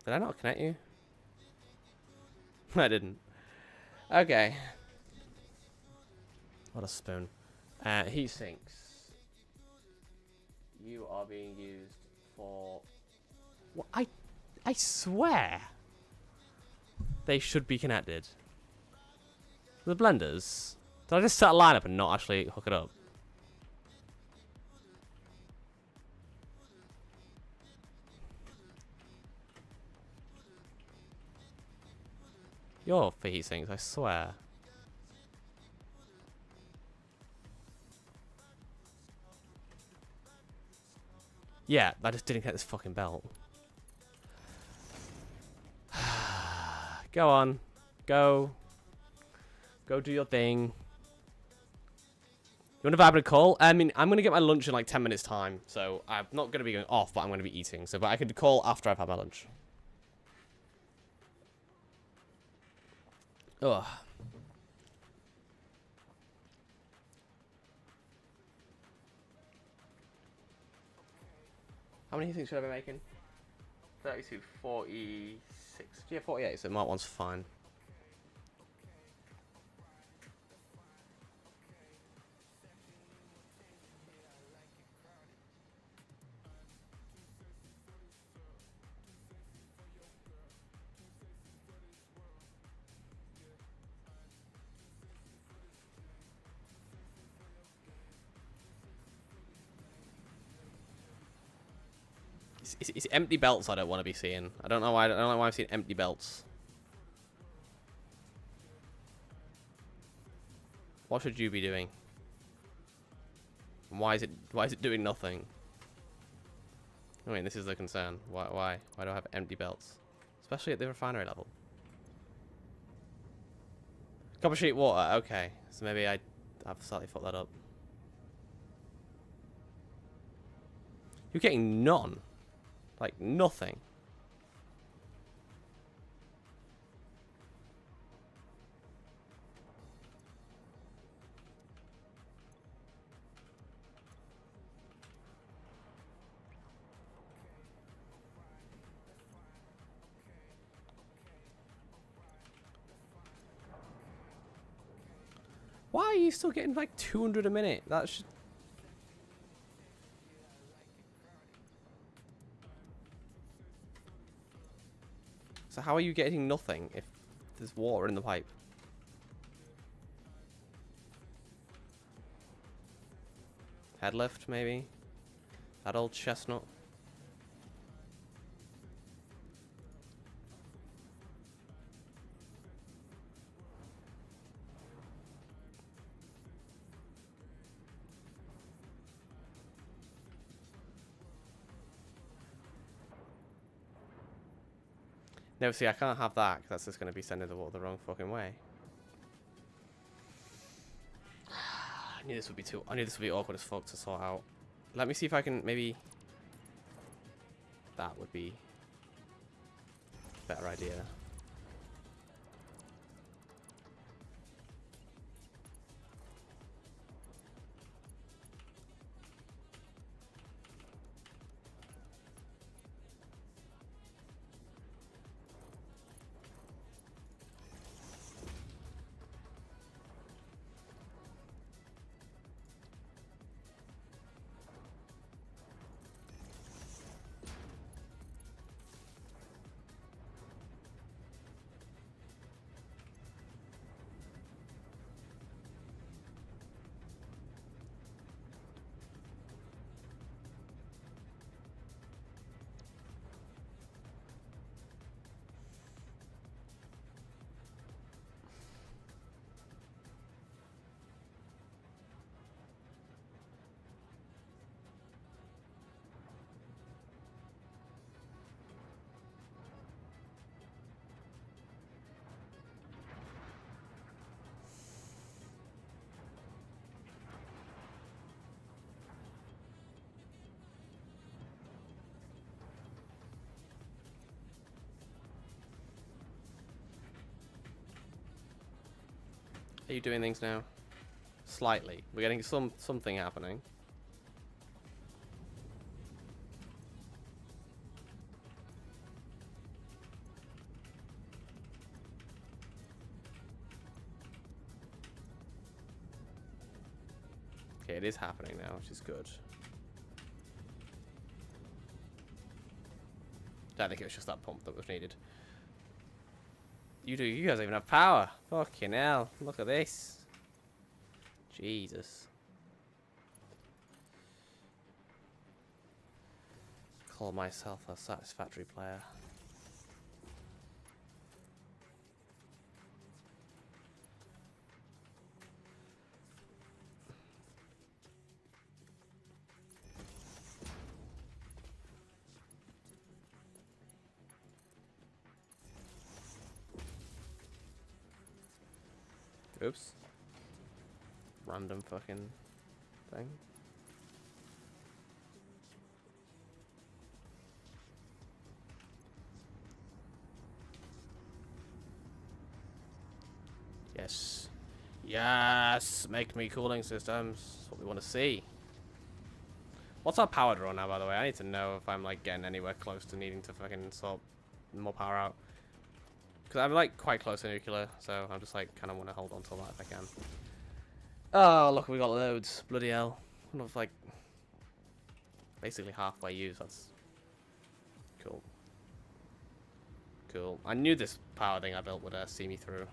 Did I not connect you? I didn't. Okay. What a spoon. Heat sinks. You are being used for... What? I swear they should be connected. The blenders. Did I just set a line up and not actually hook it up? You're for heat sinks, I swear. Yeah, I just didn't get this fucking belt. Go on. Go. Go do your thing. You want to vibe a call? I mean, I'm going to get my lunch in like 10 minutes time. So I'm not going to be going off, but I'm going to be eating. So, but I could call after I've had my lunch. Ugh. How many do you think should I be making? 32, 46. Yeah, 48, so Mark 1's fine. It's empty belts I don't want to be seeing. I don't know why. I don't know why I'm seeing empty belts. What should you be doing? And why is it doing nothing? I mean, this is the concern. Why do I have empty belts? Especially at the refinery level. Copper sheet water. Okay, so maybe I've slightly fucked that up. You're getting none. Like, nothing. Why are you still getting like 200 a minute? That should... So how are you getting nothing if there's water in the pipe? Headlift, maybe? That old chestnut? No, see, I can't have that, because that's just going to be sending the water the wrong fucking way. I knew this would be awkward as fuck to sort out. Let me see if I can, maybe... That would be a better idea. Are you doing things now? Slightly. We're getting something happening. Okay, it is happening now, which is good. I think it was just that pump that was needed. You guys even have power. Fucking hell. Look at this. Jesus. Call myself a satisfactory player. Oops. Random fucking thing. Yes. Yes! Make me cooling systems. That's what we want to see. What's our power draw now, by the way? I need to know if I'm, like, getting anywhere close to needing to fucking sort more power out. Because I'm, like, quite close to nuclear, so I'm just, like, kind of want to hold on to that if I can. Oh, look, we got loads. Bloody hell. Kind of, like, basically halfway used. That's cool. Cool. I knew this power thing I built would see me through.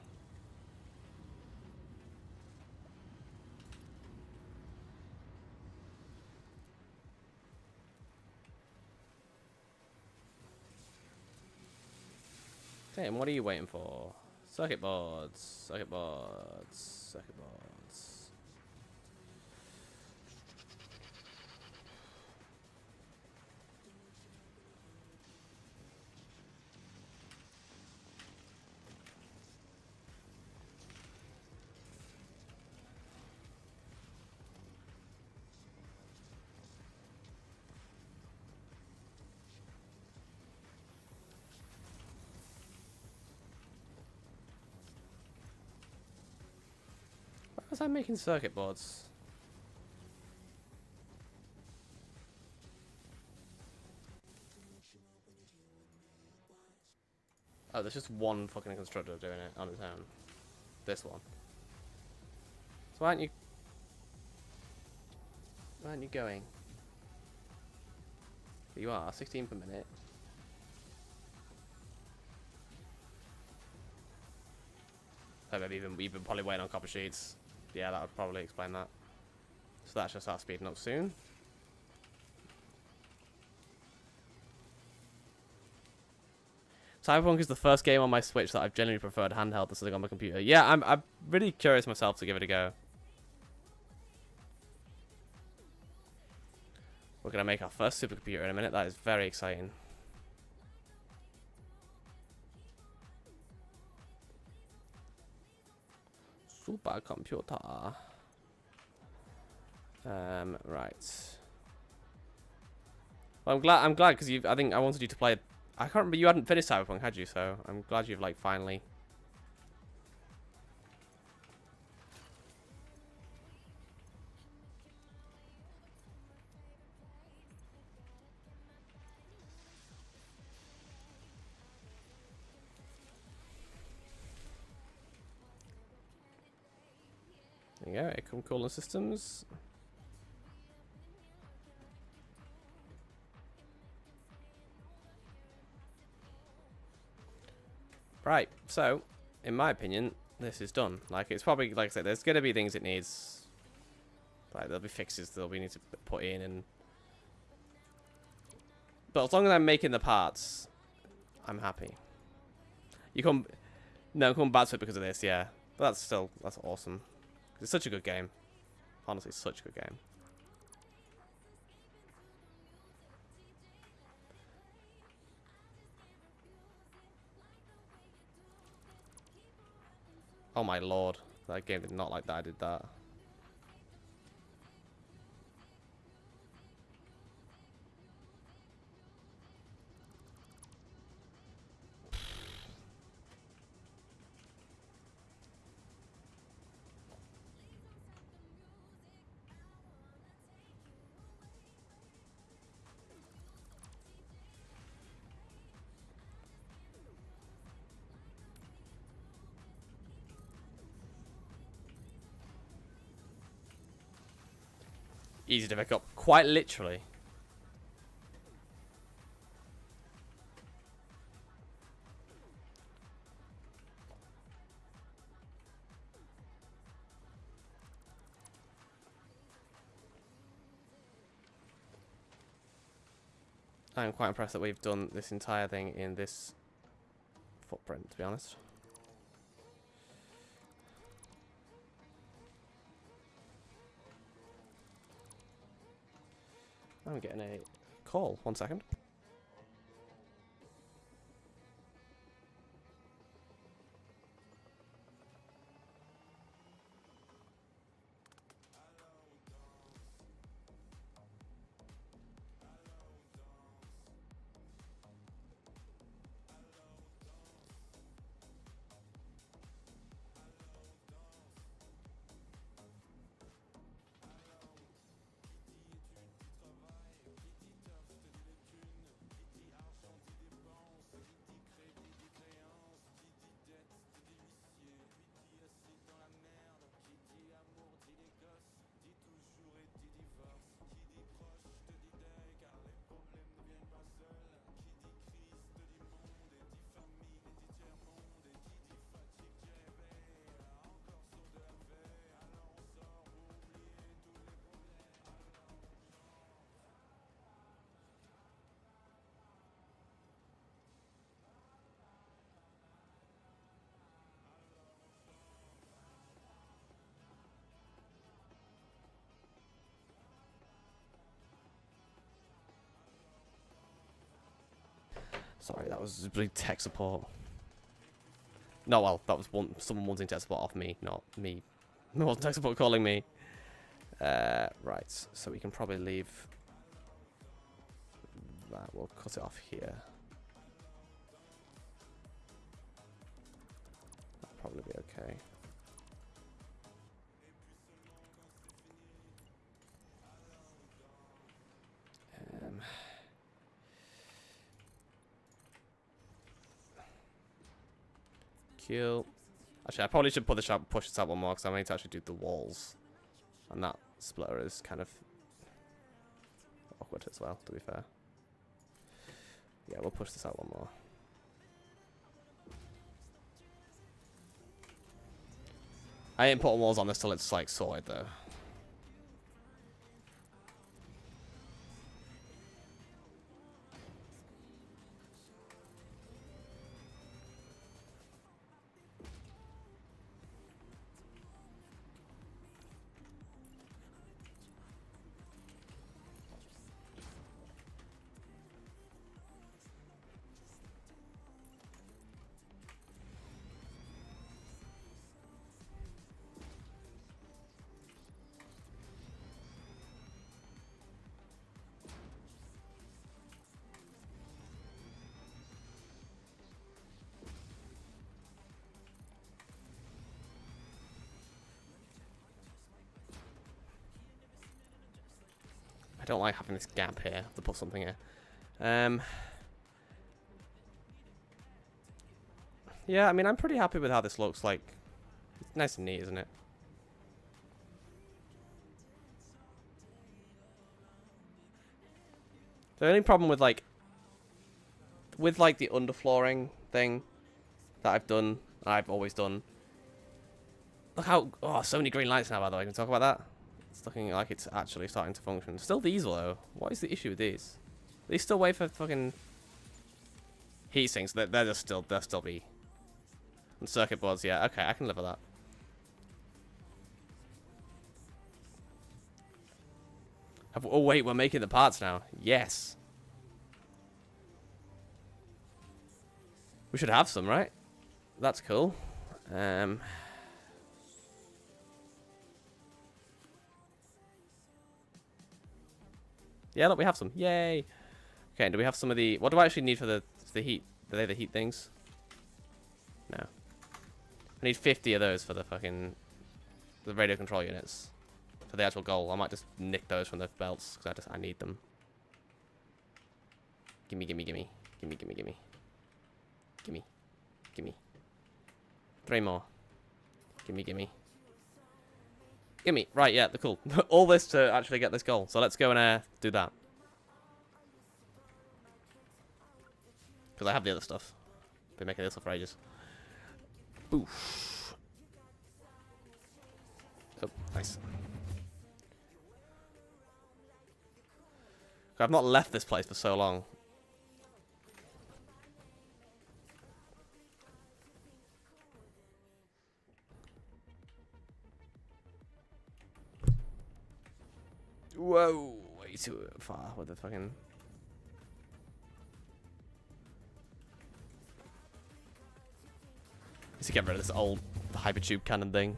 Damn, what are you waiting for? Circuit boards, circuit boards, circuit boards. Why was I making circuit boards? Oh, there's just one fucking constructor doing it on its own. This one. So why aren't you... Why aren't you going? You are, 16 per minute. So maybe even probably waiting on copper sheets. Yeah, that would probably explain that. So that should start speeding up soon. Cyberpunk is the first game on my Switch that I've generally preferred handheld to sitting on my computer. Yeah, I'm really curious myself to give it a go. We're gonna make our first supercomputer in a minute. That is very exciting. Supercomputer. Right. Well, I'm glad because I think I wanted you to play. I can't remember, you hadn't finished Cyberpunk, had you? So I'm glad you've like finally. There you go, Ecom Cooling Systems. Right, so, in my opinion, this is done. Like, it's probably, like I said, there's going to be things it needs. Like, there'll be fixes that we need to put in, and... But as long as I'm making the parts, I'm happy. You come... No, come back to it because of this, yeah. But that's still, that's awesome. It's such a good game. Honestly, such a good game. Oh my lord. That game did not like that I did that. Easy to pick up, quite literally. I'm quite impressed that we've done this entire thing in this footprint, to be honest. I'm getting a call. 1 second. Sorry, that was big tech support. No, well, that was someone wanting tech support off me, not me. It wasn't tech support calling me. Right, so we can probably leave that. We'll cut it off here. That'll probably be okay. Cool. Actually, I probably should push this out one more because I need to actually do the walls. And that splitter is kind of awkward as well, to be fair. Yeah, we'll push this out one more. I ain't putting walls on this till it's like sorted though. I don't like having this gap here. I have to put something here. Yeah, I mean, I'm pretty happy with how this looks. Like, it's nice and neat, isn't it? The only problem with the underflooring thing that I've always done. Look how, oh, so many green lights now, by the way. Can we talk about that? It's looking like it's actually starting to function. Still these, though. What is the issue with these? They still wait for fucking heat sinks. They'll still be. And circuit boards, yeah. Okay, I can live with that. Oh, wait, we're making the parts now. Yes. We should have some, right? That's cool. Yeah, look, we have some. Yay. Okay, do we have some of the... What do I actually need for the heat? Are they the heat things? No. I need 50 of those for the fucking... The radio control units. For the actual goal. I might just nick those from the belts, because I need them. Gimme, gimme, gimme. Gimme, gimme, gimme. Gimme. Gimme. 3 more. Gimme, gimme. Gimme. Right, yeah, cool. All this to actually get this goal. So let's go and do that. Because I have the other stuff. Been making this stuff for ages. Boof. Oh, nice. I've not left this place for so long. Whoa, way too far with the fucking... Need to get rid of this old hypertube cannon thing.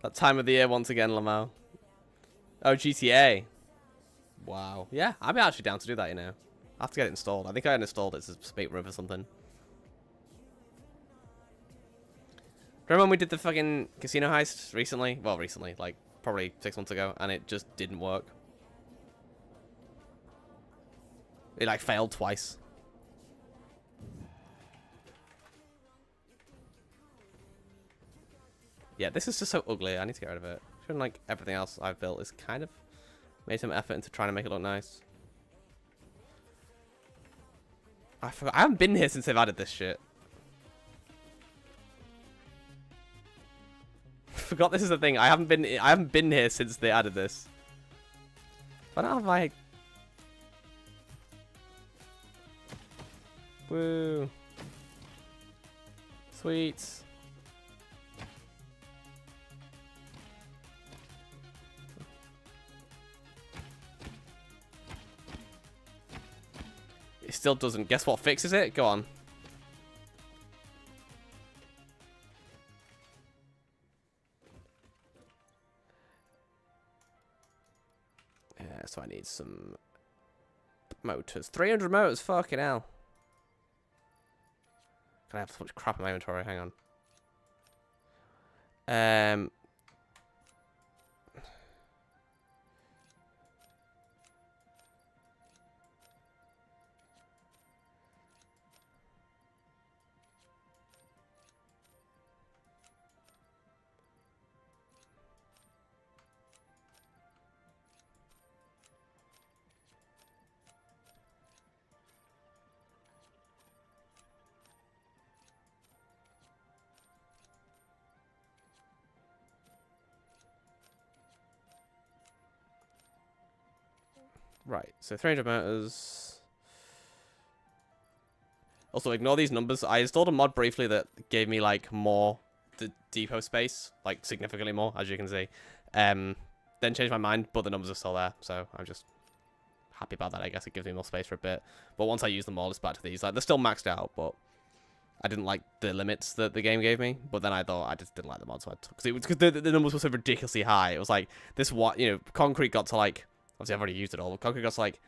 That time of the year once again, Lamau. Oh, GTA. Wow. Yeah, I'm actually down to do that, you know. I have to get it installed. I think I installed it as a spate room or something. Remember when we did the fucking casino heist recently? Well, recently, like probably 6 months ago, and it just didn't work. It like failed twice. Yeah, this is just so ugly. I need to get rid of it. Shouldn't like everything else I've built is kind of made some effort into trying to make it look nice. I forgot. I haven't been here since they've added this shit. Forgot this is the thing. I haven't been here since they added this. But now have I... Woo. Sweet. It still doesn't. Guess what fixes it? Go on. Yeah, so I need some motors. 300 motors, fucking hell. Can I have so much crap in my inventory? Hang on. Right, so 300 motors. Also, ignore these numbers. I installed a mod briefly that gave me, like, more depot space. Like, significantly more, as you can see. Then changed my mind, but the numbers are still there. So, I'm just happy about that, I guess. It gives me more space for a bit. But once I use them all, it's back to these. Like, they're still maxed out, but I didn't like the limits that the game gave me. But then I thought I just didn't like the mod, so I took... Because the numbers were so ridiculously high. It was like, this what, you know, concrete got to, like... Obviously, I've already used it all. But concrete got to, like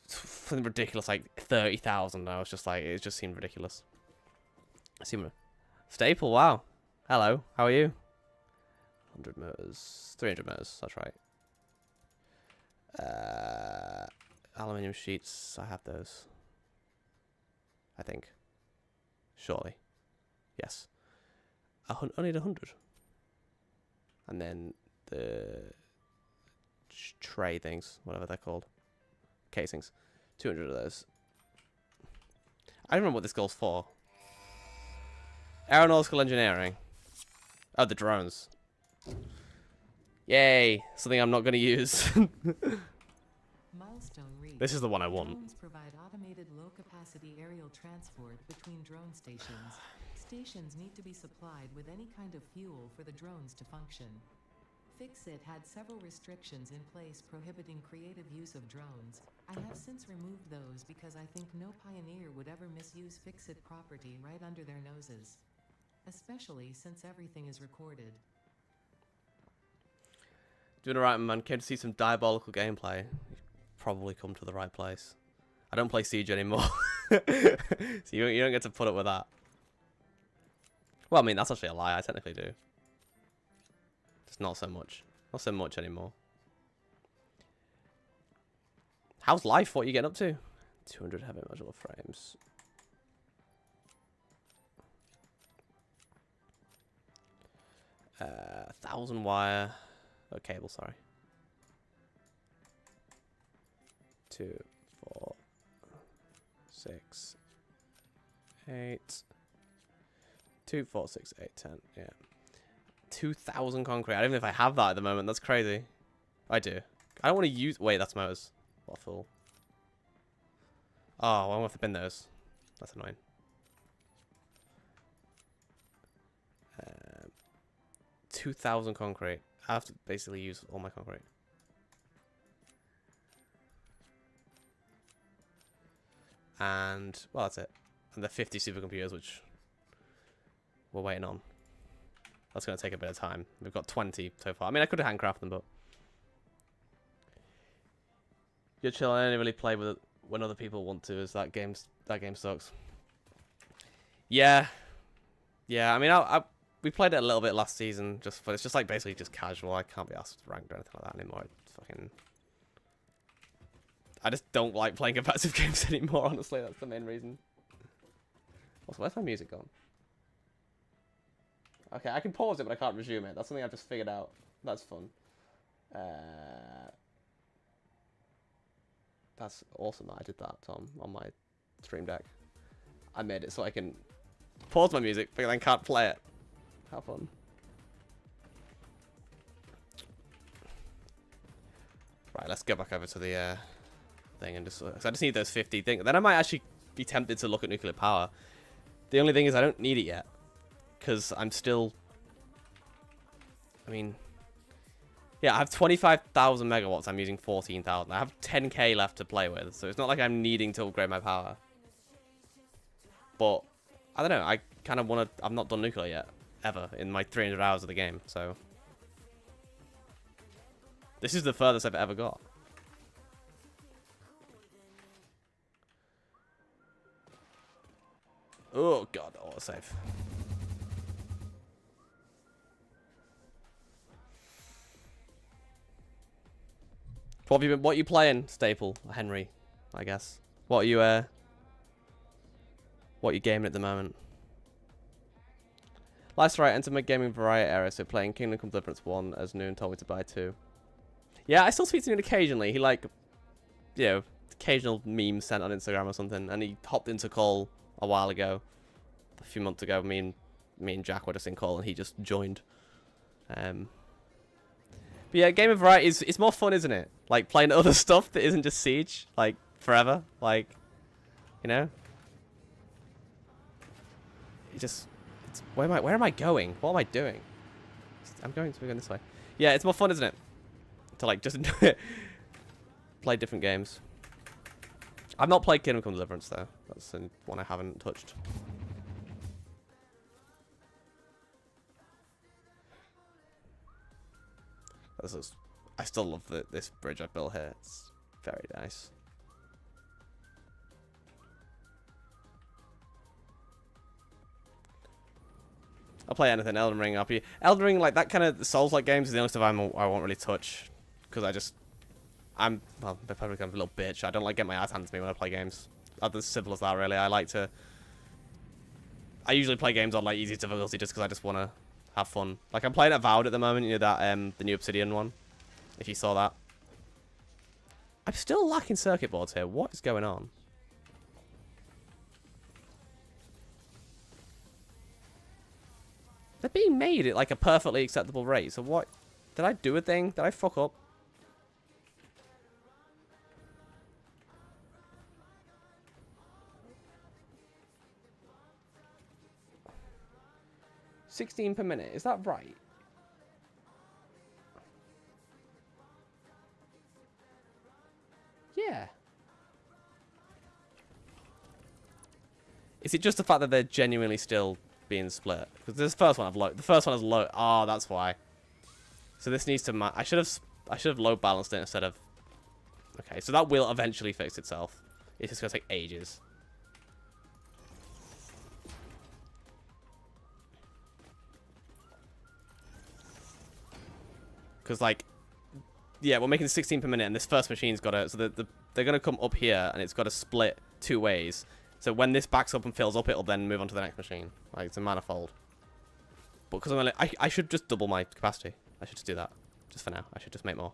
something ridiculous, like 30,000. I was just like, it just seemed ridiculous. Staple, wow. Hello, how are you? 100 motors, 300 motors, that's right. Aluminium sheets, I have those. I think. Surely. Yes. I need 100. And then the tray things, whatever they're called. Casings. 200 of those. I don't remember what this goal's for. Aeronautical engineering. Oh, the drones. Yay! Something I'm not going to use. Milestone reached. This is the one I want. Drones provide automated low-capacity aerial transport between drone stations. Stations need to be supplied with any kind of fuel for the drones to function. Fixit had several restrictions in place prohibiting creative use of drones. I have since removed those because I think no pioneer would ever misuse Fixit property right under their noses. Especially since everything is recorded. Doing alright, man. Came to see some diabolical gameplay. You've probably come to the right place. I don't play Siege anymore. So you don't get to put up with that. Well, I mean, that's actually a lie. I technically do. Just not so much. Not so much anymore. How's life? What are you getting up to? 200 heavy modular frames. Uh, 1,000 wire. Oh, cable, sorry. 2, 4, 6, 8. 2, 4, 6, 8, 10. Yeah. 2,000 concrete. I don't even know if I have that at the moment. That's crazy. I do. I don't want to use... Wait, that's motors. What a fool. Oh, I'm going to have to bin those. That's annoying. 2,000 concrete. I have to basically use all my concrete. And, well, that's it. And the 50 supercomputers, which we're waiting on. That's going to take a bit of time. We've got 20 so far. I mean, I could have handcrafted them, but... You're chill. I only really play with it when other people want to, as that game sucks. Yeah. Yeah, I mean, we played it a little bit last season, but it's just like basically just casual. I can't be asked ranked or anything like that anymore. It's fucking... I just don't like playing competitive games anymore, honestly. That's the main reason. Also, where's my music gone? Okay, I can pause it, but I can't resume it. That's something I've just figured out. That's fun. That's awesome that I did that, Tom, on my stream deck. I made it so I can pause my music, but then can't play it. How fun. Right, let's go back over to the thing and just... I just need those 50 things. Then I might actually be tempted to look at nuclear power. The only thing is I don't need it yet. Because I'm still... I mean... Yeah, I have 25,000 megawatts. I'm using 14,000. I have 10k left to play with. So it's not like I'm needing to upgrade my power. But, I don't know. I kind of want to... I've not done nuclear yet. Ever. In my 300 hours of the game. So... This is the furthest I've ever got. Oh, God. Autosave. What are you playing, Staple? Henry, I guess. What are you gaming at the moment? Last right, enter my gaming variety area, so playing Kingdom Come Deliverance 1 as Noon told me to buy 2. Yeah, I still speak to Noon occasionally. He like, you know, occasional memes sent on Instagram or something, and he hopped into call a while ago. A few months ago, me and Jack were just in call, and he just joined. But yeah, game of variety is it's more fun, isn't it? Like playing other stuff that isn't just Siege, like forever, like, you know. It just, where am I going? What am I doing? I'm going this way. Yeah, it's more fun, isn't it? To like just play different games. I've not played Kingdom Come Deliverance though. That's the one I haven't touched. I still love this bridge I built here. It's very nice. I'll play anything. Elden Ring, RP. Elden Ring, like that kind of Souls-like games is the only stuff I won't really touch. Because I'm probably kind of a little bitch. I don't like get my ass handed to me when I play games. That's as simple as that, really. I usually play games on like easy difficulty just because I just want to have fun. Like I'm playing Avowed at the moment, you know, that the new Obsidian one. If you saw that. I'm still lacking circuit boards here. What is going on? They're being made at like a perfectly acceptable rate. So what? Did I do a thing? Did I fuck up? $16 per minute. Is that right? Yeah. Is it just the fact that they're genuinely still being split? Because this first one the first one is low. Oh, that's why. So this needs to I should have load balanced it instead of. Okay, so that will eventually fix itself. It's just gonna take ages. Because like, yeah, we're making 16 per minute, and this first machine's got to. So they're gonna come up here, and it's got to split 2 ways. So when this backs up and fills up, it'll then move on to the next machine. Like it's a manifold. But because I should just double my capacity. I should just do that, just for now. I should just make more.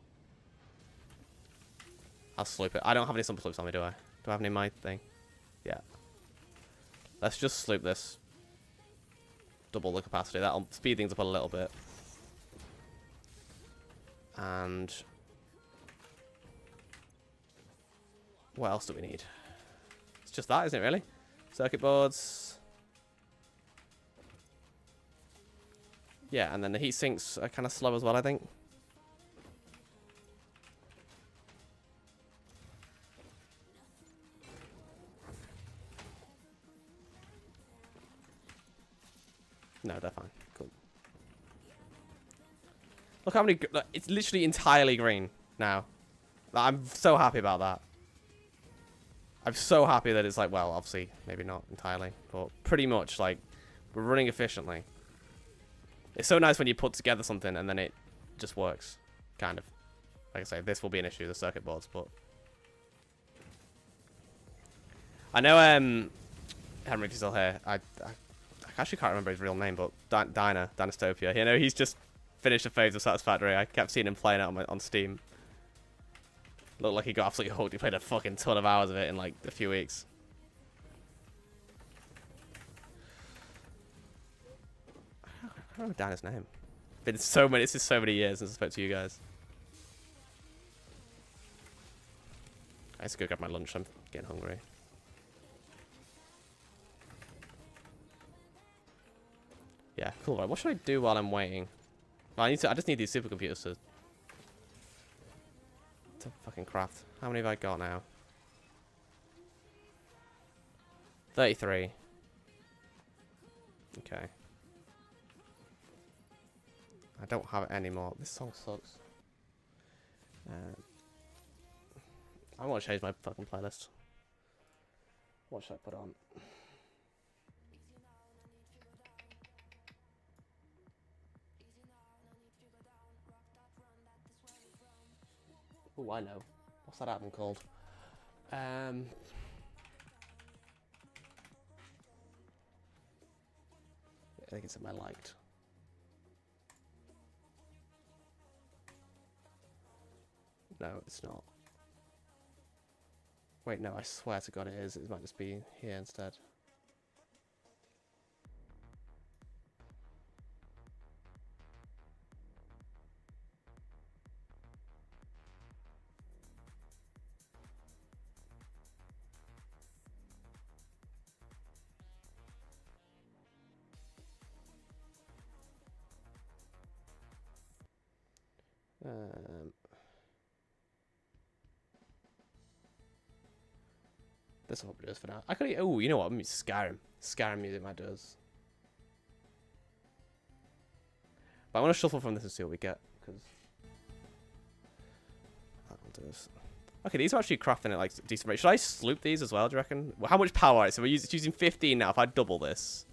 I'll sloop it. I don't have any sumper sloops on me, do I? Do I have any in my thing? Yeah. Let's just sloop this. Double the capacity. That'll speed things up a little bit. And what else do we need? It's just that, isn't it, really? Circuit boards. Yeah, and then the heat sinks are kind of slow as well, I think. No, they're fine. Cool. Look how many... Look, it's literally entirely green now. I'm so happy about that. I'm so happy that it's like, well, obviously, maybe not entirely, but pretty much, like, we're running efficiently. It's so nice when you put together something and then it just works, kind of. Like I say, this will be an issue, the circuit boards, but... I know, Henry, if you're still here, I actually can't remember his real name, but Dynastopia, you know, he's just finished a phase of Satisfactory. I kept seeing him playing it on Steam. Looked like he got absolutely hooked. He played a fucking ton of hours of it in like a few weeks. I don't remember Dinah's name. It's been so many years since I spoke to you guys. I need to go grab my lunch. I'm getting hungry. Yeah, cool. Right, what should I do while I'm waiting? Well, I just need these supercomputers to fucking craft. How many have I got now? 33. Okay. I don't have it anymore. This song sucks. I want to change my fucking playlist. What should I put on? Oh, I know. What's that album called? I think it's something I liked. No, it's not. Wait, no, I swear to God it is. It might just be here instead. This will probably do for now. I could. Oh, you know what? Skyrim. Skyrim music might do us. But I want to shuffle from this and see what we get, because that will do us. Okay, these are actually crafting at like decent rate. Should I sloop these as well? Do you reckon? Well, how much power? So we're using 15 now. If I double this,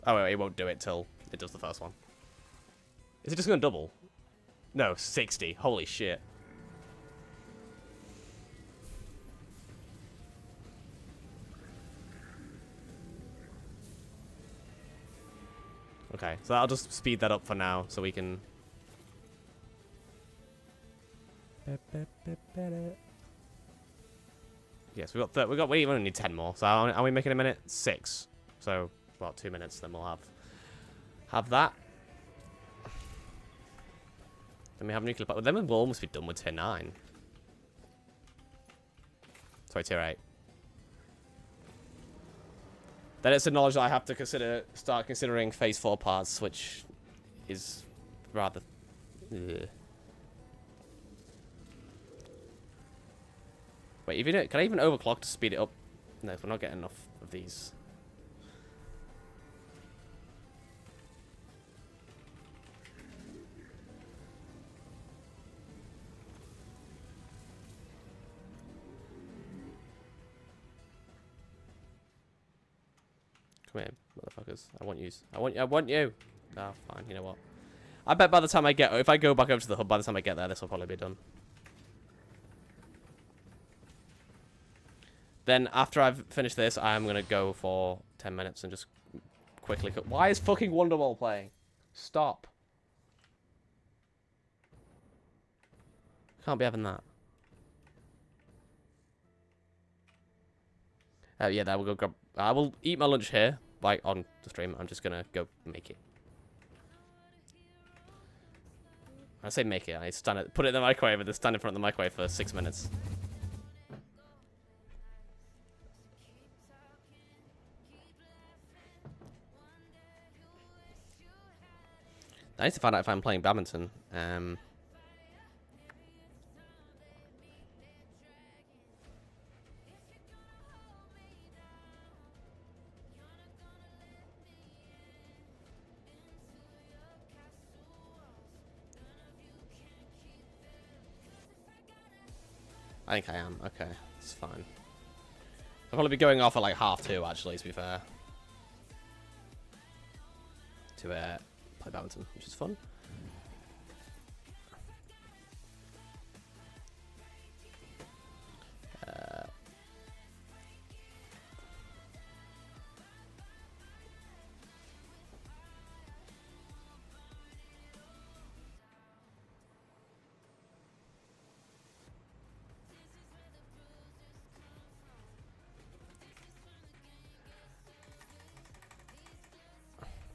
oh wait, it won't do it till it does the first one. Is it just going to double? No, 60. Holy shit. Okay, so I'll just speed that up for now, so we can. Yes, we got. We only need 10 more. So are we making a minute? 6. So about 2 minutes, then we'll have that. Then we have nuclear power. Then we'll almost be done with tier 9. Sorry, tier 8. Then it's a knowledge that I have to start considering phase 4 parts, which is rather. Ugh. Wait, can I even overclock to speed it up? No, we're not getting enough of these. Come here, motherfuckers. I want you. Oh, fine. You know what? I bet by the time if I go back over to the hub, by the time I get there, this will probably be done. Then after I've finished this, I'm going to go for 10 minutes and just quickly cook. Why is fucking Wonderwall playing? Stop. Can't be having that. Yeah, that will go grab. I will eat my lunch here, like on the stream. I'm just going to go make it. I say make it. I put it in the microwave and then stand in front of the microwave for 6 minutes. I need to find out if I'm playing badminton. I think I am. Okay, it's fine. I'll probably be going off at like 2:30, actually, to be fair. To play badminton, which is fun.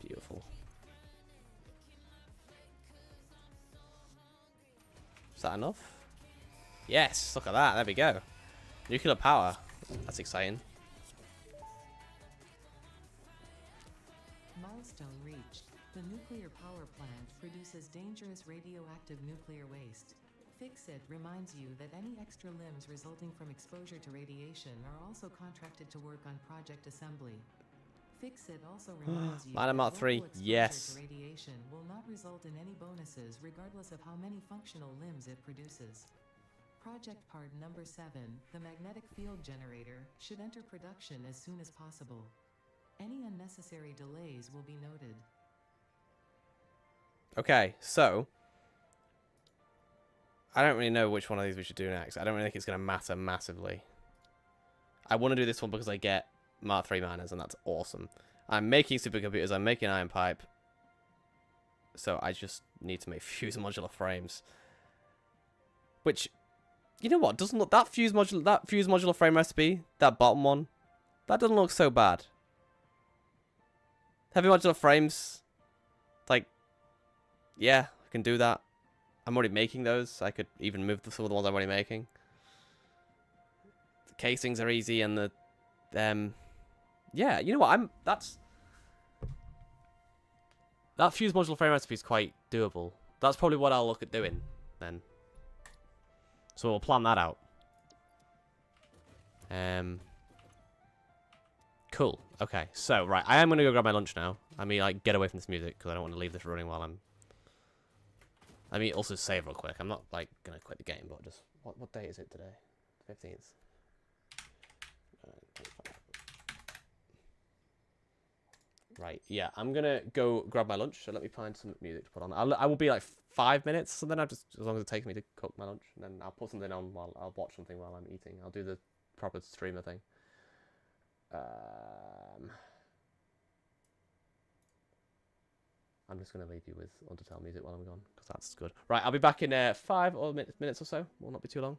Beautiful. Is that enough? Yes, look at that. There we go. Nuclear power. That's exciting. Milestone reached. The nuclear power plant produces dangerous radioactive nuclear waste. Fix-It reminds you that any extra limbs resulting from exposure to radiation are also contracted to work on project assembly. Fix-It also reminds you Mine that Mark local 3, exposure yes. to radiation will not result in any bonuses regardless of how many functional limbs it produces. Project part number 7, the magnetic field generator, should enter production as soon as possible. Any unnecessary delays will be noted. Okay, so I don't really know which one of these we should do next. I don't really think it's going to matter massively. I want to do this one because I get Mark 3 miners, and that's awesome. I'm making supercomputers, I'm making iron pipe. So I just need to make fuse modular frames. Which, you know what, doesn't look, that fuse modular frame recipe, that bottom one, that doesn't look so bad. Heavy modular frames, like, yeah, I can do that. I'm already making those. I could even move some of the ones I'm already making. The casings are easy, and the, yeah, you know what, that fuse modular frame recipe is quite doable. That's probably what I'll look at doing, then. So we'll plan that out. Cool. Okay, so, right, I am going to go grab my lunch now. I mean, like, get away from this music, because I don't want to leave this running while I'm... I mean, also save real quick. I'm not, like, going to quit the game, but just... What day is it today? 15th. Right, yeah, I'm going to go grab my lunch, so let me find some music to put on. I will be, like, 5 minutes, so then I'll just, as long as it takes me to cook my lunch, and then I'll put something on while I'll watch something while I'm eating. I'll do the proper streamer thing. I'm just going to leave you with Undertale music while I'm gone, because that's good. Right, I'll be back in 5 or minutes or so. Will not be too long.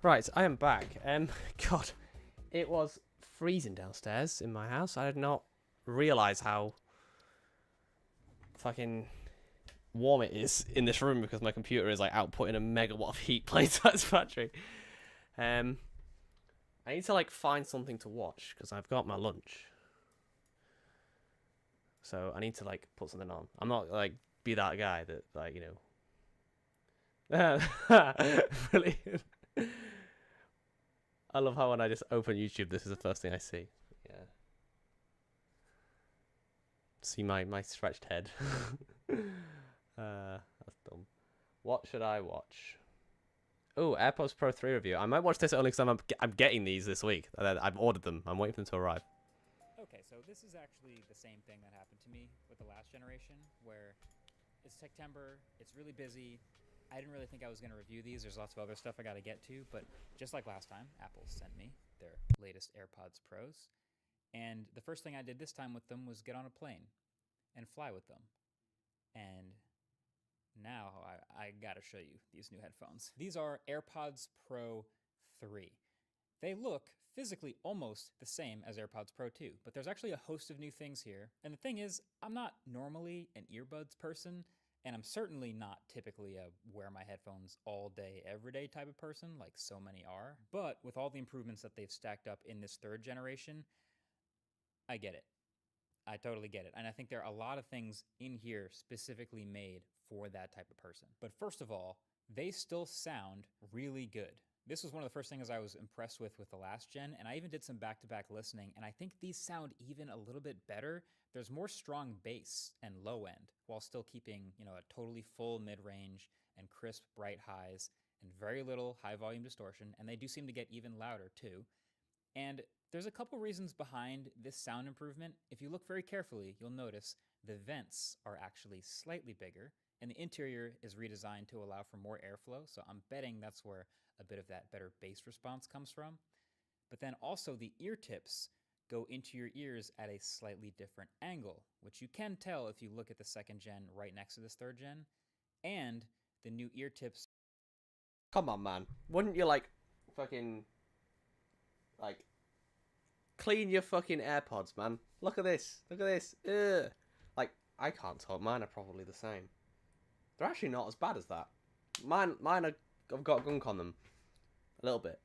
Right, I am back. God, it was freezing downstairs in my house. I did not realize how fucking warm it is in this room because my computer is like outputting a megawatt of heat playing Satisfactory. I need to like find something to watch because I've got my lunch. So I need to like put something on. I'm not like be that guy that like, you know. Brilliant. I love how when I just open YouTube, this is the first thing I see. Yeah. See my stretched head. That's dumb. What should I watch? Oh, AirPods Pro 3 review. I might watch this only because I'm getting these this week. I've ordered them. I'm waiting for them to arrive. Okay, so this is actually the same thing that happened to me with the last generation, where it's September, it's really busy. I didn't really think I was going to review these. There's lots of other stuff I got to get to, but just like last time, Apple sent me their latest AirPods Pros, and the first thing I did this time with them was get on a plane and fly with them. And now I got to show you these new headphones. These are AirPods Pro 3. They look physically almost the same as AirPods Pro 2, but there's actually a host of new things here. And the thing is, I'm not normally an earbuds person, and I'm certainly not typically a wear my headphones all day, every day type of person like so many are. But with all the improvements that they've stacked up in this third generation, I get it. I totally get it. And I think there are a lot of things in here specifically made for that type of person. But first of all, they still sound really good. This was one of the first things I was impressed with the last gen, and I even did some back-to-back listening, and I think these sound even a little bit better. There's more strong bass and low end, while still keeping, you know, a totally full mid-range and crisp, bright highs, and very little high-volume distortion, and they do seem to get even louder, too. And there's a couple reasons behind this sound improvement. If you look very carefully, you'll notice the vents are actually slightly bigger, and the interior is redesigned to allow for more airflow, so I'm betting that's where a bit of that better bass response comes from. But then also the ear tips go into your ears at a slightly different angle, which you can tell if you look at the second gen right next to this third gen. And the new ear tips... Come on, man. Wouldn't you like fucking like clean your fucking AirPods, man? Look at this. Look at this. Ugh. Like, I can't talk. Mine are probably the same. They're actually not as bad as that. Mine are, I've got gunk on them. A little bit.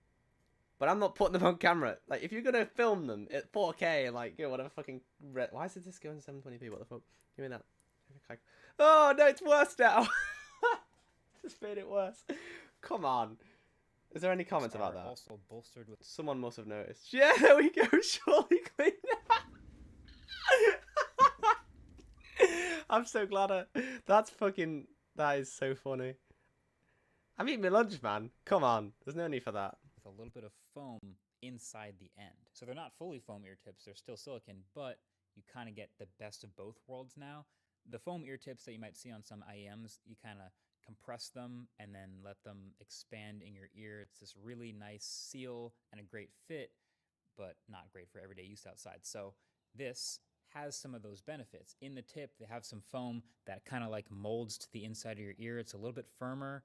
But I'm not putting them on camera. Like, if you're going to film them at 4K and, like, you know, whatever fucking... Why is this going 720p? What the fuck? Give me that. Oh, no, it's worse now. Just made it worse. Come on. Is there any comments about that? Also bolstered with... Someone must have noticed. Yeah, there we go. Surely clean. I'm so glad that's fucking... That is so funny. I'm eating my lunch, man. Come on. There's no need for that. With a little bit of foam inside the end. So they're not fully foam ear tips. They're still silicone, but you kind of get the best of both worlds now. The foam ear tips that you might see on some IEMs, you kind of compress them and then let them expand in your ear. It's this really nice seal and a great fit, but not great for everyday use outside. So this has some of those benefits. In the tip, they have some foam that kind of like molds to the inside of your ear. It's a little bit firmer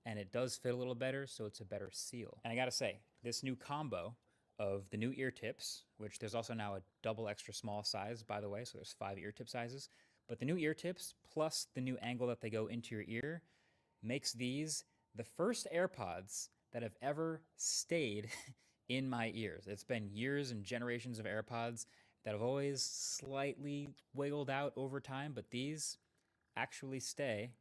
and it does fit a little better, so it's a better seal. And I gotta say, this new combo of the new ear tips, which there's also now a double extra small size, by the way, so there's 5 ear tip sizes, but the new ear tips plus the new angle that they go into your ear makes these the first AirPods that have ever stayed in my ears. It's been years and generations of AirPods that have always slightly wiggled out over time, but these actually stay,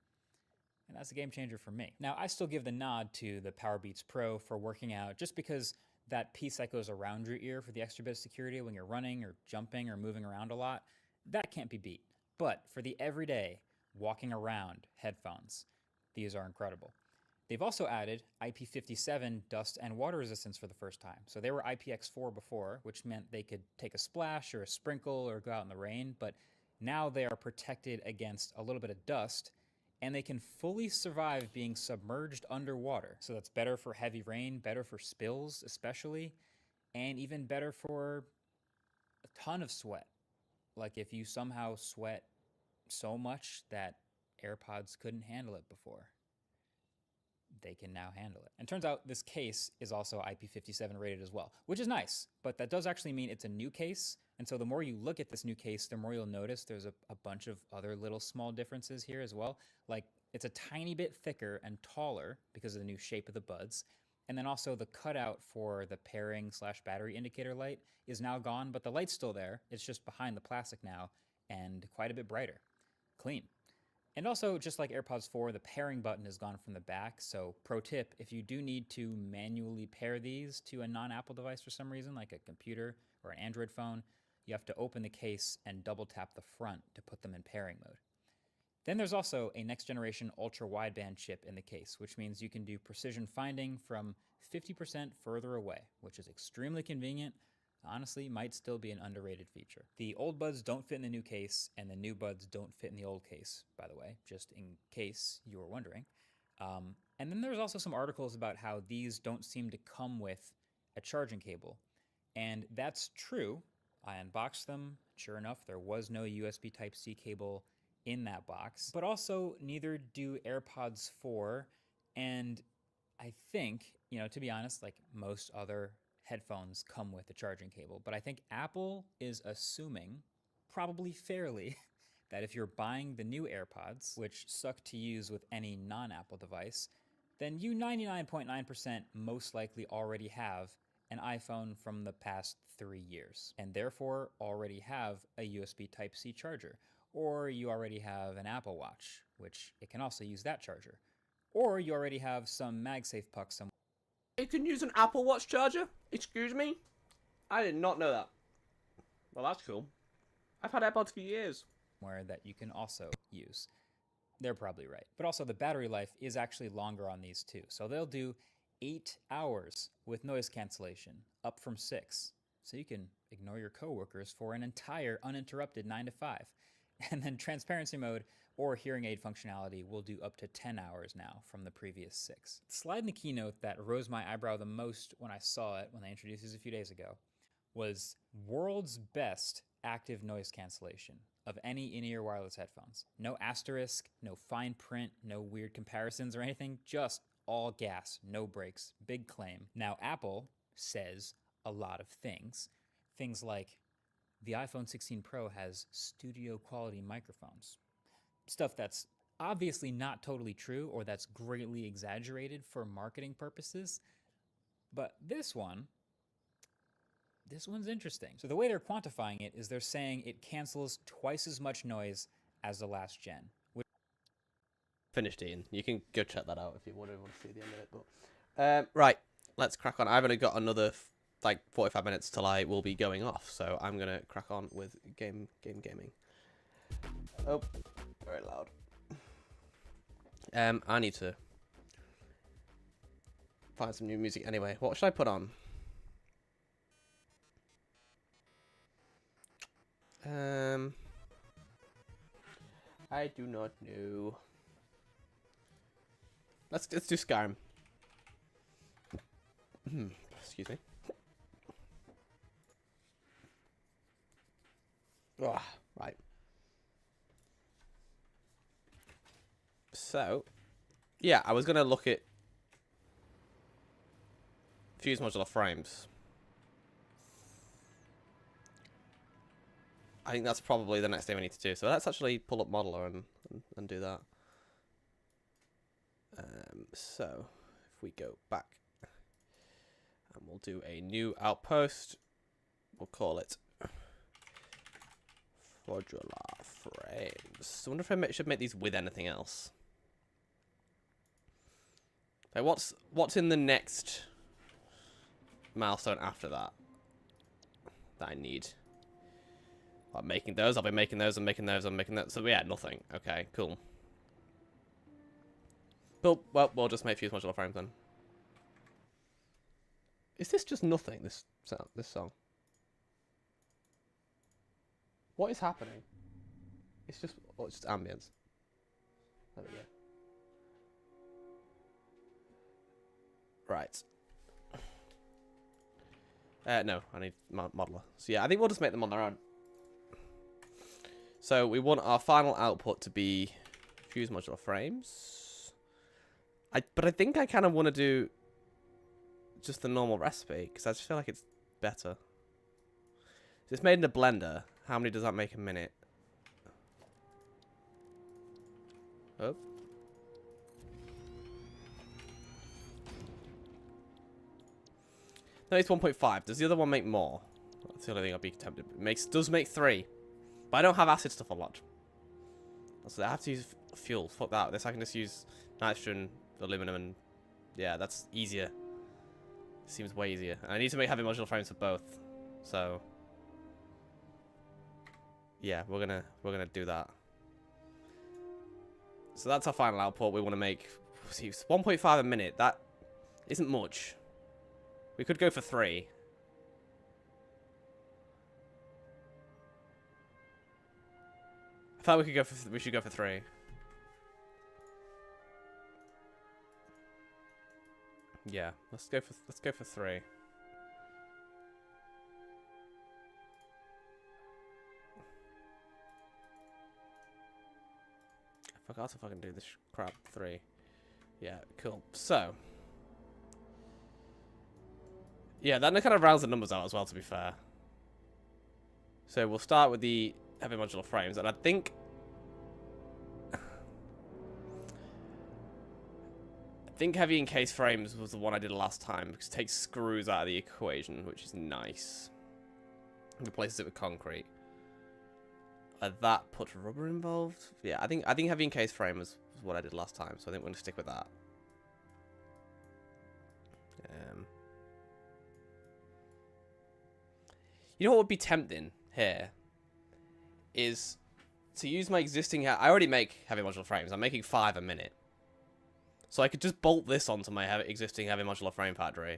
and that's a game changer for me. Now, I still give the nod to the Powerbeats Pro for working out, just because that piece that goes around your ear for the extra bit of security when you're running or jumping or moving around a lot, that can't be beat. But for the everyday walking around headphones, these are incredible. They've also added IP57 dust and water resistance for the first time. So they were IPX4 before, which meant they could take a splash or a sprinkle or go out in the rain, but now they are protected against a little bit of dust, and they can fully survive being submerged underwater. So that's better for heavy rain, better for spills especially, and even better for a ton of sweat. Like if you somehow sweat so much that AirPods couldn't handle it before. they can now handle it. And turns out this case is also IP57 rated as well, which is nice, but that does actually mean it's a new case. And so the more you look at this new case, the more you'll notice there's a bunch of other little small differences here as well. Like it's a tiny bit thicker and taller because of the new shape of the buds. And then also the cutout for the pairing/battery indicator light is now gone, but the light's still there. It's just behind the plastic now and quite a bit brighter. Clean. And also, just like AirPods 4, the pairing button is gone from the back. So pro tip, if you do need to manually pair these to a non-Apple device for some reason, like a computer or an Android phone, you have to open the case and double tap the front to put them in pairing mode. Then there's also a next generation ultra wideband chip in the case, which means you can do precision finding from 50% further away, which is extremely convenient. Honestly, might still be an underrated feature. The old buds don't fit in the new case, and the new buds don't fit in the old case, by the way, just in case you were wondering. And then there's also some articles about how these don't seem to come with a charging cable. And that's true. I unboxed them. Sure enough, there was no USB Type-C cable in that box. But also, neither do AirPods 4. And I think, to be honest, like most other headphones come with a charging cable, but I think Apple is assuming, probably fairly, that if you're buying the new AirPods, which suck to use with any non-Apple device, then you 99.9% most likely already have an iPhone from the past 3 years, and therefore already have a USB Type-C charger, or you already have an Apple Watch, which it can also use that charger, or you already have some MagSafe puck somewhere. You can use an Apple Watch charger? Excuse me? I did not know that. Well, that's cool. I've had AirPods for years. That you can also use. They're probably right. But also the battery life is actually longer on these too. So they'll do 8 hours with noise cancellation, up from 6. So you can ignore your coworkers for an entire uninterrupted 9 to 5. And then transparency mode or hearing aid functionality will do up to 10 hours now from the previous 6. The slide in the keynote that rose my eyebrow the most when I saw it, when they introduced this a few days ago, was world's best active noise cancellation of any in-ear wireless headphones. No asterisk, no fine print, no weird comparisons or anything, just all gas, no brakes, big claim. Now Apple says a lot of things. Things like, the iPhone 16 Pro has studio quality microphones. Stuff that's obviously not totally true or that's greatly exaggerated for marketing purposes. But this one's interesting. So the way they're quantifying it is they're saying it cancels twice as much noise as the last gen. Finished eating. You can go check that out if you want to see the end of it. But right, let's crack on. I've only got another 45 minutes till I will be going off, so I'm gonna crack on with gaming. Oh, very loud. I need to find some new music anyway. What should I put on? I do not know. Let's do Skyrim. Excuse me. Oh, right. So, yeah, I was going to look at fuse modular frames. I think that's probably the next thing we need to do. So let's actually pull up Modeler and do that. So, if we go back, and we'll do a new outpost, we'll call it modular frames. I wonder if I should make these with anything else. Like, what's in the next milestone after that I need? I'm making those. I'll be making those. I'm making those. I'm making that. So yeah, nothing. Okay, cool. Well, we'll just make fuse modular frames then. Is this just nothing? This song. What is happening? It's just ambience. There we go. Right. No, I need modeler. So yeah, I think we'll just make them on their own. So we want our final output to be fuse modular frames. But I think I kind of want to do just the normal recipe, because I just feel like it's better. So it's made in a blender. How many does that make a minute? Oh. No, it's 1.5. Does the other one make more? That's the only thing I'd be tempted. It does make 3. But I don't have acid stuff unlocked. So I have to use fuel. Fuck that. This I can just use nitrogen, aluminum, and yeah, that's easier. Seems way easier. And I need to make heavy modular frames for both. So yeah, we're gonna do that. So that's our final output. We want to make 1.5 a minute. That isn't much. We could go for 3. I thought we could go for. We should go for 3. Yeah, let's go for 3. I forgot to fucking do this crap. 3. Yeah, cool. So yeah, that kind of rounds the numbers out as well, to be fair. So we'll start with the heavy modular frames, and I think heavy encased frames was the one I did last time, because it takes screws out of the equation, which is nice. Replaces it with concrete. That put rubber involved. Yeah, I think heavy encased frame was what I did last time, so I think we're gonna stick with that. You know what would be tempting here is to use my existing. I already make heavy modular frames. I'm making 5 a minute. So I could just bolt this onto my existing heavy modular frame factory.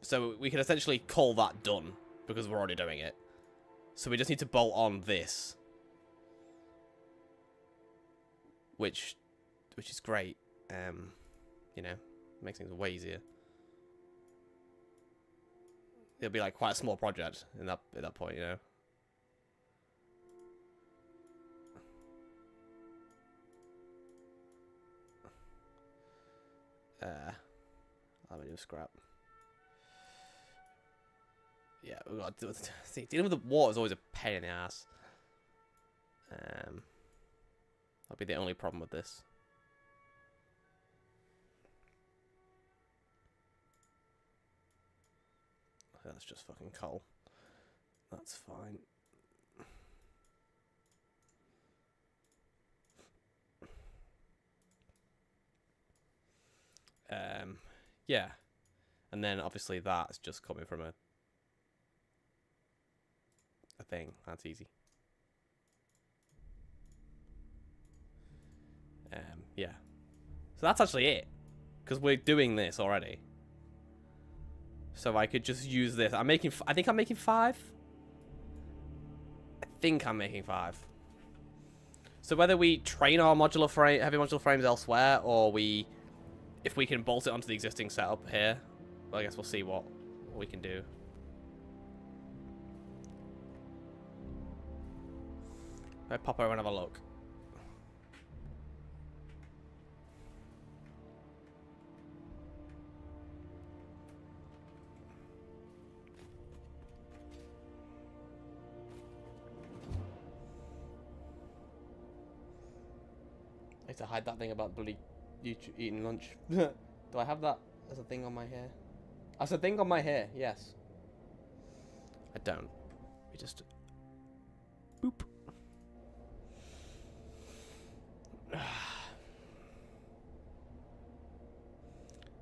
So we can essentially call that done, because we're already doing it. So we just need to bolt on this. Which is great. You know, makes things way easier. It'll be like quite a small project at that point, you know. Let me do a scrap. Yeah, we got to see. Dealing with the water is always a pain in the ass. That'll be the only problem with this. That's just fucking coal. That's fine. Yeah. And then obviously that's just coming from a thing. That's easy. Yeah. So that's actually it. Because we're doing this already. So I could just use this. I think I'm making 5. I think I'm making 5. So whether we train our heavy modular frames elsewhere, or if we can bolt it onto the existing setup here, well, I guess we'll see what we can do. I'll pop over and have a look. I have to hide that thing about bloody you eating lunch. Do I have that as a thing on my hair? As a thing on my hair, yes. I don't. We just... Boop.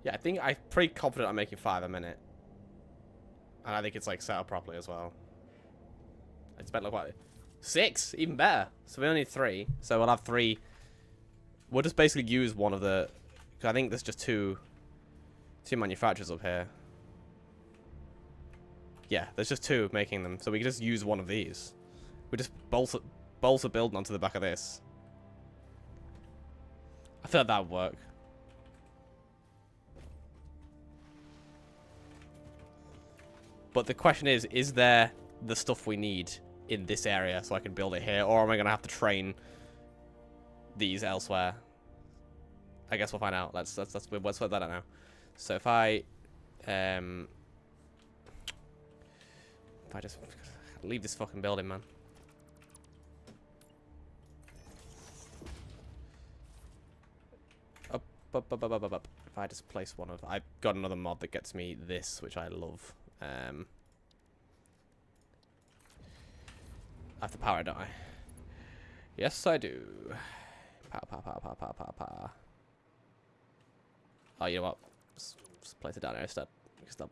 Yeah, I think I'm pretty confident I'm making 5 a minute. And I think it's like set up properly as well. I spent like what? 6? Even better. So we only need 3. So we'll have 3. We'll just basically use one of the... Cause I think there's just two manufacturers up here. Yeah, there's just 2 making them. So we can just use one of these. We just bolt a building onto the back of this. I feel like that would work. But the question is there the stuff we need in this area so I can build it here? Or am I going to have to train these elsewhere? I guess we'll find out. Let's work that out now. So if I just leave this fucking building, man. Up. If I just place one of, I've got another mod that gets me this, which I love. I have to power it, don't I? Yes, I do. Power. Oh, you know what? Just place it down here instead, because there'll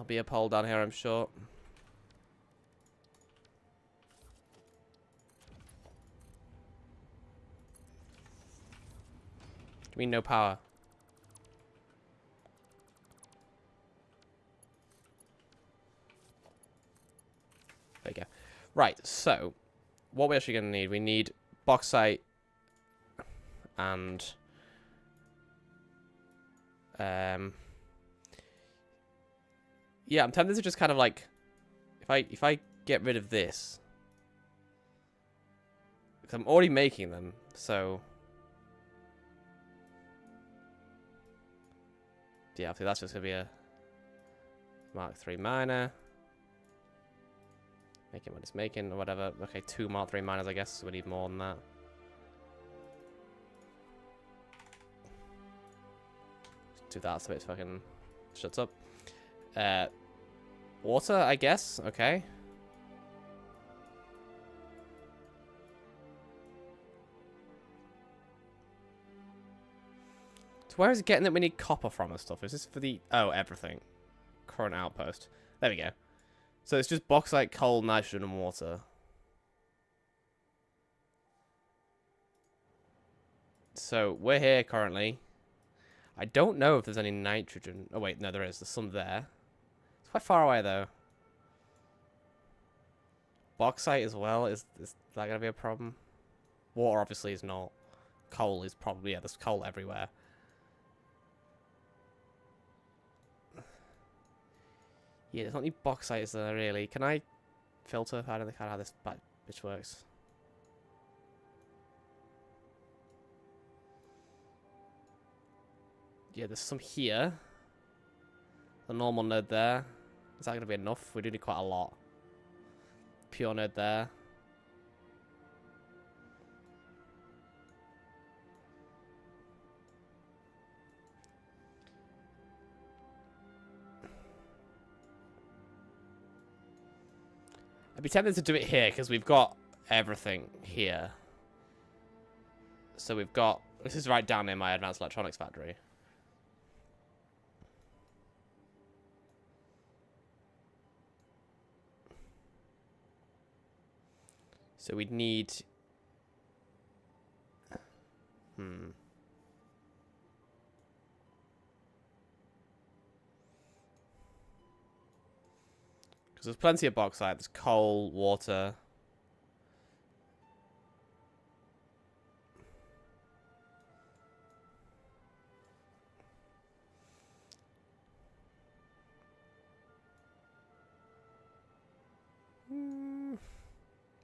be a pole down here, I'm sure. Do you mean no power? There you go. Right, so what we're actually going to need, we need bauxite and yeah, I'm tempted to just kind of like, if I get rid of this, because I'm already making them, so yeah, I think that's just gonna be a Mark III miner. Making what it's making or whatever. Okay, 2 Mark III miners, I guess. So we need more than that. Do that so it fucking shuts up. Water, I guess. Okay. So where is it getting that we need copper from and stuff? Is this for the... Oh, everything. Current outpost. There we go. So it's just bauxite, coal, nitrogen, and water. So we're here currently. I don't know if there's any nitrogen. Oh, wait. No, there is. There's some there. It's quite far away, though. Bauxite as well. Is that going to be a problem? Water, obviously, is not. Coal is probably... Yeah, there's coal everywhere. Yeah, there's not any bauxite, is there, really? Can I filter? I don't think I know how this bitch works. Yeah, there's some here. The normal node there. Is that going to be enough? We do need quite a lot. Pure node there. I'd be tempted to do it here because we've got everything here. So we've got... This is right down near my advanced electronics factory. So we'd need... Because there's plenty of bauxite. There's coal, water.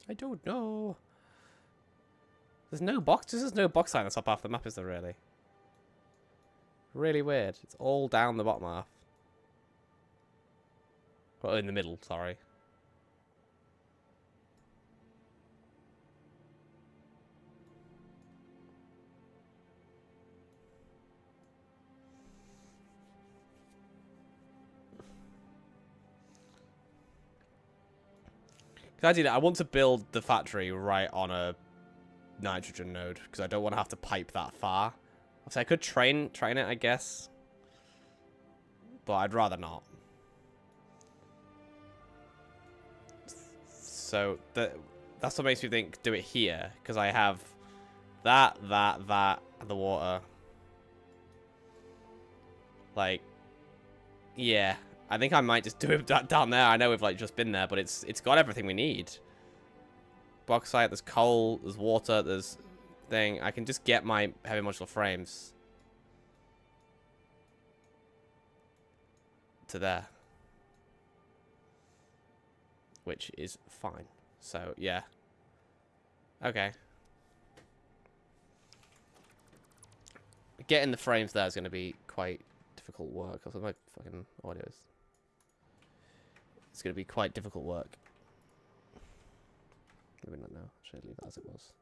I don't know. There's no bauxite on the top half the map, is there really? Really weird. It's all down the bottom half. Well, in the middle, sorry. I want to build the factory right on a nitrogen node because I don't want to have to pipe that far. So I could train it, I guess, but I'd rather not. So that's what makes me think do it here because I have that, and the water. Like, yeah. I think I might just do it down there. I know we've like just been there, but it's got everything we need. Bauxite, there's coal, there's water, there's thing. I can just get my heavy modular frames to there, which is fine. So yeah, okay. getting the frames there is going to be quite difficult work. Also, my fucking audio is... It's going to be quite difficult work. Maybe not now. Should I leave it as it was?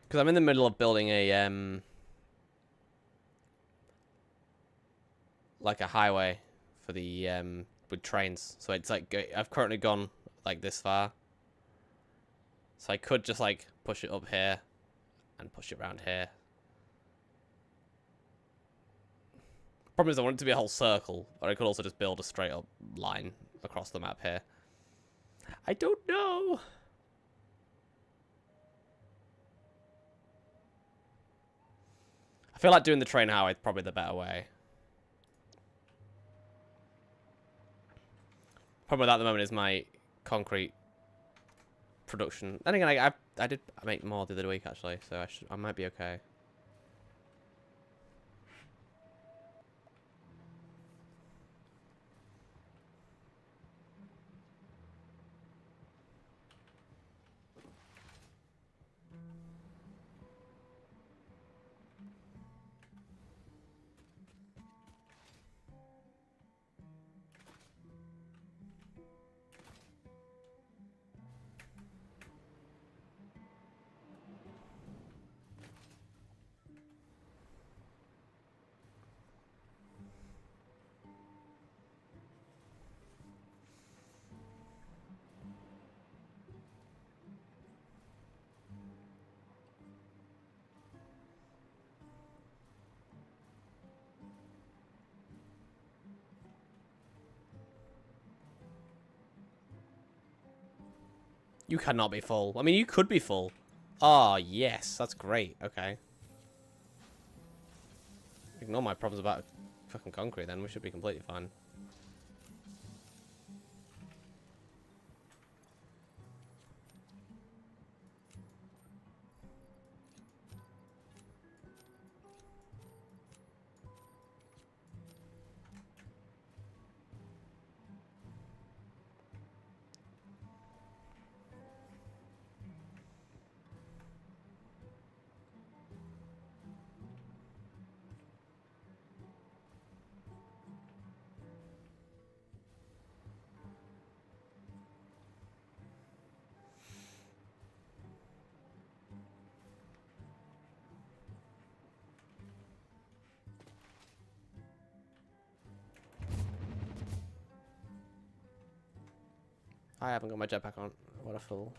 Because I'm in the middle of building a like a highway for the with trains. So it's like I've currently gone like this far. So I could just like push it up here and push it around here. Problem is I want it to be a whole circle, or I could also just build a straight up line across the map here. I don't know. I feel like doing the train highway is probably the better way. Problem with that at the moment is my concrete production. Then again, I did make more the other week actually, so I might be okay. You cannot be full. I mean, you could be full. Oh, yes. That's great. Okay. Ignore my problems about fucking concrete, then. We should be completely fine. I haven't got my jetpack on. What a fool.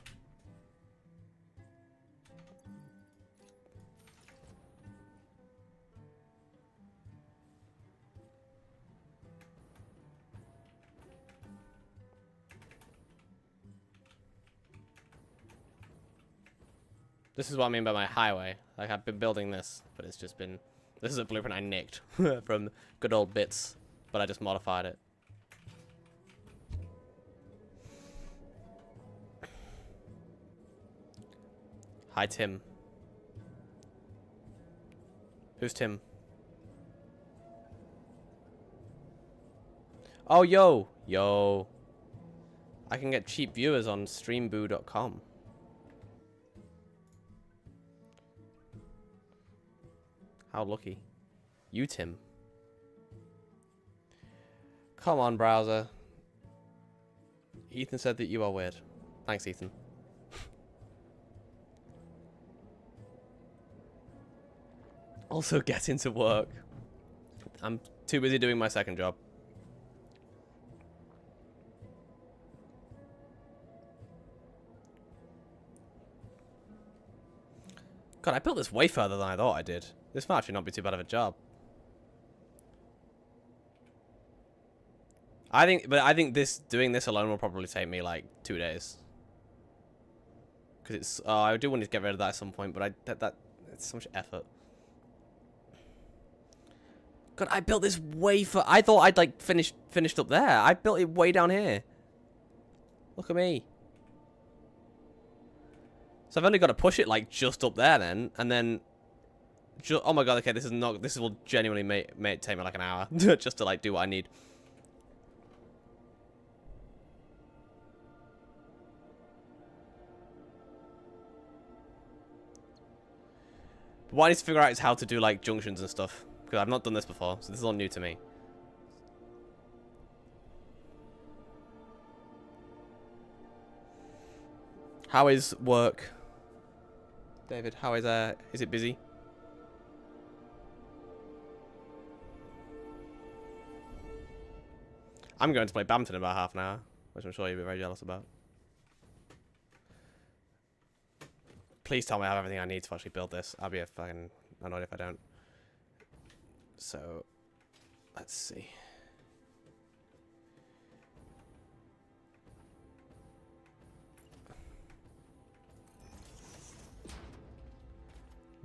This is what I mean by my highway. Like, I've been building this, but it's just been... This is a blueprint I nicked from good old bits, but I just modified it. Hi, Tim. Who's Tim? Oh, yo. Yo. I can get cheap viewers on streamboo.com. How lucky. You, Tim. Come on, browser. Ethan said that you are weird. Thanks, Ethan. Also, get into work. I'm too busy doing my second job. God, I built this way further than I thought I did. This might actually not be too bad of a job. I think doing this alone will probably take me like 2 days. Because it's I do want to get rid of that at some point, but it's so much effort. God, I built this way for... I thought I'd, like, finished up there. I built it way down here. Look at me. So I've only got to push it, like, just up there, then. And then... oh, my God, okay, this will genuinely take me, like, an hour. Just to, like, do what I need. What I need to figure out is how to do like junctions and stuff, because I've not done this before, so this is all new to me. How is work, David? How is it busy? I'm going to play badminton in about half an hour, which I'm sure you'll be very jealous about. Please tell me I have everything I need to actually build this. I'll be fucking annoyed if I don't. So, let's see.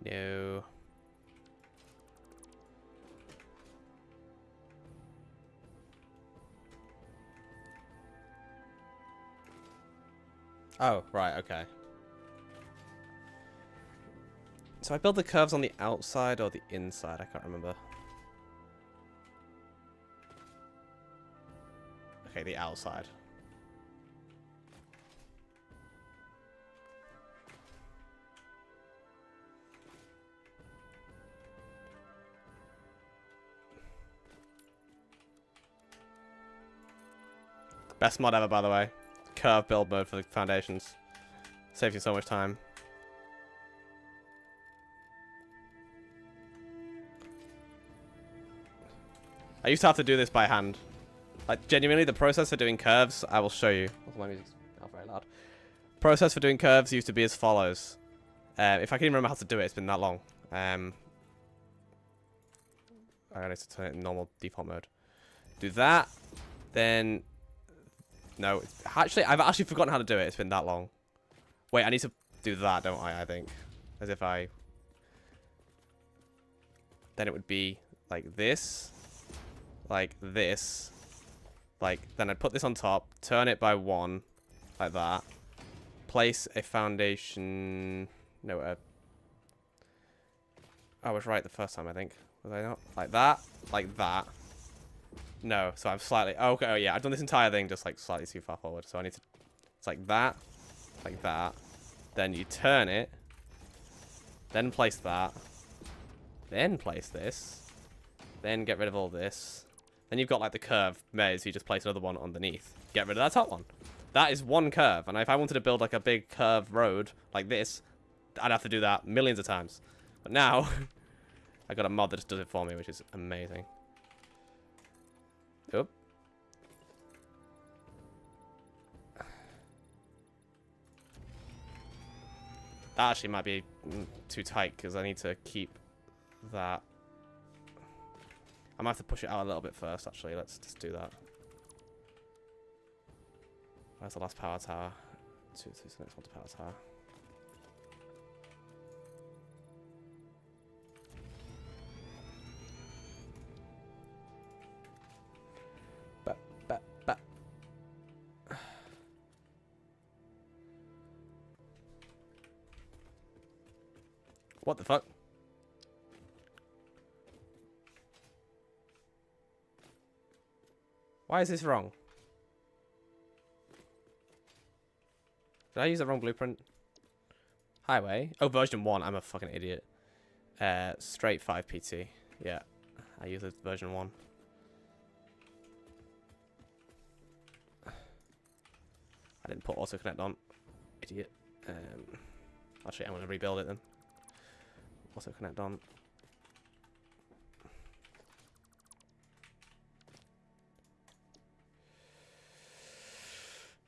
No. Oh, right, okay. So I build the curves on the outside or the inside? I can't remember. Okay, the outside. Best mod ever, by the way. Curve build mode for the foundations. Saves you so much time. I used to have to do this by hand. Like, genuinely, the process for doing curves, I will show you. Also, my music's not very loud. Process for doing curves used to be as follows. If I can even remember how to do it, it's been that long. I need to turn it in normal default mode. Do that, then... No, actually, I've actually forgotten how to do it. It's been that long. Wait, I need to do that, don't I think. As if I... Then it would be like this. Like this. Like, then I'd put this on top. Turn it by 1. Like that. Place a foundation... No, I was right the first time, I think. Was I not? Like that. Like that. No, so I'm slightly... Oh, okay, oh yeah, I've done this entire thing just like slightly too far forward. So I need to... It's like that. Like that. Then you turn it. Then place that. Then place this. Then get rid of all this. Then you've got like the curve made, so you just place another one underneath. Get rid of that top one. That is one curve. And if I wanted to build like a big curved road like this, I'd have to do that millions of times. But now, I got a mod that just does it for me, which is amazing. Oop. That actually might be too tight because I need to keep that. I might have to push it out a little bit first, actually. Let's just do that. Where's the last power tower? 2, 3, the next one's power tower. What the fuck? Why is this wrong? Did I use the wrong blueprint? Highway. Oh, version 1. I'm a fucking idiot. Straight 5 PT. Yeah. I use version 1. I didn't put auto connect on. Idiot. Actually, I'm going to rebuild it then. Auto connect on.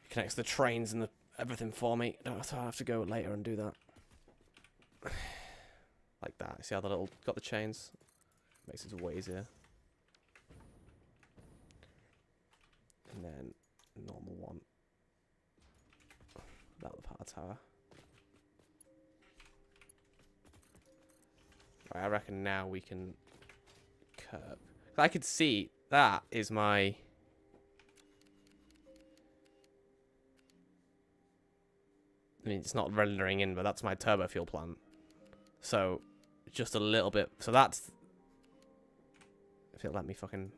It connects the trains and everything for me. So I have to go later and do that. Like that. See how the little got the chains? Makes it way easier. And then normal one. That the power tower. Right, I reckon now we can curve. I could see that is my... I mean, it's not rendering in, but that's my turbo fuel plant. So, just a little bit. So that's... If it'll let me fucking...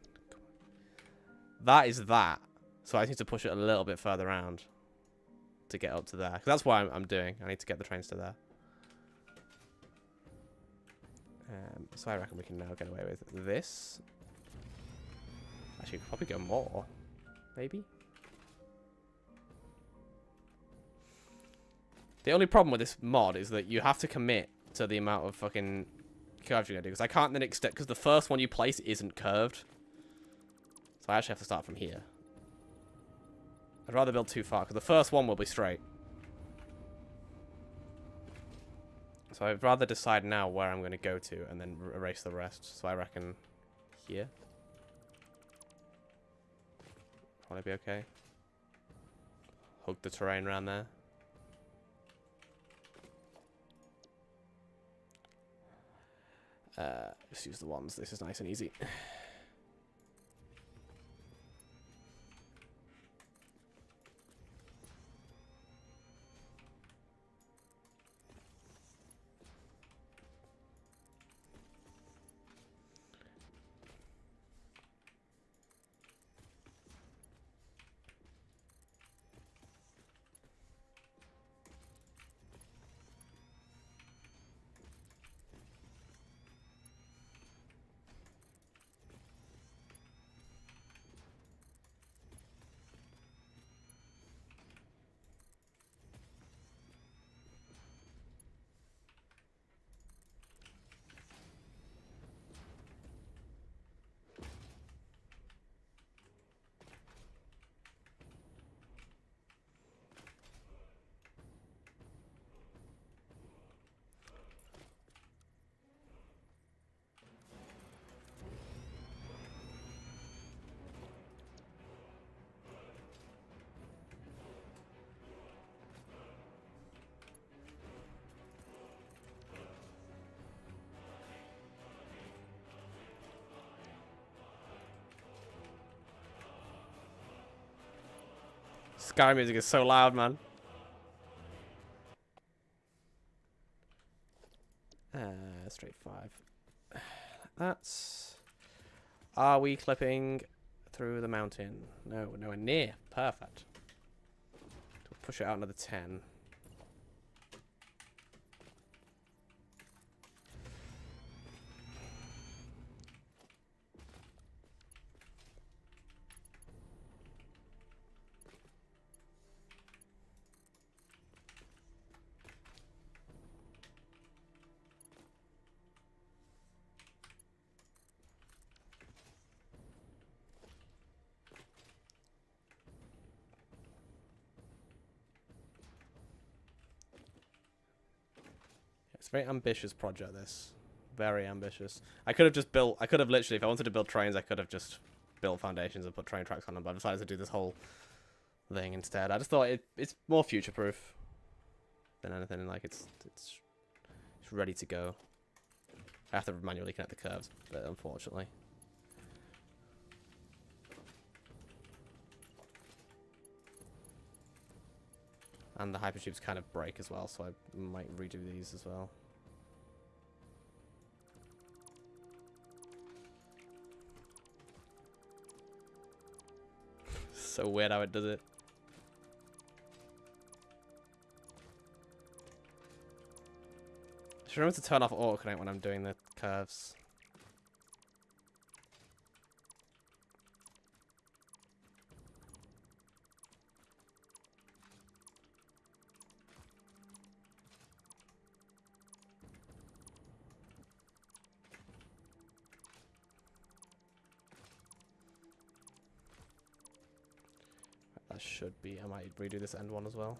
That is that. So I need to push it a little bit further around to get up to there. 'Cause that's what I'm doing. I need to get the trains to there. So I reckon we can now get away with this. Actually, probably go more. Maybe? The only problem with this mod is that you have to commit to the amount of fucking curves you're going to do. Because I can't then extend... Because the first one you place isn't curved. So I actually have to start from here. I'd rather build too far. Because the first one will be straight. So I'd rather decide now where I'm going to go to. And then erase the rest. So I reckon here. Probably be okay. Hug the terrain around there. Just use the ones. This is nice and easy. Sky music is so loud, man. Straight 5. That's... Are we clipping through the mountain? No, nowhere near. Perfect. We'll push it out another 10. It's a very ambitious project, this. Very ambitious. I could have just built... I could have literally... If I wanted to build trains, I could have just built foundations and put train tracks on them. But I decided to do this whole thing instead. I just thought it's more future-proof than anything. Like, it's ready to go. I have to manually connect the curves, but unfortunately. And the hypertubes kind of break as well, so I might redo these as well. So weird how it does it. I should remember to turn off auto connect when I'm doing the curves. That should be... I might redo this end one as well.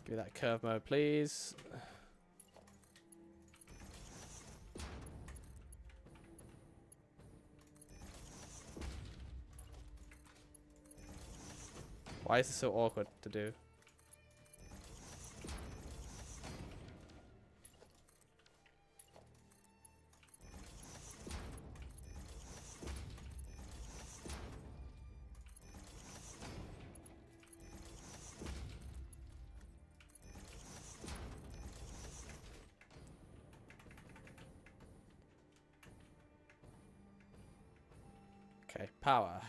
Give me that curve mode, please. Why is this so awkward to do? Okay, power.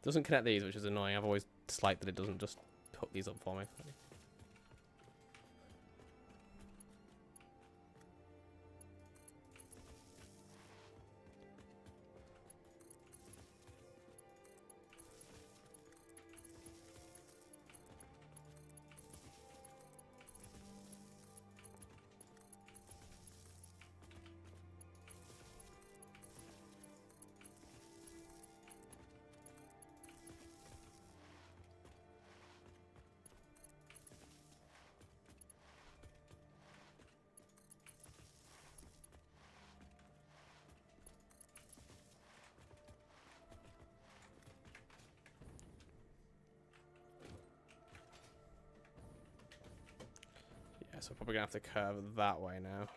Doesn't connect these, which is annoying. I've always disliked that it doesn't just hook these up for me. So we're probably gonna have to curve that way now.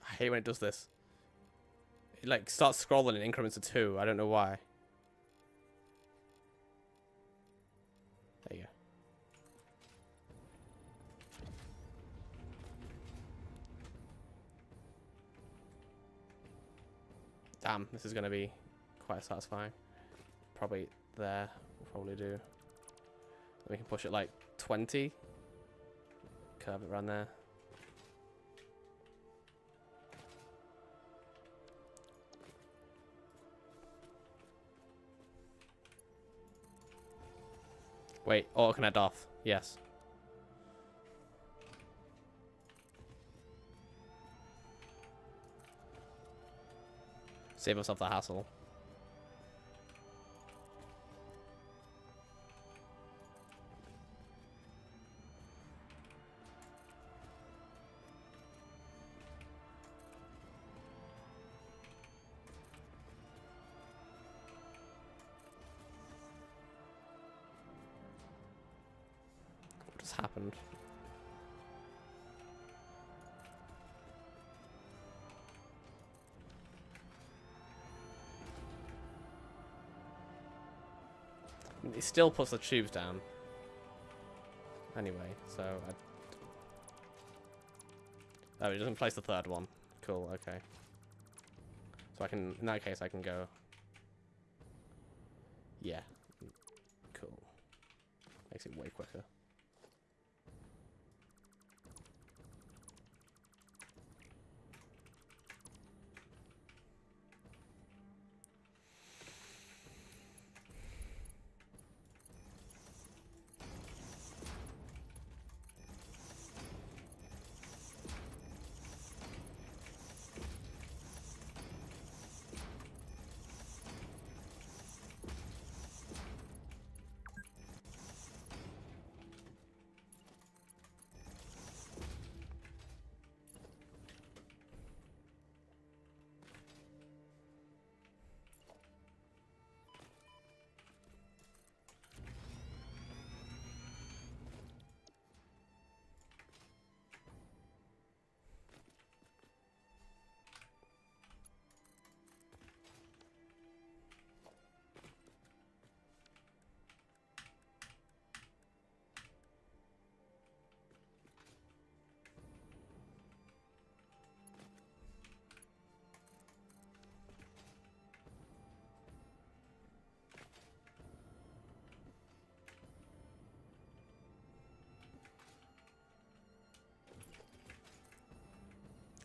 I hate when it does this. It like starts scrolling in increments of 2. I don't know why. There you go. Damn, this is going to be quite satisfying. Probably there. We'll probably do. We can push it like 20. Curve it around there. Wait, auto connect off. Yes. Save myself the hassle. What just happened? It still puts the tubes down. Anyway, so oh, it doesn't place the third one. Cool, okay. So I can, in that case, I can go. Yeah. Cool. Makes it way quicker.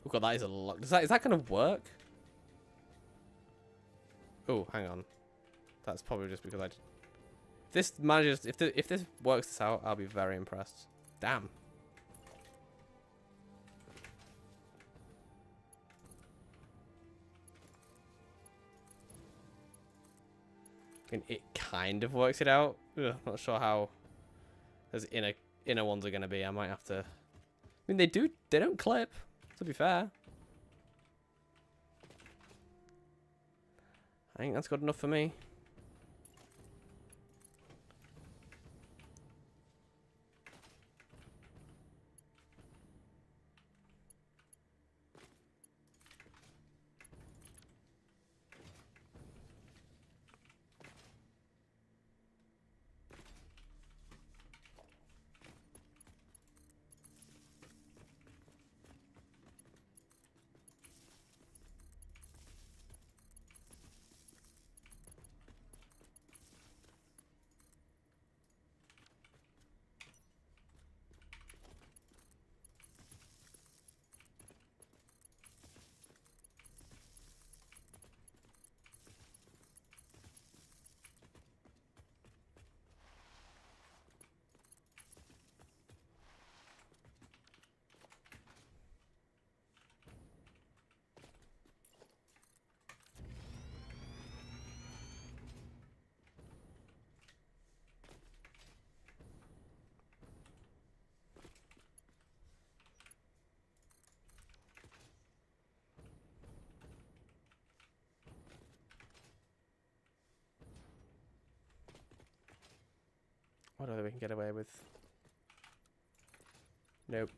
Oh god, that is a lot. Is that gonna work? Oh, hang on. That's probably just because this manages. If this works this out, I'll be very impressed. Damn. I mean, it kind of works it out. Ugh, not sure how those inner ones are gonna be. I might have to. I mean, they don't clip. To be fair, I think that's good enough for me. What other we can get away with? Nope.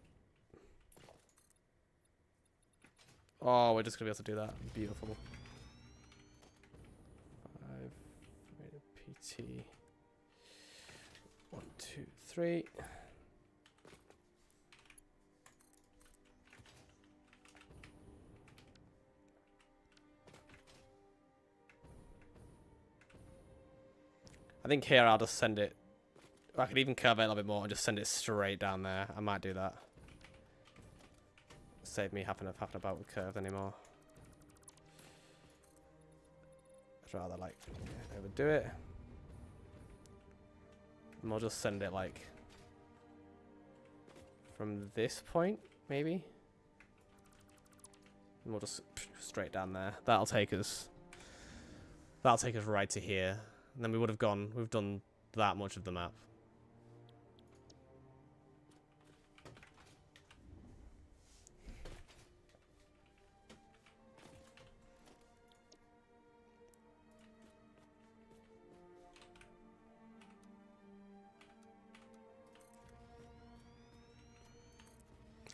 Oh, we're just gonna be able to do that. Beautiful. 5 PT. 1, 2, 3. I think here I'll just send it. I could even curve it a little bit more and just send it straight down there. I might do that. Save me having about with curves anymore. I'd rather like overdo it. And we'll just send it like from this point, maybe. And we'll just straight down there. That'll take us right to here. And then we've done that much of the map.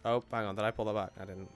Oh, hang on, did I pull that back? I didn't.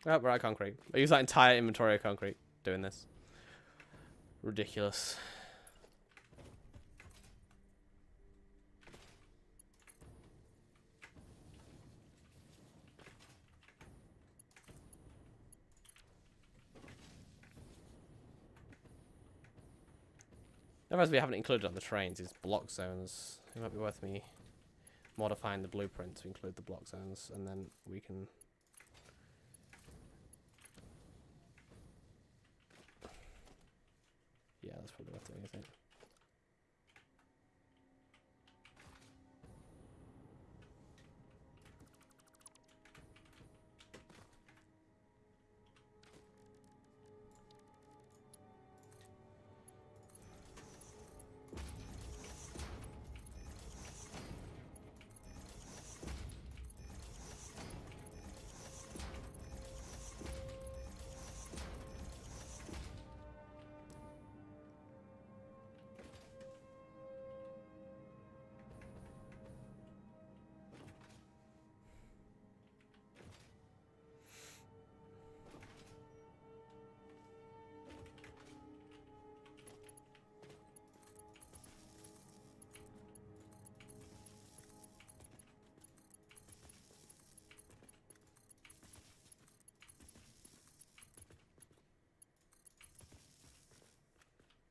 Oh, we're at concrete. I use that entire inventory of concrete doing this. Ridiculous. Otherwise, we haven't included on the trains is block zones. It might be worth me modifying the blueprint to include the block zones, and then we can. Yeah, that's probably worth doing, I think.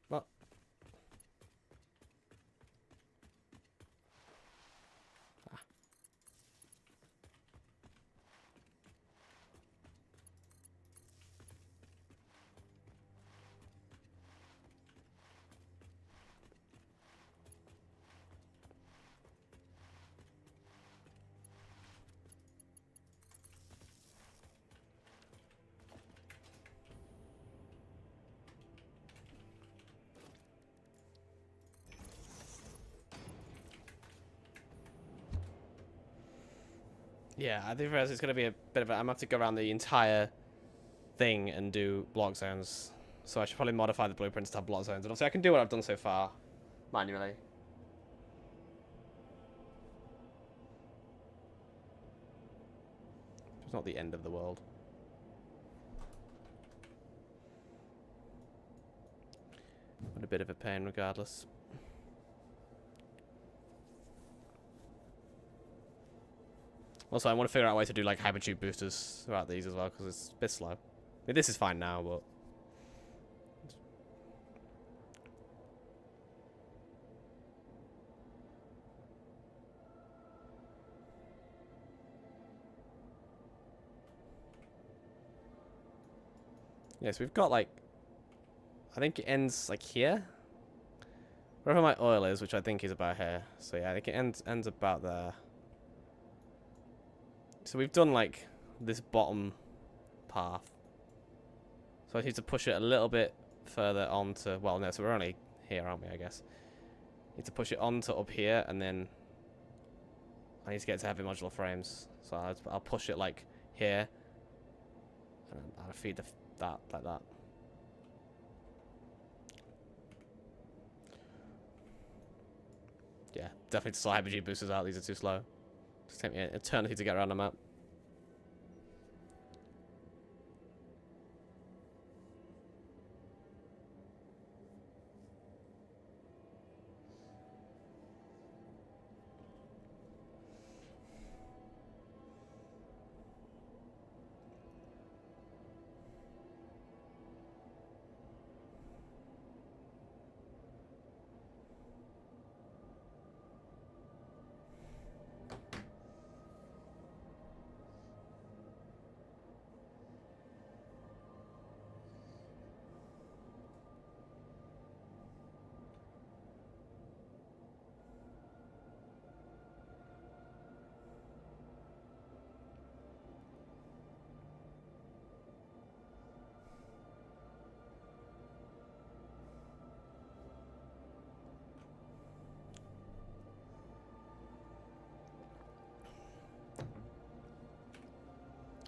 Well. Ah. Yeah, I think first it's going to be a bit of a... I'm going to have to go around the entire thing and do block zones. So I should probably modify the blueprints to have block zones. And obviously I can do what I've done so far manually. It's not the end of the world. But a bit of a pain regardless. Also, I want to figure out a way to do like hypertube boosters throughout these as well, because it's a bit slow. I mean, this is fine now, but yeah, so we've got like, I think it ends like here, wherever my oil is, which I think is about here. So yeah, I think it ends about there. So we've done like this bottom path. So I need to push it a little bit further onto, well no, so we're only here, aren't we, I guess. Need to push it onto up here, and then I need to get to heavy modular frames. So I'll push it like here, and I'll feed that like that. Yeah, definitely to sort hypergene boosters out. These are too slow. Just take me an eternity to get around the map.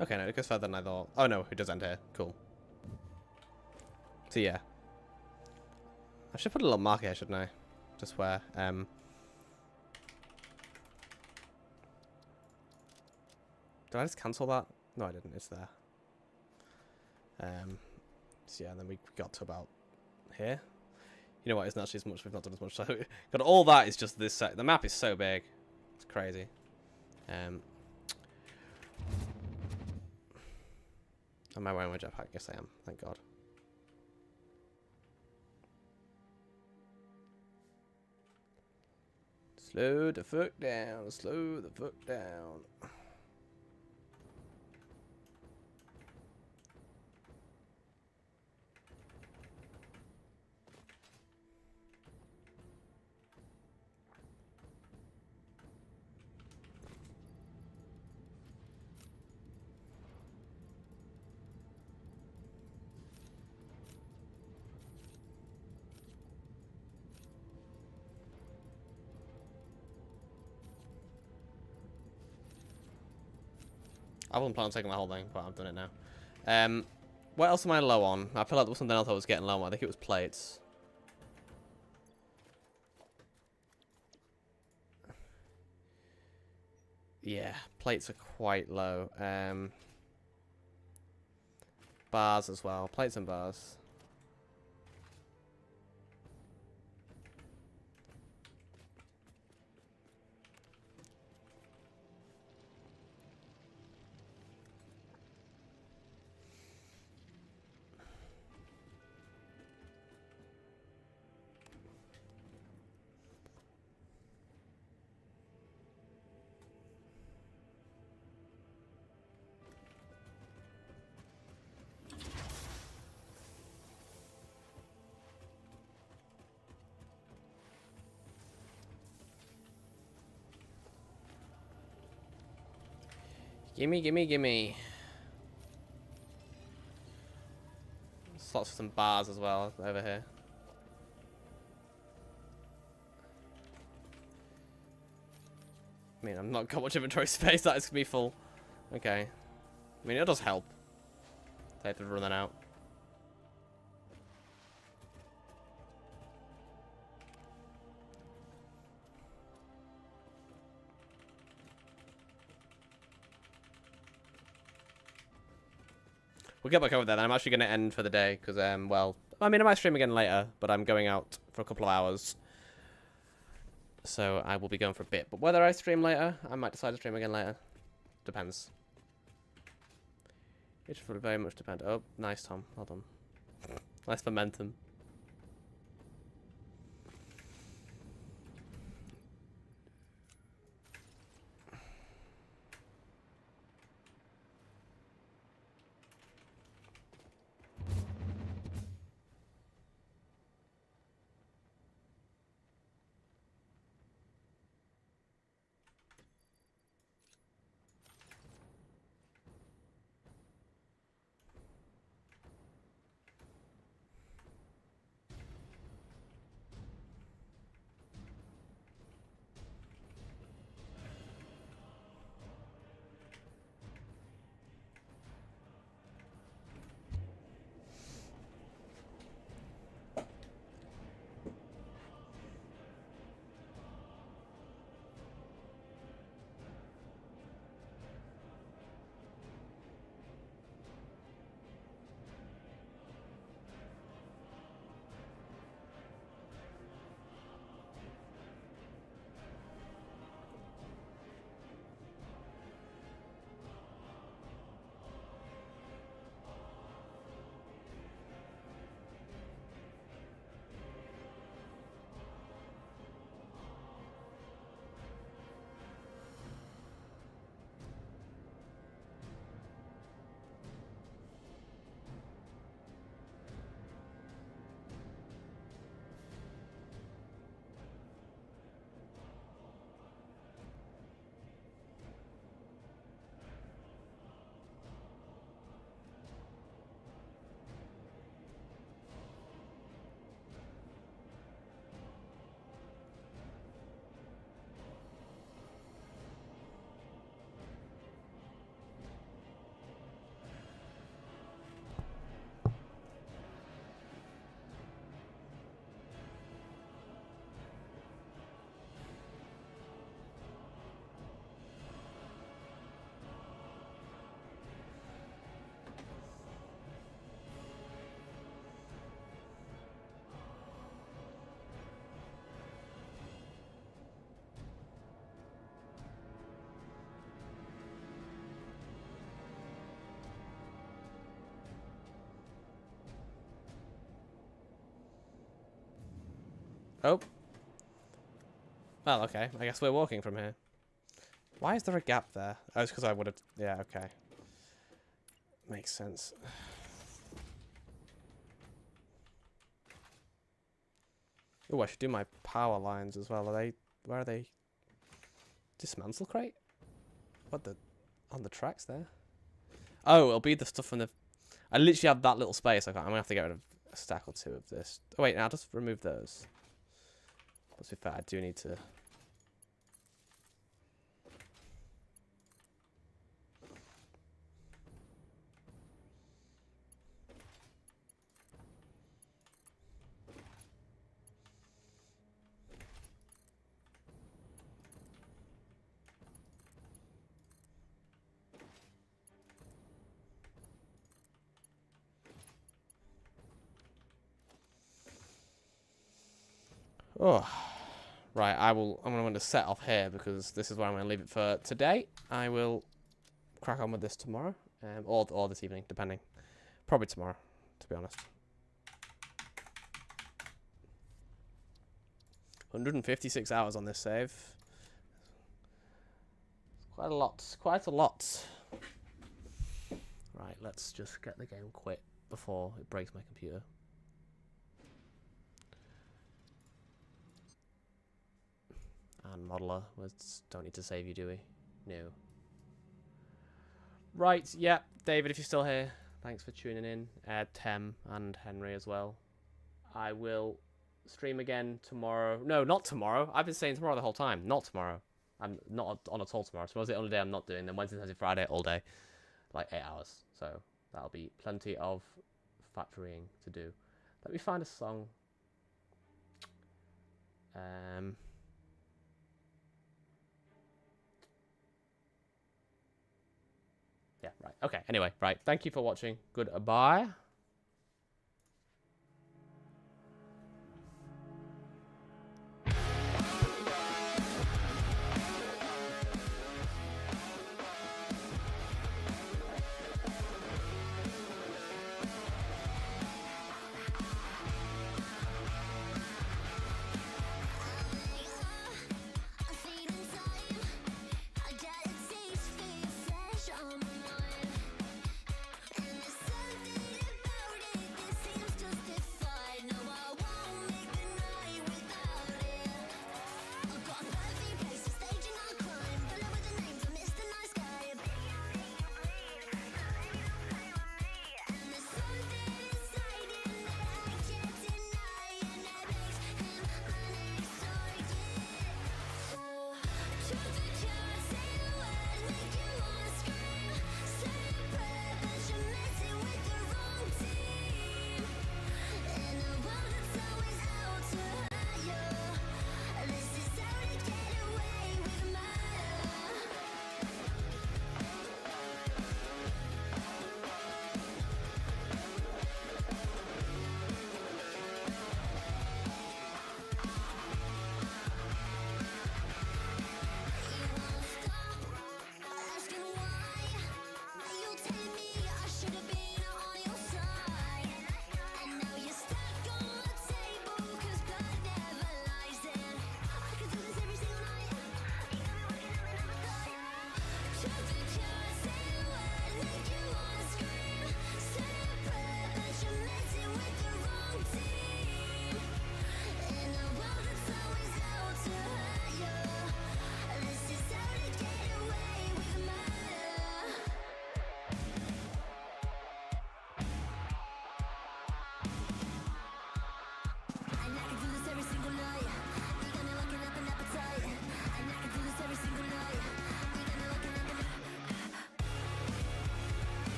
Okay, no, it goes further than I thought. Oh no, it does end here. Cool. So yeah. I should put a little mark here, shouldn't I? Just where, Did I just cancel that? No, I didn't. It's there. So yeah, then we got to about here. You know what? It's not actually as much. We've not done as much. So, got all that is just this set. The map is so big. It's crazy. Am I wearing my jetpack? Yes, I am. Thank God. Slow the fuck down. Slow the fuck down. I wasn't planning on taking the whole thing, but I've done it now. What else am I low on? I feel like there was something else I was getting low on. I think it was plates. Yeah, plates are quite low. Bars as well. Plates and bars. Gimme, gimme, gimme. Slots for some bars as well over here. I mean, I've not got much inventory space. That is going to be full. Okay. I mean, it does help. They have to run that out. We'll get back over there then. I'm actually going to end for the day because, well, I mean, I might stream again later, but I'm going out for a couple of hours. So I will be going for a bit. But whether I stream later, I might decide to stream again later. Depends. It would very much depend. Oh, nice, Tom. Well done. Nice momentum. Oh. Well, okay. I guess we're walking from here. Why is there a gap there? Oh, it's because I would have... Yeah, okay. Makes sense. Oh, I should do my power lines as well. Are they... Where are they? Dismantle crate? What the... On the tracks there? Oh, it'll be the stuff from the... I literally have that little space. I'm going to have to get rid of a stack or two of this. Oh, wait. Now I'll just remove those. Let's be fair. I do need to... Oh, right. I'm going to set off here because this is where I'm going to leave it for today. I will crack on with this tomorrow, or this evening, depending. Probably tomorrow, to be honest. 156 hours on this save. Quite a lot. Quite a lot. Right. Let's just get the game quit before it breaks my computer. And modeler, don't need to save you, do we? No. Right, yeah, David, if you're still here, thanks for tuning in. Tem and Henry as well. I will stream again tomorrow. No, not tomorrow. I've been saying tomorrow the whole time. Not tomorrow. I'm not on at all tomorrow. Tomorrow's the only day I'm not doing. Then Wednesday, Thursday, Friday, all day. Like 8 hours. So that'll be plenty of factorying to do. Let me find a song. Yeah, right. Okay, anyway, right. Thank you for watching. Goodbye.